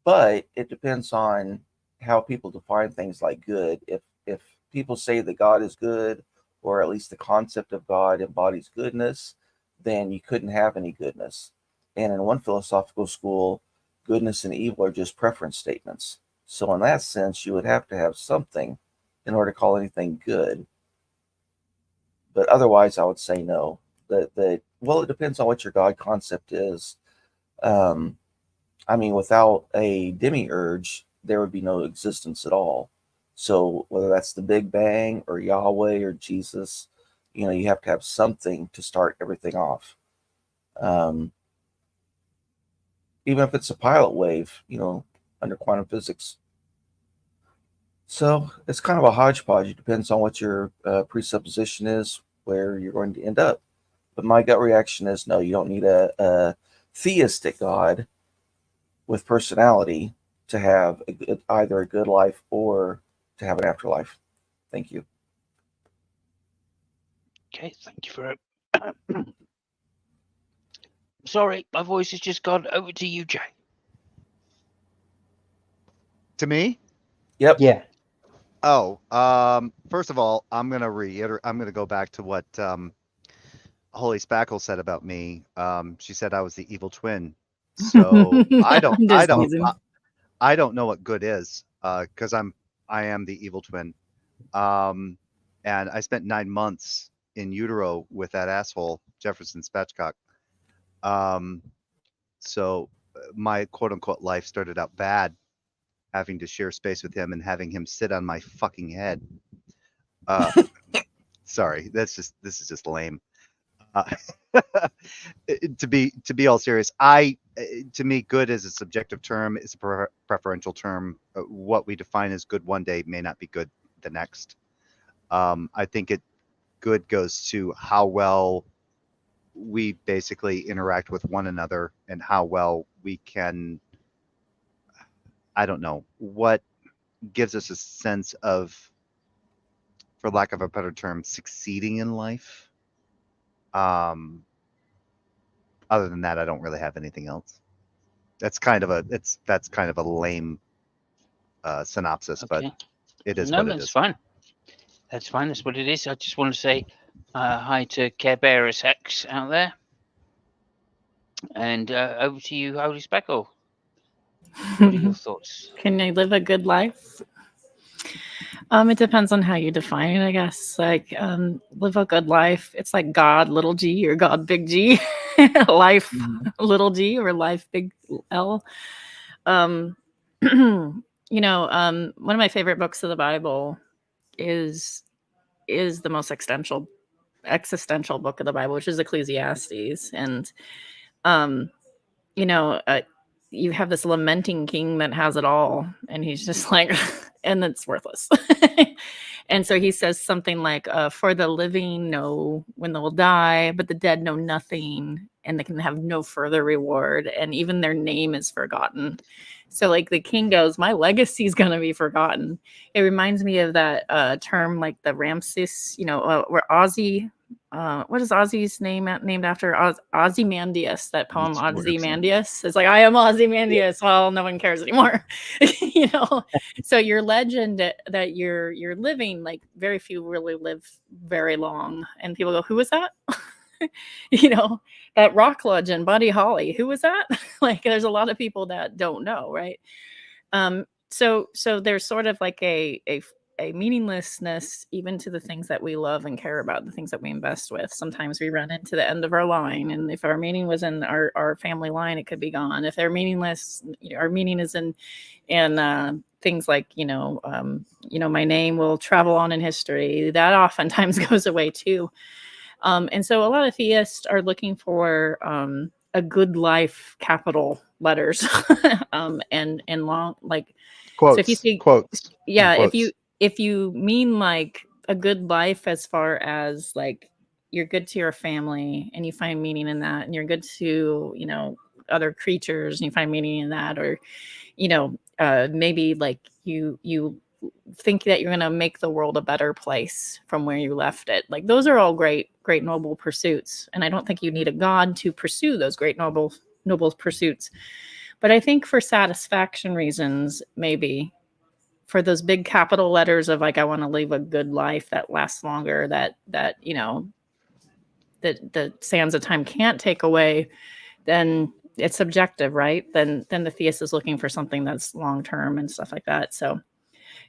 But it depends on how people define things like good. If people say that God is good, or at least the concept of God embodies goodness, then you couldn't have any goodness. And in one philosophical school, goodness and evil are just preference statements. So in that sense, you would have to have something in order to call anything good. But otherwise, I would say no. Well, it depends on what your God concept is. I mean, without a demiurge, there would be no existence at all. So whether that's the Big Bang or Yahweh or Jesus, you have to have something to start everything off. Even if it's a pilot wave, under quantum physics. So it's kind of a hodgepodge. It depends on what your presupposition is, where you're going to end up. But my gut reaction is no, you don't need a theistic God with personality to have either a good life or to have an afterlife. Thank you. Okay, thank you for it. Sorry, my voice has just gone. Over to you, Jay. To me? Yep. Yeah. Oh, first of all, I'm gonna go back to what Holy Spackle said about me. She said I was the evil twin. So I don't know what good is, because I am the evil twin. And I spent 9 months in utero with that asshole, Jefferson Spatchcock. So my quote unquote life started out bad, having to share space with him and having him sit on my fucking head. Sorry, this is just lame. To be all serious, to me, good is a subjective term. It's a preferential term. What we define as good one day may not be good the next. I think good goes to how well we basically interact with one another and how well we can, I don't know, what gives us a sense of, for lack of a better term, succeeding in life. Other than that, I don't really have anything else. That's kind of a lame synopsis, but it is what it is. That's fine. That's fine. That's what it is. I just want to say hi to Care Bearers Hex out there, and over to you, Holy Speckle. What are your thoughts? Can I live a good life? It depends on how you define it, I guess. Like, live a good life. It's like God, little G, or God, big G. Life, little G, or life, big L. One of my favorite books of the Bible is the most existential book of the Bible, which is Ecclesiastes. And, you have this lamenting king that has it all, and he's just like, and it's worthless. And so he says something like, for the living know when they will die, but the dead know nothing, and they can have no further reward, and even their name is forgotten. So like the king goes, my legacy is going to be forgotten. It reminds me of that term, like the Ramses, where Ozzy, what is Ozzy's name named after? Ozymandias, that poem Ozymandias. It's like, I am Ozymandias. Well, no one cares anymore. So your legend that you're living, like very few really live very long. And people go, who was that? That rock legend, Buddy Holly, who was that? Like, there's a lot of people that don't know, right? so there's sort of like a meaninglessness even to the things that we love and care about, the things that we invest with. Sometimes we run into the end of our line, and if our meaning was in our family line, it could be gone. If they're meaningless, our meaning is in things like my name will travel on in history. That oftentimes goes away too. And so a lot of theists are looking for a good life, capital letters, and long, like, Quotes. so if you see quotes. yeah, Quotes. if you mean like a good life as far as like you're good to your family and you find meaning in that, and you're good to other creatures and you find meaning in that, or maybe like you think that you're going to make the world a better place from where you left it. Like those are all great noble pursuits, and I don't think you need a god to pursue those great noble pursuits. But I think for satisfaction reasons, maybe for those big capital letters of like, I want to live a good life that lasts longer, that that the sands of time can't take away, then it's subjective, right? Then the theist is looking for something that's long term and stuff like that. So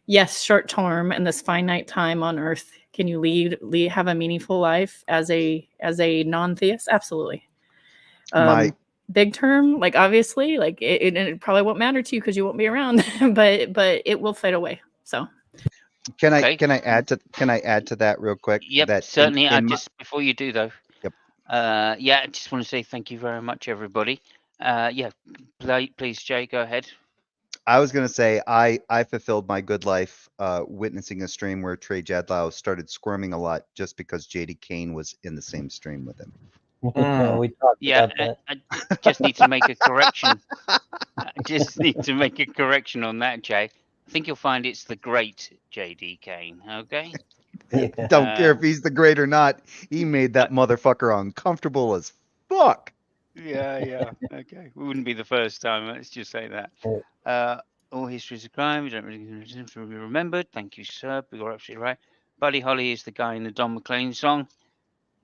yes, short term in this finite time on Earth, can you have a meaningful life as a non-theist? Absolutely. Big term, like obviously, like it probably won't matter to you because you won't be around, but it will fade away. So can I add to that real quick? Yep, that certainly. Before you do though. Yep. I just want to say thank you very much, everybody. Please, Jay, go ahead. I was going to say I fulfilled my good life witnessing a stream where Trey Jadlow started squirming a lot just because JD Kane was in the same stream with him. Yeah, we talked about that. I just need to make a correction. I just need to make a correction on that, Jay. I think you'll find it's the great JD Kane, okay? Yeah. Don't care if he's the great or not. He made that motherfucker uncomfortable as fuck. Yeah. Okay. We wouldn't be the first time. Let's just say that. All histories of crime. We don't really be remembered. Thank you, sir. You're absolutely right. Buddy Holly is the guy in the Don McLean song.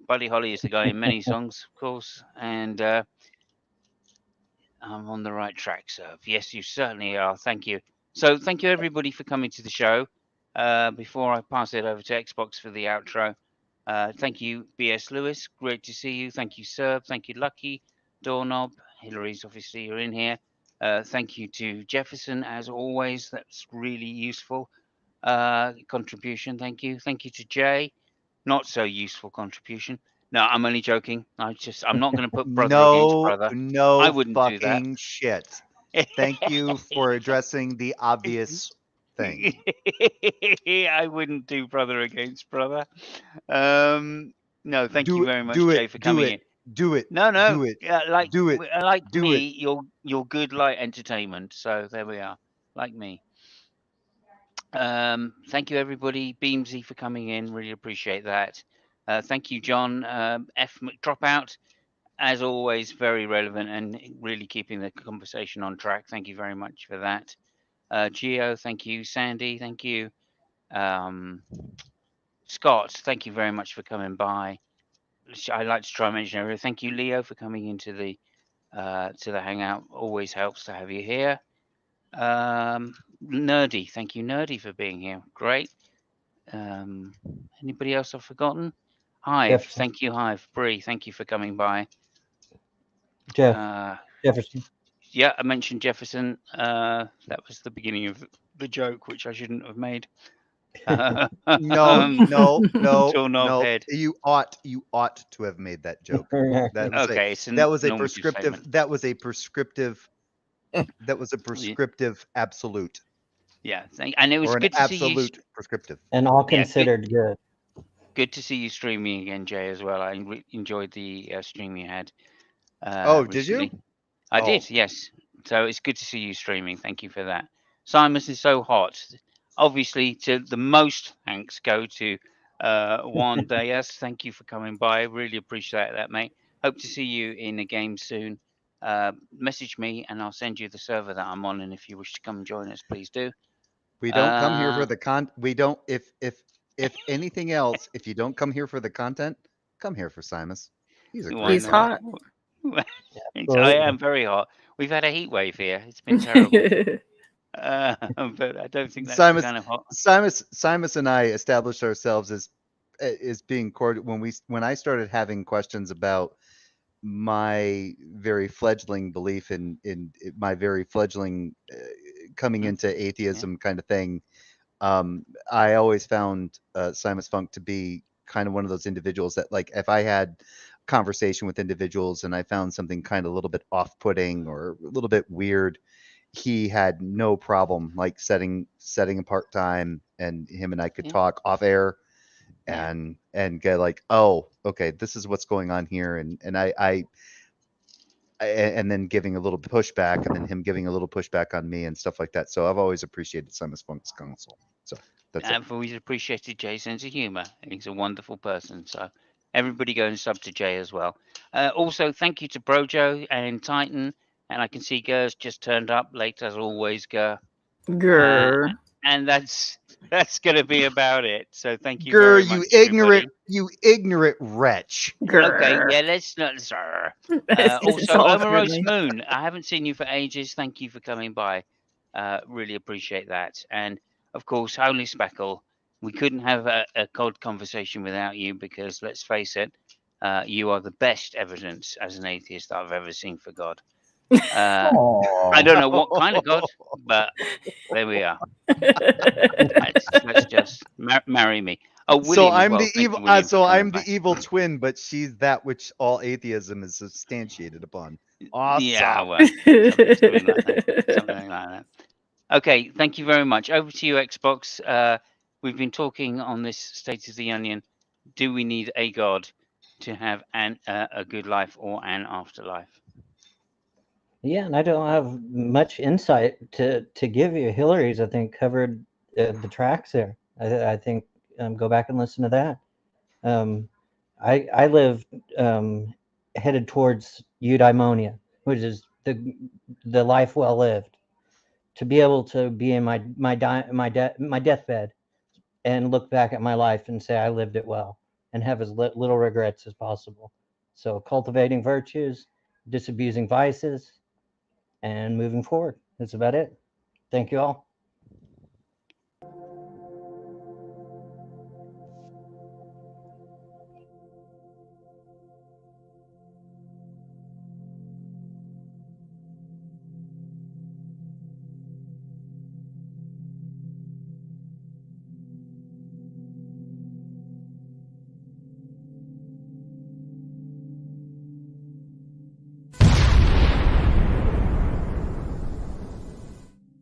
Buddy Holly is the guy in many songs, of course. And I'm on the right track, sir. Yes, you certainly are. Thank you. So thank you, everybody, for coming to the show. Before I pass it over to Xbox for the outro, thank you, B.S. Lewis. Great to see you. Thank you, Serb. Thank you, Lucky. Doorknob. Hillary's obviously you're in here. Thank you to Jefferson, as always. That's really useful contribution. Thank you. Thank you to Jay. Not so useful contribution. No, I'm only joking. I'm not going to put brother against brother. No I wouldn't do that. fucking shit. Thank you for addressing the obvious thing. I wouldn't do brother against brother. No, thank you very much, Jay, for coming in. Do it. No. Do it. Like do it. Like do me, it. you're good light entertainment. So there we are. Like me. Thank you, everybody. Beamsy for coming in. Really appreciate that. Thank you, John F. McDropout. As always, very relevant and really keeping the conversation on track. Thank you very much for that. Gio, thank you. Sandy, thank you. Scott, thank you very much for coming by. I like to try and mention everything. Thank you, Leo, for coming into the hangout. Always helps to have you here. Nerdy, thank you, Nerdy, for being here. Great. Anybody else I've forgotten? Hive, Jefferson. thank you, Hive. Bree, thank you for coming by. Jefferson. Yeah, I mentioned Jefferson. That was the beginning of the joke, which I shouldn't have made. No. Head. You ought to have made that joke. That was a prescriptive absolute. Yeah, and it was good to see you. Absolute prescriptive. And all considered good. Good to see you streaming again, Jay, as well. I enjoyed the stream you had. Did you? I did, yes. So it's good to see you streaming. Thank you for that. Simos is so hot. Obviously, to the most thanks go to Juan Diaz. Thank you for coming by. Really appreciate that, mate. Hope to see you in a game soon. Message me and I'll send you the server that I'm on. And if you wish to come and join us, please do. We don't come here for the we don't. If anything else, if you don't come here for the content, come here for Simos. He's hot. I am very hot. We've had a heat wave here. It's been terrible. But I don't think that's the kind of hot. Simos and I established ourselves as being cordial when I started having questions about my very fledgling belief in my very fledgling coming into atheism kind of thing. I always found Simos Funk to be kind of one of those individuals that, like, if I had conversation with individuals and I found something kind of a little bit off-putting or a little bit weird, he had no problem like setting apart time, and him and I could talk off air and get like, oh, okay, this is what's going on here, and I and then giving a little pushback, and then him giving a little pushback on me and stuff like that. So I've always appreciated Simos Funk's counsel. So that's it. I've always appreciated Jay's sense of humour. He's a wonderful person. So everybody go and sub to Jay as well. Also, thank you to Brojo and Titan. And I can see Gur's just turned up late as always, Gur. Grr. And that's going to be about it. So thank you Grr, very much, everybody. you ignorant wretch. Okay, yeah, let's not. Also, Omaros Moon, I haven't seen you for ages. Thank you for coming by. Really appreciate that. And of course, Holy Speckle, we couldn't have a cold conversation without you because, let's face it, you are the best evidence as an atheist that I've ever seen for God. I don't know what kind of God, but there we are. Let's just marry me. Oh, William, so I'm well. the evil. So I'm the evil twin, but she's that which all atheism is substantiated upon. Awesome. Yeah, well, something like that. Okay, thank you very much. Over to you, Xbox. We've been talking on this State of the Onion. Do we need a God to have a good life or an afterlife? Yeah, and I don't have much insight to give you. Hillary's, I think, covered the tracks there. I think go back and listen to that. I live headed towards eudaimonia, which is the life well lived. To be able to be in my deathbed and look back at my life and say I lived it well and have as little regrets as possible. So cultivating virtues, disabusing vices, and moving forward. That's about it. Thank you all.